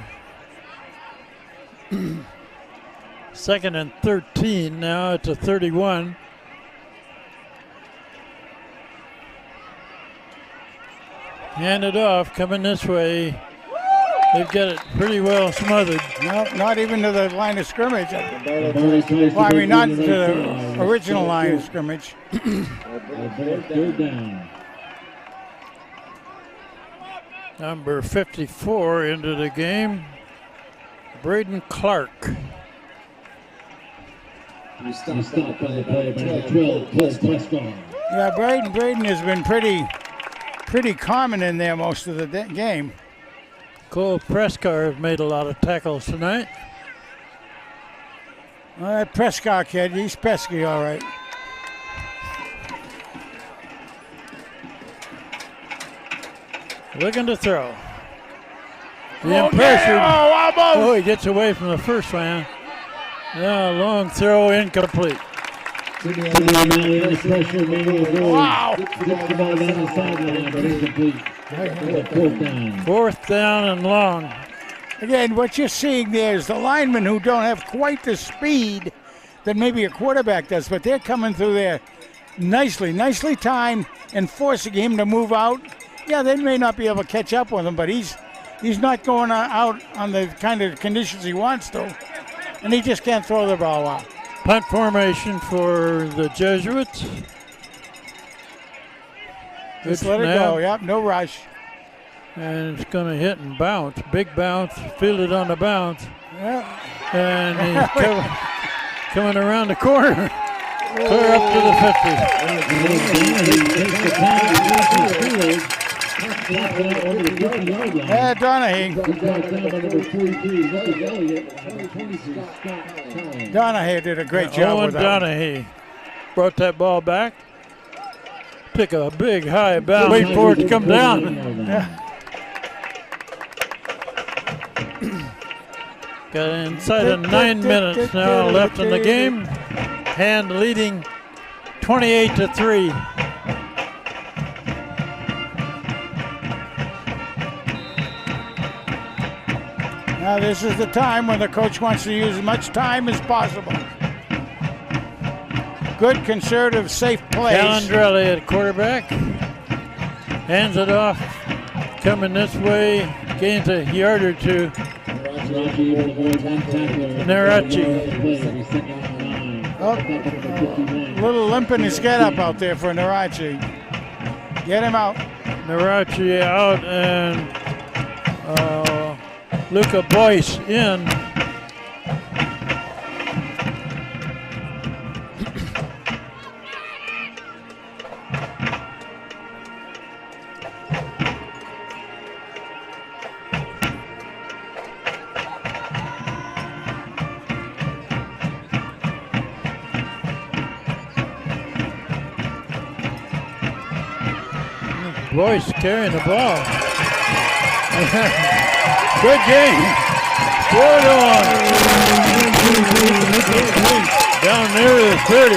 Speaker 3: Second and 13 now at the 31. Hand it off, coming this way. They've got it pretty well smothered.
Speaker 4: No, not even to the line of scrimmage. Well, I mean, not to the original line of scrimmage.
Speaker 3: Number 54 into the game, Braden Clark.
Speaker 1: Stopped by the play by the 12, Cole Prescott.
Speaker 4: Yeah, Braden has been pretty common in there most of the game.
Speaker 3: Cole Prescott made a lot of tackles tonight.
Speaker 4: Well, that Prescott kid, he's pesky, all right.
Speaker 3: Looking to throw. Being pressured. Oh, he gets away from the first man. Yeah, long throw, incomplete.
Speaker 4: Wow.
Speaker 3: Fourth down and long.
Speaker 4: Again, what you're seeing there is the linemen who don't have quite the speed that maybe a quarterback does, but they're coming through there nicely timed and forcing him to move out. Yeah, they may not be able to catch up with him, but he's not going out on the kind of conditions he wants to. and he just can't throw the ball well.
Speaker 3: Punt formation for the Jesuits.
Speaker 4: Just let it go. Yep, no rush.
Speaker 3: And it's going to hit and bounce. Big bounce. Fielded on the bounce.
Speaker 4: Yep.
Speaker 3: And he's coming around the corner. Clear up to the 50.
Speaker 4: Yeah, Donahue. Donahue did a great job
Speaker 3: Owen
Speaker 4: with that.
Speaker 3: Donahue brought that ball back. Took a big high bounce. Wait for it to come down.
Speaker 4: Yeah.
Speaker 3: Got inside of 9 minutes now left in the game. Hand leading 28-3.
Speaker 4: Now this is the time when the coach wants to use as much time as possible. Good, conservative, safe plays.
Speaker 3: Calandrelli at quarterback. Hands it off. Coming this way. Gains a yard or two. Narachi.
Speaker 4: Oh, little limp in his get up out there for Narachi. Get him out.
Speaker 3: Narachi out and Luca Boyce in. Boyce carrying the ball. Good game. Good on. Down near the 30.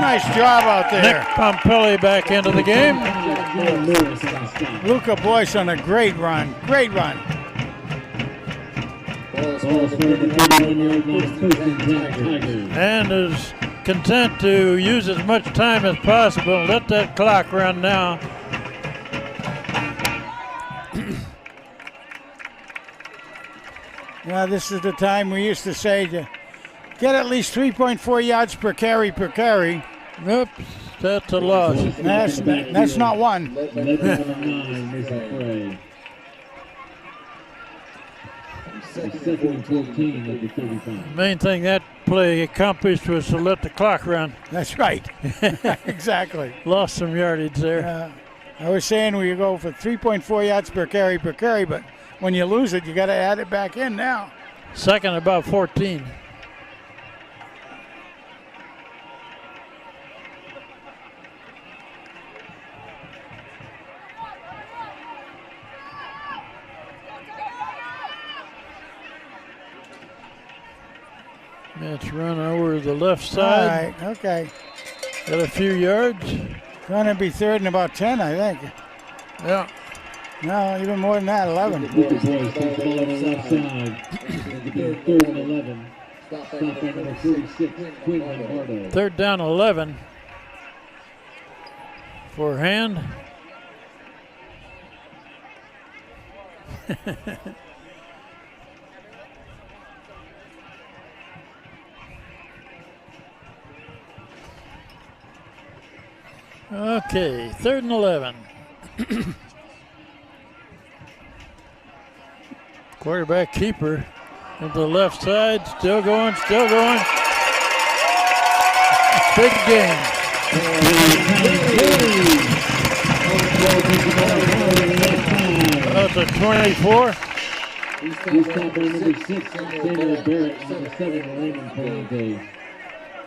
Speaker 4: Nice job out there.
Speaker 3: Nick Pompelli back into the game.
Speaker 4: Luca Boyce on a great run. Great run.
Speaker 3: And is content to use as much time as possible. Let that clock run now.
Speaker 4: Now this is the time we used to say to get at least 3.4 yards per carry
Speaker 3: Oops, that's a loss.
Speaker 4: That's not one.
Speaker 3: Main thing that play accomplished was to let the clock run.
Speaker 4: That's right. Exactly.
Speaker 3: Lost some yardage there.
Speaker 4: I was saying we go for 3.4 yards per carry, but when you lose it, you got to add it back in now.
Speaker 3: Second, about 14. Let's run over the left side.
Speaker 4: All right, okay.
Speaker 3: Got a few yards.
Speaker 4: Going to be third and about 10, I think.
Speaker 3: Yeah.
Speaker 4: No, even more than that, 11.
Speaker 3: Third down, 11. For Hand. Okay, third and 11. Quarterback keeper on the left side, still going. Big game. That's a 24.
Speaker 1: He's stopped by number 6, Daniel Barrett, number 7, Raymond Payne.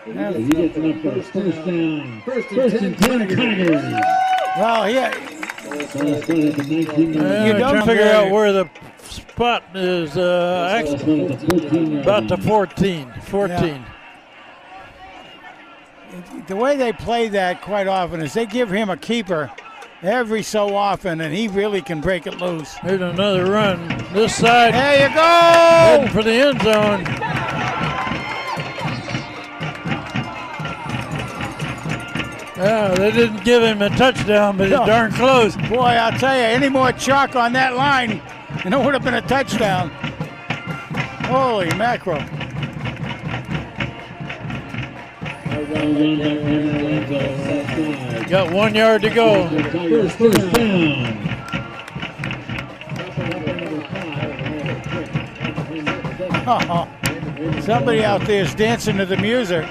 Speaker 1: He gets enough for a first down. First and 10 Tigers.
Speaker 4: Well, yeah.
Speaker 3: You don't figure out where the spot is. About the 14.
Speaker 4: Yeah. The way they play that quite often is they give him a keeper every so often, and he really can break it loose.
Speaker 3: Here's another run. This side.
Speaker 4: There you go.
Speaker 3: Heading for the end zone. Yeah, they didn't give him a touchdown, but he's darn close.
Speaker 4: Boy, I'll tell you, any more chalk on that line, and it would have been a touchdown. Holy mackerel.
Speaker 3: Got 1 yard to go.
Speaker 1: First down.
Speaker 4: Oh, somebody out there is dancing to the music.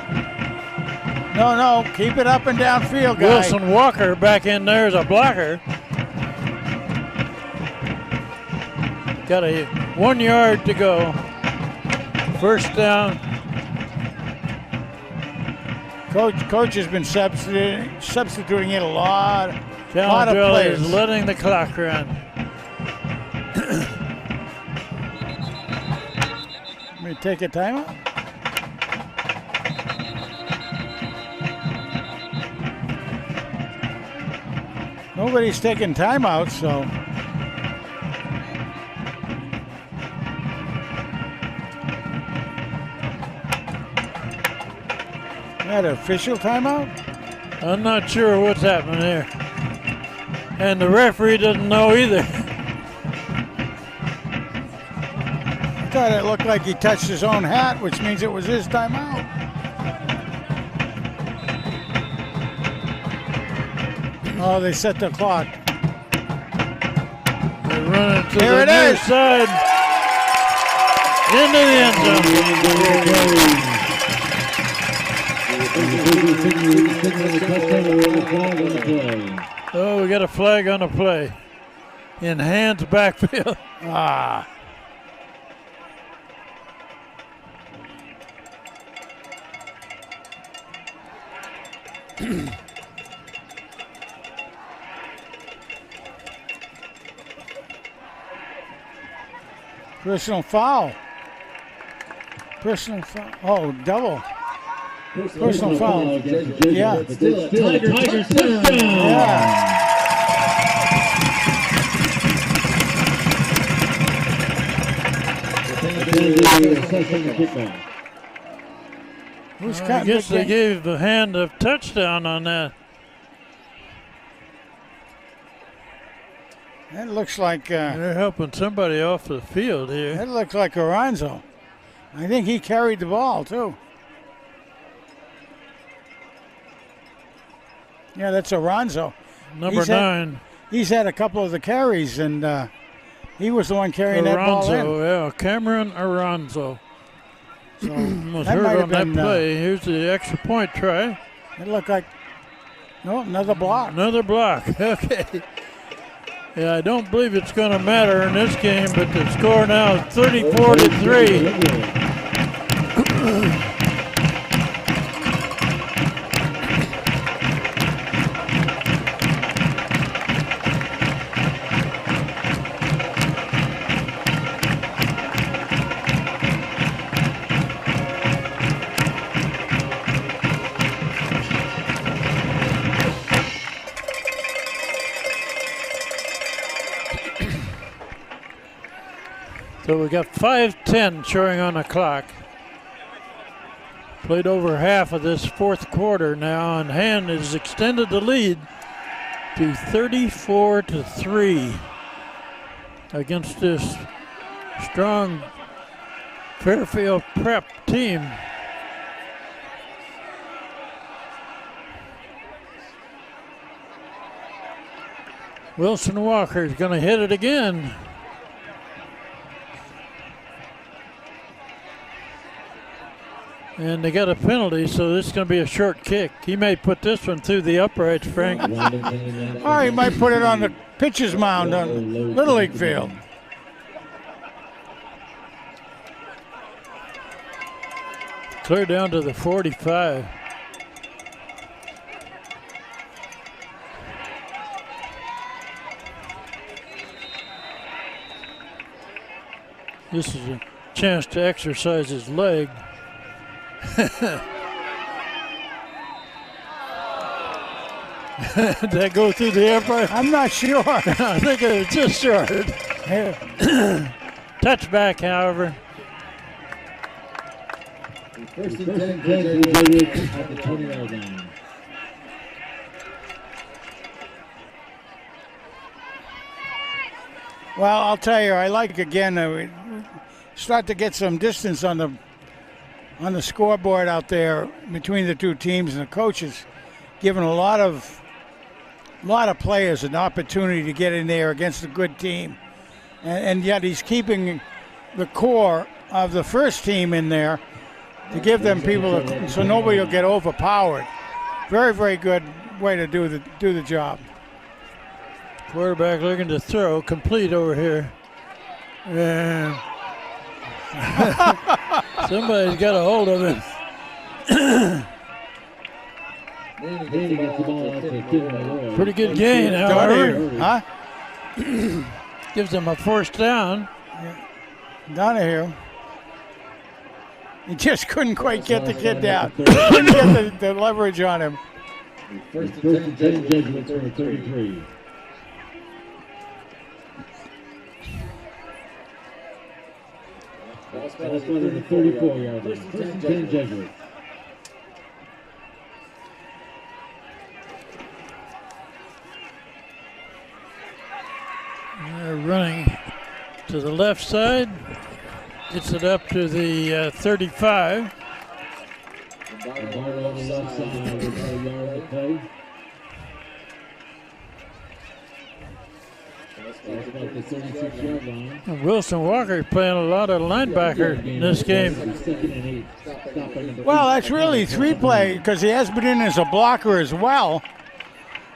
Speaker 4: No, keep it up and downfield, guy.
Speaker 3: Wilson Walker back in there as a blocker. Got a 1 yard to go. First down.
Speaker 4: Coach has been substituting in a lot of
Speaker 3: Challenger
Speaker 4: players.
Speaker 3: is letting the clock run.
Speaker 4: Let me take a timeout. Nobody's taking timeouts, so. That official timeout?
Speaker 3: I'm not sure what's happening there. And the referee doesn't know either.
Speaker 4: I thought it looked like he touched his own hat, which means it was his timeout. Oh, they set the clock.
Speaker 3: They're running to
Speaker 4: Here
Speaker 3: the
Speaker 4: it
Speaker 3: near
Speaker 4: is.
Speaker 3: side. Into the end zone. Oh, we got a flag on the play. In hands backfield.
Speaker 4: Ah. Personal foul. Personal foul. Oh, double. Personal foul. Yeah.
Speaker 1: Still a Tiger touchdown.
Speaker 4: Yeah. Who's
Speaker 3: I
Speaker 4: cutting
Speaker 3: guess
Speaker 4: the
Speaker 3: they
Speaker 4: game?
Speaker 3: gave the hand a touchdown on that.
Speaker 4: That looks like
Speaker 3: They're helping somebody off the field here.
Speaker 4: that looks like Aranzo. I think he carried the ball too. Yeah, that's Aranzo.
Speaker 3: Number 9.
Speaker 4: He's had a couple of the carries, and he was the one carrying that ball in.
Speaker 3: Aranzo, yeah, Cameron Aranzo.
Speaker 4: So
Speaker 3: Was
Speaker 4: that
Speaker 3: hurt
Speaker 4: might have
Speaker 3: on that
Speaker 4: been.
Speaker 3: play. Here's the extra point try.
Speaker 4: It looked like another block.
Speaker 3: Another block. Okay. Yeah, I don't believe it's going to matter in this game, but the score now is 34-3. So we got 5:10 showing on the clock. Played over half of this fourth quarter now, and Hand has extended the lead to 34-3 against this strong Fairfield Prep team. Wilson Walker is going to hit it again. And they got a penalty, so this is going to be a short kick. He may put this one through the uprights, Frank.
Speaker 4: Or he might put it on the pitcher's mound on Little League field.
Speaker 3: Clear down to the 45. This is a chance to exercise his leg. Did that go through the upright?
Speaker 4: I'm not sure.
Speaker 3: I think it was just short. Touchback, however.
Speaker 1: First and 10 at the 20-yard line.
Speaker 4: Well, I'll tell you, I like again. We start to get some distance on the scoreboard out there between the two teams, and the coaches giving a lot of players an opportunity to get in there against a good team, and yet he's keeping the core of the first team in there to give them people so nobody will get overpowered. Very, very good way to do the job.
Speaker 3: Quarterback looking to throw, complete over here. And somebody's got a hold of him. Pretty good gain, however.
Speaker 4: Huh?
Speaker 3: Gives them a first down.
Speaker 4: Donahue. He just couldn't quite get the kid down. Couldn't get the leverage on him.
Speaker 1: First and 10 Jesuits for 33. That's by the 34-yard line. First and 10 Jesuits.
Speaker 3: They're running to the left side. Gets it up to the 35.
Speaker 1: Lombardo on the left side with a yard to play. That's about the 36-yard line.
Speaker 3: Wilson Walker playing a lot of linebacker in this game.
Speaker 1: Second and 8.
Speaker 4: Well, that's really three play because he has been in as a blocker as well.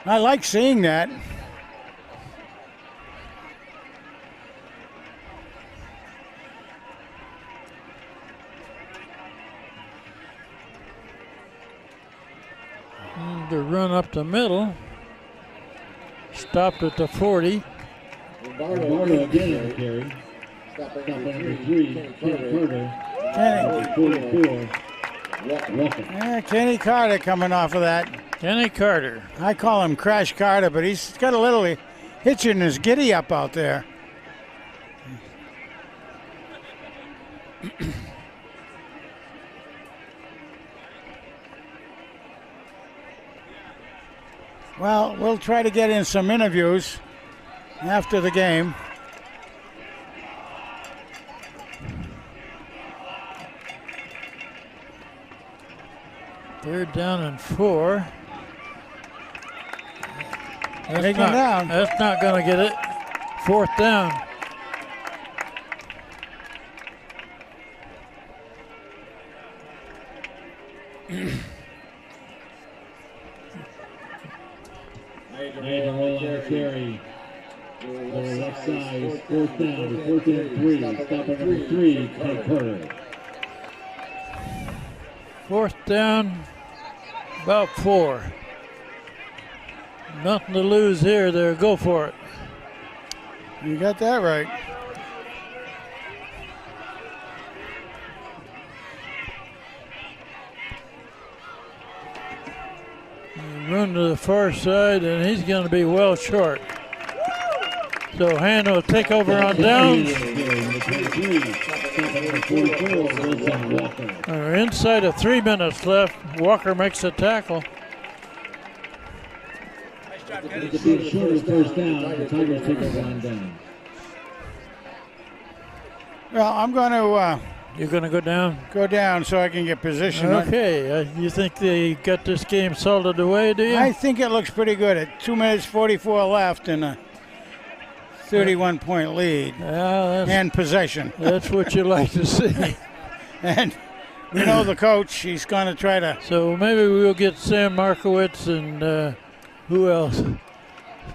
Speaker 4: I like seeing that.
Speaker 3: The run up the middle. Stopped at the 40.
Speaker 1: Lombardo again on the carry. Stop at number 3, Kenny Carter. 44. Walker.
Speaker 4: Yeah, Kenny Carter coming off of that.
Speaker 3: Kenny Carter.
Speaker 4: I call him Crash Carter, but he's got a little hitch in his giddy up out there. Well, we'll try to get in some interviews after the game.
Speaker 3: Third down and 4.
Speaker 4: Taking down.
Speaker 3: That's not going to get it. Fourth down.
Speaker 1: Made a roll on the carry. To the left side, fourth down, 3. Stop at number 3, Kenny Carter.
Speaker 3: Fourth down, about 4. Nothing to lose here. There, go for it.
Speaker 4: You got that right.
Speaker 3: Run to the far side, and he's going to be well short. So Hand will take over on downs. Inside of 3 minutes left. Walker makes a tackle.
Speaker 1: It's a shorter first down. The Tigers take over on down.
Speaker 4: Well, I'm going to
Speaker 3: You're going to go down?
Speaker 4: go down so I can get position.
Speaker 3: Okay. You think they got this game salted away, do you?
Speaker 4: I think it looks pretty good at 2 minutes 44 left and a 31-point lead and possession.
Speaker 3: That's what you like to see.
Speaker 4: And we know the coach, he's going to try to.
Speaker 3: So maybe we'll get Sam Markowitz and who else?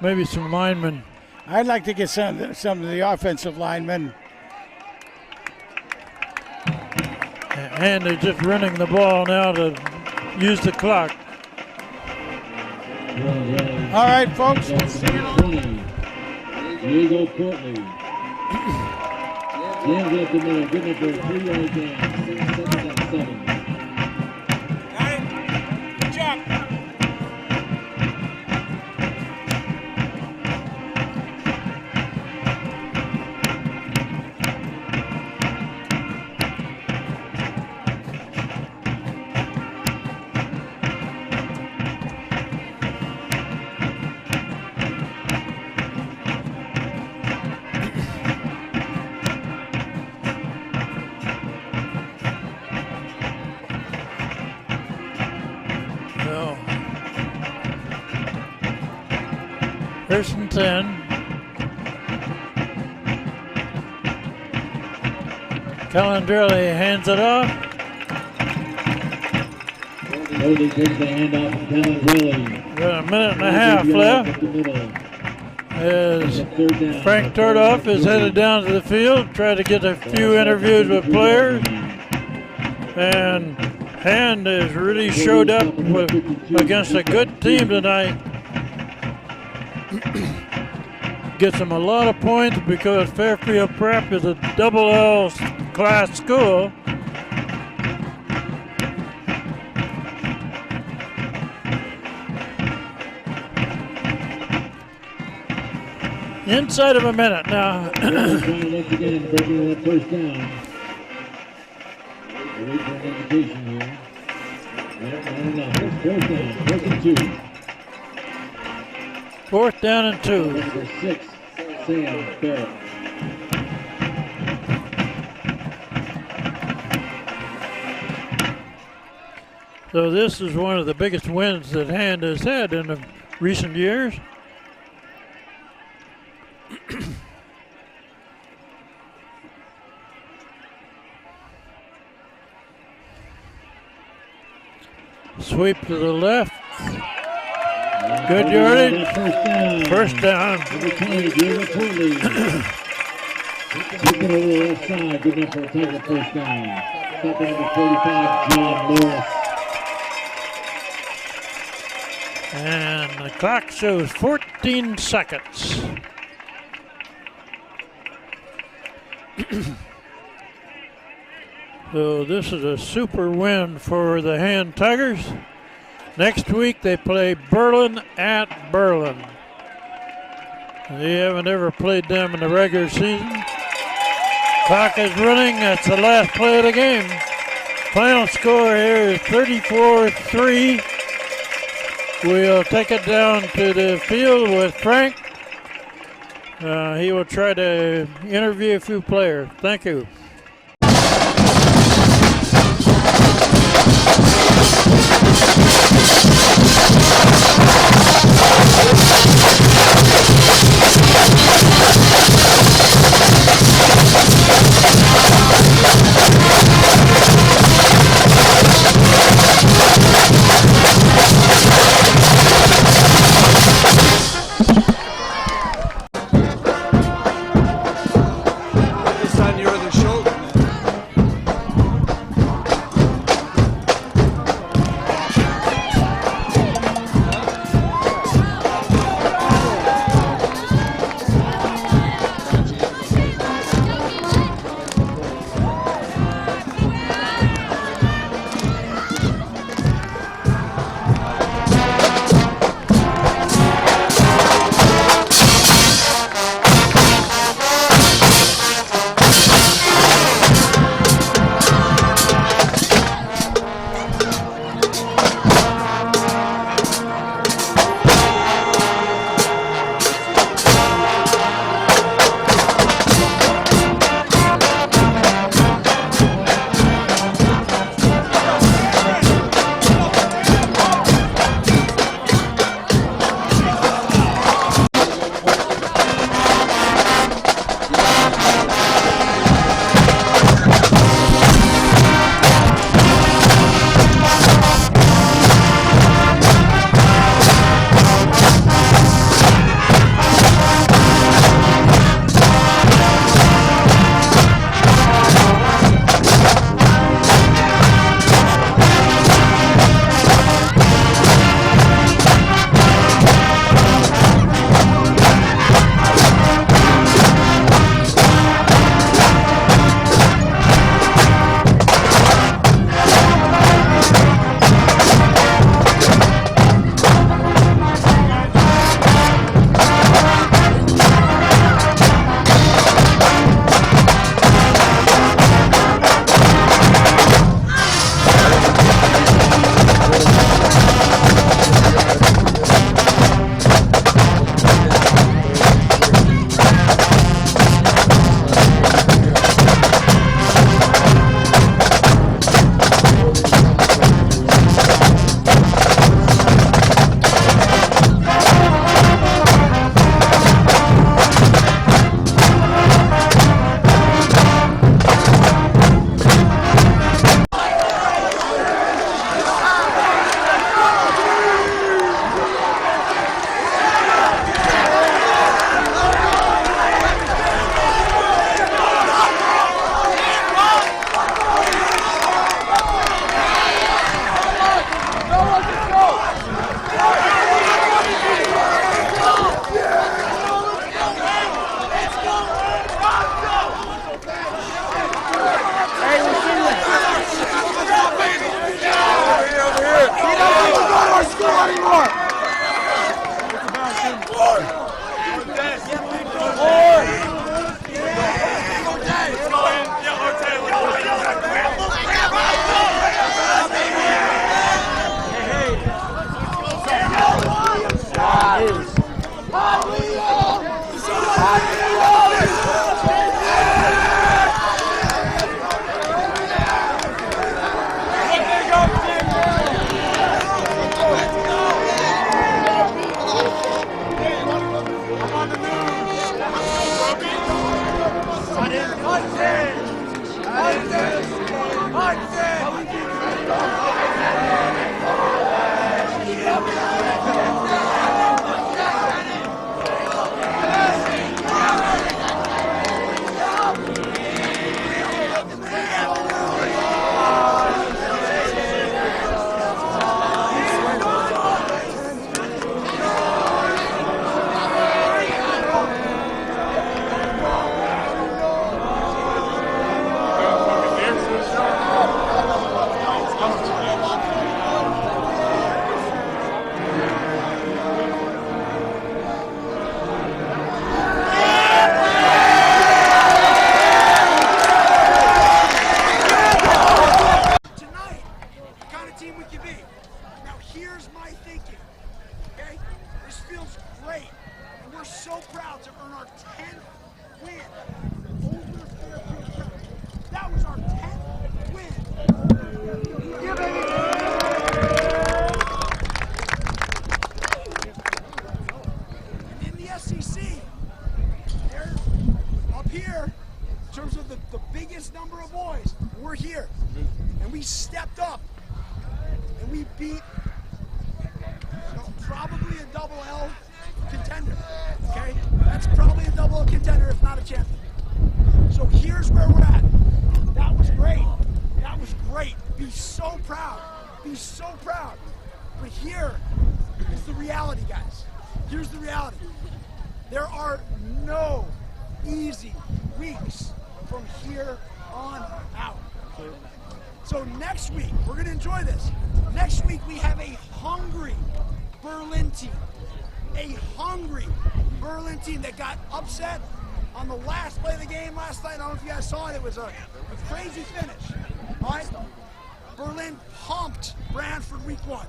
Speaker 3: Maybe some linemen.
Speaker 4: I'd like to get some of the offensive linemen.
Speaker 3: And they're just running the ball now to use the clock.
Speaker 4: All right, folks.
Speaker 1: Diego Courtney. Jams up the middle, good enough for a 3-yard gain. 7 on 7.
Speaker 4: Got it. Good job.
Speaker 3: First and 10. Calandrelli hands it off.
Speaker 1: Holding takes the handoff from Calandrelli.
Speaker 3: Got a minute and a half left. As Frank Tordoff is headed down to the field, try to get a few interviews with players. And Hand has really showed up against a good team tonight. Gets them a lot of points because Fairfield Prep is a double L class school. Inside of a minute now.
Speaker 1: Once again, breaking that first down. Wait for an indication here. No. Fourth down. Fourth and 2.
Speaker 3: Fourth down and 2.
Speaker 1: Number 6, Sam Barrett.
Speaker 3: So this is one of the biggest wins that Hand has had in the recent years. Sweep to the left. Good yardage. First down.
Speaker 1: Looking over the left side. Good enough for a tackle first down. Stop at number 45, John Morris.
Speaker 3: And the clock shows 14 seconds. So this is a super win for the Hand Tigers. Next week they play Berlin at Berlin. They haven't ever played them in the regular season. Clock is running. That's the last play of the game. Final score here is 34-3. We'll take it down to the field with Frank. He will try to interview a few players. Thank you.
Speaker 5: Team that got upset on the last play of the game last night. I don't know if you guys saw it. It was a crazy finish. All right? Berlin pumped Brantford week 1.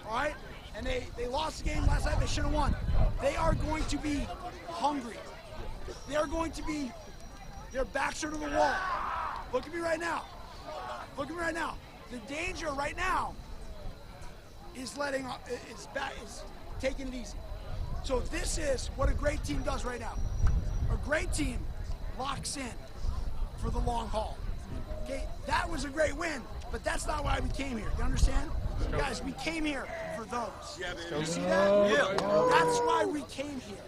Speaker 5: All right? And they lost the game last night. They should have won. They are going to be hungry. They are going to be, their backs are to the wall. Look at me right now. Look at me right now. The danger right now is taking it easy. So this is what a great team does right now. A great team locks in for the long haul. Okay, that was a great win, but that's not why we came here. You understand? Guys, we came here for those. You see that? Yeah. That's why we came here.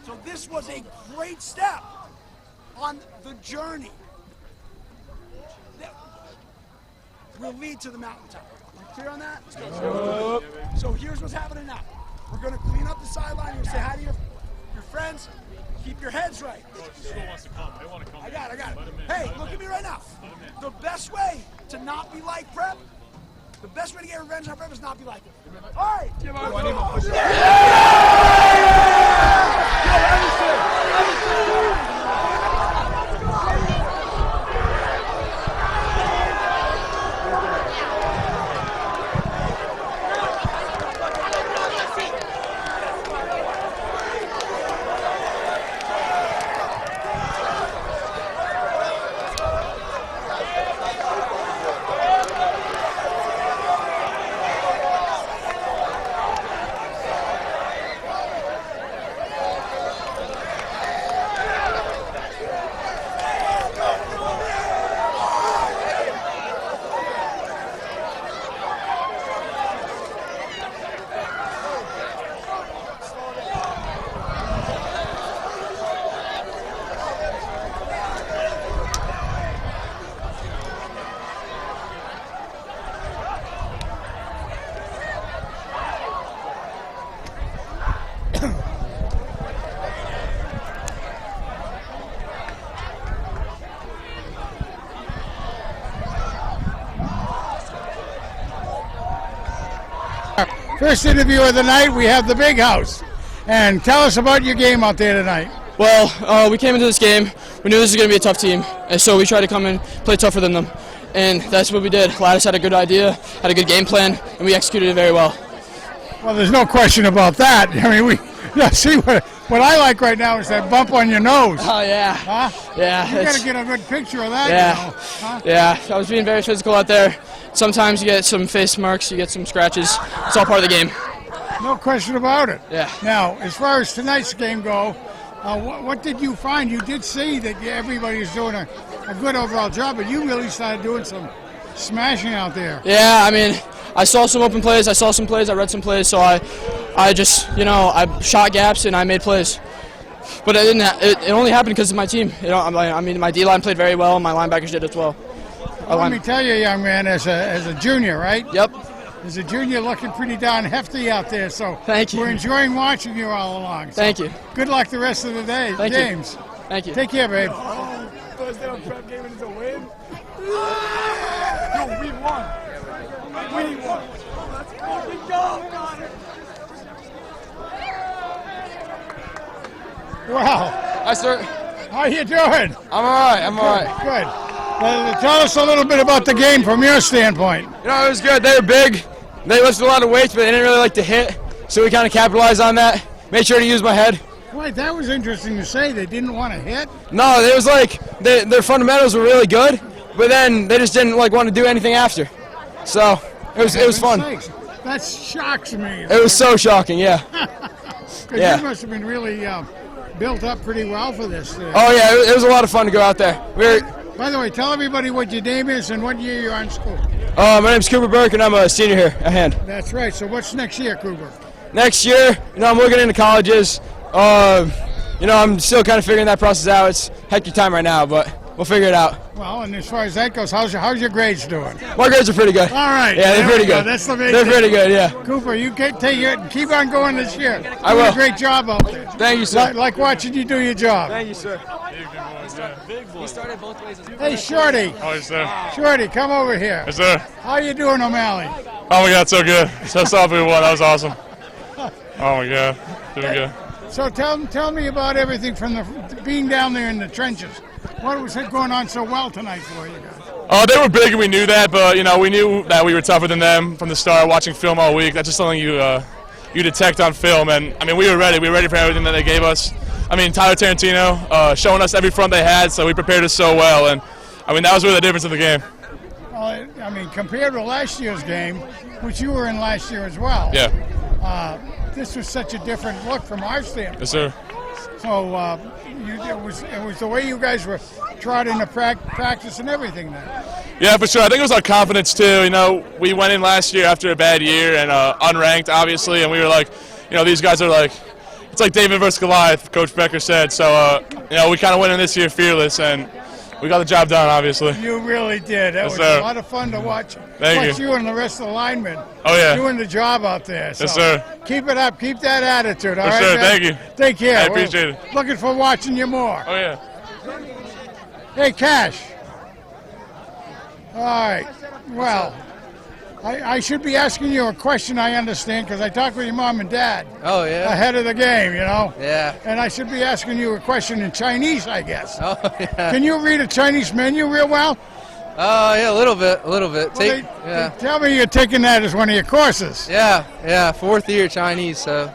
Speaker 5: So this was a great step on the journey that will lead to the mountaintop. Are you clear on that? So here's what's happening now. We're going to clean up the sideline. You're going to say hi to your friends. Keep your heads right.
Speaker 6: School wants to come. They want to come.
Speaker 5: I got it. Hey, look at me right now. The best way to not be like Prep, the best way to get revenge on Prep is not be like it. All right.
Speaker 4: First interview of the night, we have the Big House. And tell us about your game out there tonight.
Speaker 7: Well, we came into this game, we knew this was going to be a tough team, and so we tried to come and play tougher than them. And that's what we did. Lattice had a good idea, had a good game plan, and we executed it very well.
Speaker 4: Well, there's no question about that. I mean, Yeah, see, what I like right now is that bump on your nose.
Speaker 7: Oh, yeah.
Speaker 4: Huh?
Speaker 7: Yeah.
Speaker 4: You got to get a good picture of that,
Speaker 7: Yeah.
Speaker 4: you know. Huh?
Speaker 7: Yeah, I was being very physical out there. Sometimes you get some face marks, you get some scratches. It's all part of the game.
Speaker 4: No question about it.
Speaker 7: Yeah.
Speaker 4: Now, as far as tonight's game go, what did you find? You did see that everybody was doing a good overall job, but you really started doing some smashing out there.
Speaker 7: Yeah, I mean, I saw some open plays, I saw some plays, I read some plays, so I just, I shot gaps and I made plays. But it only happened because of my team. I mean, my D-line played very well, and my linebackers did as well.
Speaker 4: Let me tell you, young man, as a junior, right?
Speaker 7: Yep.
Speaker 4: As a junior, looking pretty darn hefty out there, so
Speaker 7: thank you.
Speaker 4: We're enjoying watching you all along. So
Speaker 7: thank you.
Speaker 4: Good luck the rest of the day,
Speaker 7: Thank
Speaker 4: games.
Speaker 7: You. Thank you.
Speaker 4: Take care, babe.
Speaker 2: Thursday on prep game and it's a win. No, we won. We won. Let's fucking go, Connor.
Speaker 4: Wow.
Speaker 8: Hi, sir.
Speaker 4: How you doing?
Speaker 8: I'm all right.
Speaker 4: Good. Well, tell us a little bit about the game from your standpoint.
Speaker 8: It was good. They were big. They lifted a lot of weights, but they didn't really like to hit, so we kind of capitalized on that. Made sure to use my head.
Speaker 4: Wait, that was interesting to say. They didn't want to hit?
Speaker 8: No, it was like their fundamentals were really good, but then they just didn't want to do anything after. So it was fun.
Speaker 4: Sakes. That shocks me.
Speaker 8: It was so shocking, yeah.
Speaker 4: Yeah. You must have been really built up pretty well for this.
Speaker 8: Oh yeah, it was a lot of fun to go out there.
Speaker 4: By the way, tell everybody what your name is and what year you're in school.
Speaker 8: My name's Cooper Burke, and I'm a senior here at Hand.
Speaker 4: That's right. So what's next year, Cooper?
Speaker 8: Next year, I'm looking into colleges. I'm still kind of figuring that process out. It's hectic time right now, but we'll figure it out.
Speaker 4: Well, and as far as that goes, how's your grades doing?
Speaker 8: My grades are pretty good.
Speaker 4: All right.
Speaker 8: Yeah, they're pretty good.
Speaker 4: That's the main
Speaker 8: They're
Speaker 4: thing.
Speaker 8: pretty good, yeah.
Speaker 4: Cooper, you can keep on going this year.
Speaker 8: I
Speaker 4: Doing
Speaker 8: will.
Speaker 4: a great job out there.
Speaker 8: Thank you, sir.
Speaker 4: Like watching you do your job.
Speaker 8: Thank you, sir.
Speaker 6: We started both ways.
Speaker 4: Hey, Shorty.
Speaker 6: Oh, yes, sir.
Speaker 4: Shorty, come over here.
Speaker 6: Yes, sir.
Speaker 4: How you doing, O'Malley?
Speaker 6: Oh, my God, so good. So soft we won. That was awesome. Oh, my God. Doing good.
Speaker 4: So tell me about everything from being down there in the trenches. What was it going on so well tonight for you guys?
Speaker 6: Oh, they were big and we knew that, but, we knew that we were tougher than them from the start, watching film all week. That's just something you detect on film. And, we were ready. We were ready for everything that they gave us. Tyler Tarantino showing us every front they had, so we prepared us so well. And, that was really the difference in the game.
Speaker 4: Well, compared to last year's game, which you were in last year as well.
Speaker 6: Yeah.
Speaker 4: This was such a different look from our standpoint.
Speaker 6: Yes, sir.
Speaker 4: So it was the way you guys were trotted into practice and everything then.
Speaker 6: Yeah, for sure. I think it was our confidence too. We went in last year after a bad year and unranked, obviously, and we were like, these guys are like, it's like David versus Goliath, Coach Becker said. So, we kind of went in this year fearless, and we got the job done, obviously.
Speaker 4: You really did. That
Speaker 6: Yes,
Speaker 4: was
Speaker 6: sir.
Speaker 4: a lot of fun to watch.
Speaker 6: Thank
Speaker 4: you and the rest of the linemen.
Speaker 6: Oh, yeah.
Speaker 4: Doing the job out there. So
Speaker 6: Yes, sir.
Speaker 4: Keep it up. Keep that attitude. All
Speaker 6: Yes,
Speaker 4: right,
Speaker 6: sir.
Speaker 4: man?
Speaker 6: Thank you.
Speaker 4: Take care.
Speaker 6: I appreciate it.
Speaker 4: Looking for watching you more.
Speaker 6: Oh, yeah.
Speaker 4: Hey, Cash. All right. Well, I should be asking you a question, I understand, because I talked with your mom and dad.
Speaker 9: Oh, yeah?
Speaker 4: Ahead of the game,
Speaker 9: Yeah.
Speaker 4: And I should be asking you a question in Chinese, I guess.
Speaker 9: Oh, yeah.
Speaker 4: Can you read a Chinese menu real well?
Speaker 9: Yeah, a little bit.
Speaker 4: Well, they tell me you're taking that as one of your courses.
Speaker 9: Yeah, fourth year Chinese, so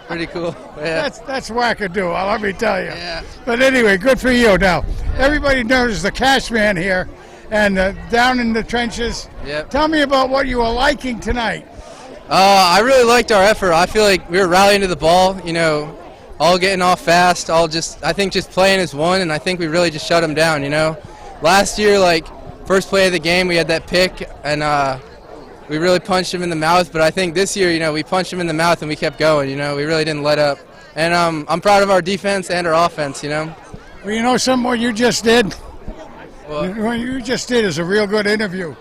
Speaker 9: pretty cool. Yeah.
Speaker 4: That's wackadoo, let me tell you.
Speaker 9: Yeah.
Speaker 4: But anyway, good for you. Now, everybody knows the Cash Man here, and down in the trenches.
Speaker 9: Yep.
Speaker 4: Tell me about what you were liking tonight.
Speaker 9: I really liked our effort. I feel like we were rallying to the ball, all getting off fast, I think just playing as one, and I think we really just shut them down, Last year, first play of the game, we had that pick, and we really punched him in the mouth, but I think this year, we punched him in the mouth and we kept going, we really didn't let up. And I'm proud of our defense and our offense,
Speaker 4: Well, what you just did?
Speaker 9: What?
Speaker 4: What you just did is a real good interview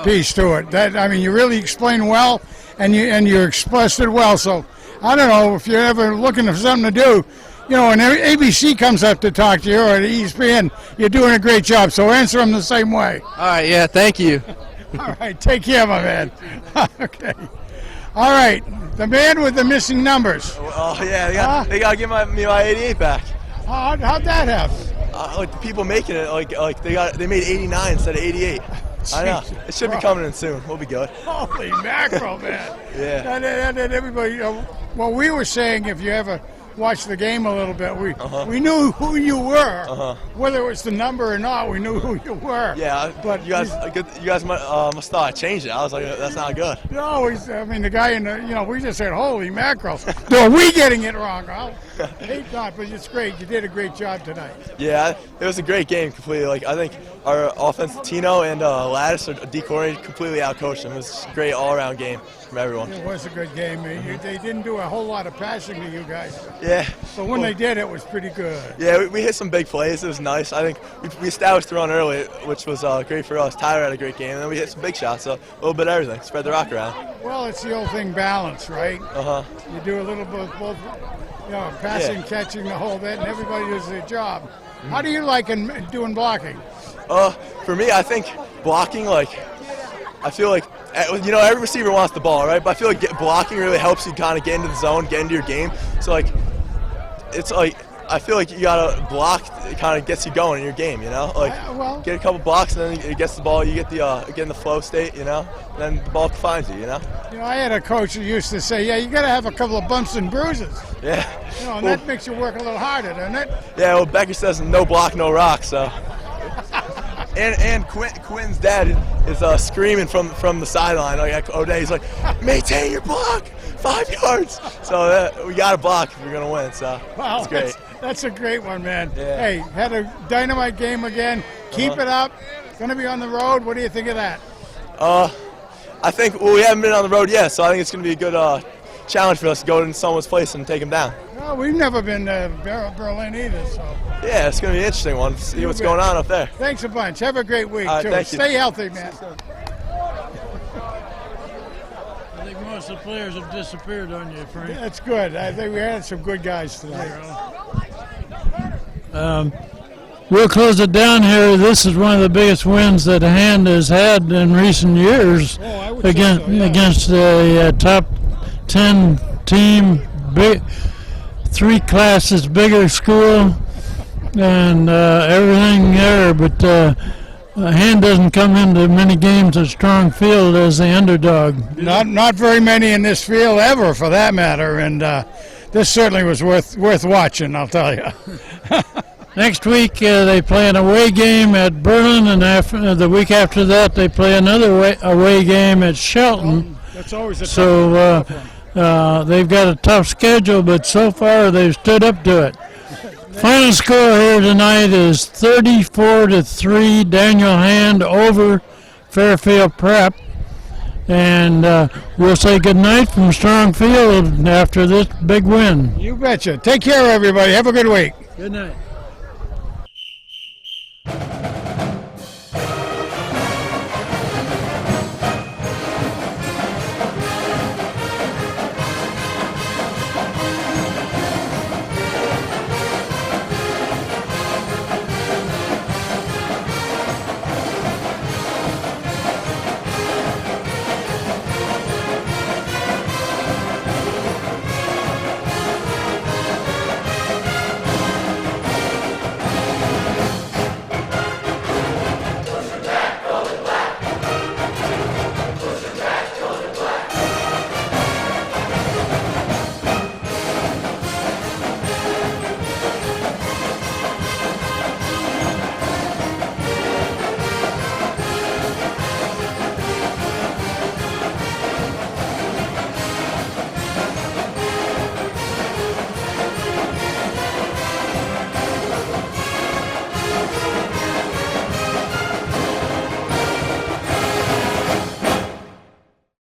Speaker 4: piece to it. You really explained well, and you expressed it well. So I don't know if you're ever looking for something to do. When ABC comes up to talk to you or at ESPN, you're doing a great job. So answer them the same way.
Speaker 9: All right, yeah, thank you.
Speaker 4: All right, take care, my man. Okay. All right, the man with the missing numbers.
Speaker 10: Oh yeah, they got to give me my 88 back.
Speaker 4: How'd that happen?
Speaker 10: The people making it, they made 89 instead of 88. I know. It should be coming in soon. We'll be good.
Speaker 4: Holy mackerel, man.
Speaker 10: Yeah.
Speaker 4: And everybody, well, we were saying if you ever watched the game a little bit, we knew who you were. Whether it was the number or not, we knew who you were.
Speaker 10: Yeah, but you guys must thought I changed it. I was like, that's not good.
Speaker 4: No, I mean, the guy in the, we just said, holy mackerel. Are we getting it wrong? I hate not, but it's great. You did a great job tonight.
Speaker 10: Yeah, it was a great game completely. Like, I think our offense, Tino and Lattice, or Decory, completely outcoached them. It was a great all-around game from everyone.
Speaker 4: It was a good game. They didn't do a whole lot of passing to you guys.
Speaker 10: Yeah.
Speaker 4: But when they did, it was pretty good.
Speaker 10: Yeah, we hit some big plays. It was nice. I think we established the run early, which was great for us. Tyler had a great game, and then we hit some big shots, so a little bit of everything. Spread the rock around.
Speaker 4: Well, it's the old thing, balance, right? You do a little bit both, passing, catching, the whole bit, and everybody does their job. How do you like doing blocking?
Speaker 10: For me, I think blocking, I feel like, every receiver wants the ball, right? But I feel like blocking really helps you kind of get into the zone, get into your game. So, it's I feel like you gotta block. It kind of gets you going in your game, get a couple blocks, and then it gets the ball. You get in the flow state, and then the ball finds you,
Speaker 4: I had a coach who used to say, "Yeah, you gotta have a couple of bumps and bruises."
Speaker 10: Yeah.
Speaker 4: And that makes you work a little harder, doesn't it?
Speaker 10: Yeah. Well, Becker says no block, no rock. So. And Quinn's dad is screaming from the sideline. He's like, maintain your block, 5 yards. So we got to block if we're going to win. So it's great.
Speaker 4: That's a great one, man.
Speaker 10: Yeah.
Speaker 4: Hey, had a dynamite game again. Keep it up. Going to be on the road. What do you think of that?
Speaker 10: I think, we haven't been on the road yet, so I think it's going to be a good challenge for us to go to someone's place and take them down.
Speaker 4: Well, we've never been to Berlin either, so.
Speaker 10: Yeah, it's going to be an interesting one. See what's going on up there.
Speaker 4: Thanks a bunch. Have a great week, too.
Speaker 10: Thank you.
Speaker 4: Stay healthy, man.
Speaker 3: I think most of the players have disappeared on you, Frank.
Speaker 4: That's good. I think we had some good guys tonight.
Speaker 3: We'll close it down here. This is one of the biggest wins that Hand has had in recent years against the top 10 team, three classes bigger school, and everything there. But Hand doesn't come into many games at Strong Field as the underdog.
Speaker 4: Not very many in this field ever, for that matter. And this certainly was worth watching, I'll tell you.
Speaker 3: Next week they play an away game at Berlin, and the week after that they play another away game at Shelton.
Speaker 4: That's always a
Speaker 3: so they've got a tough schedule, but so far they've stood up to it. Final score here tonight is 34-3. Daniel Hand over Fairfield Prep. And we'll say good night from Strong Field after this big win.
Speaker 4: You betcha. Take care, everybody. Have a good week.
Speaker 3: Good night.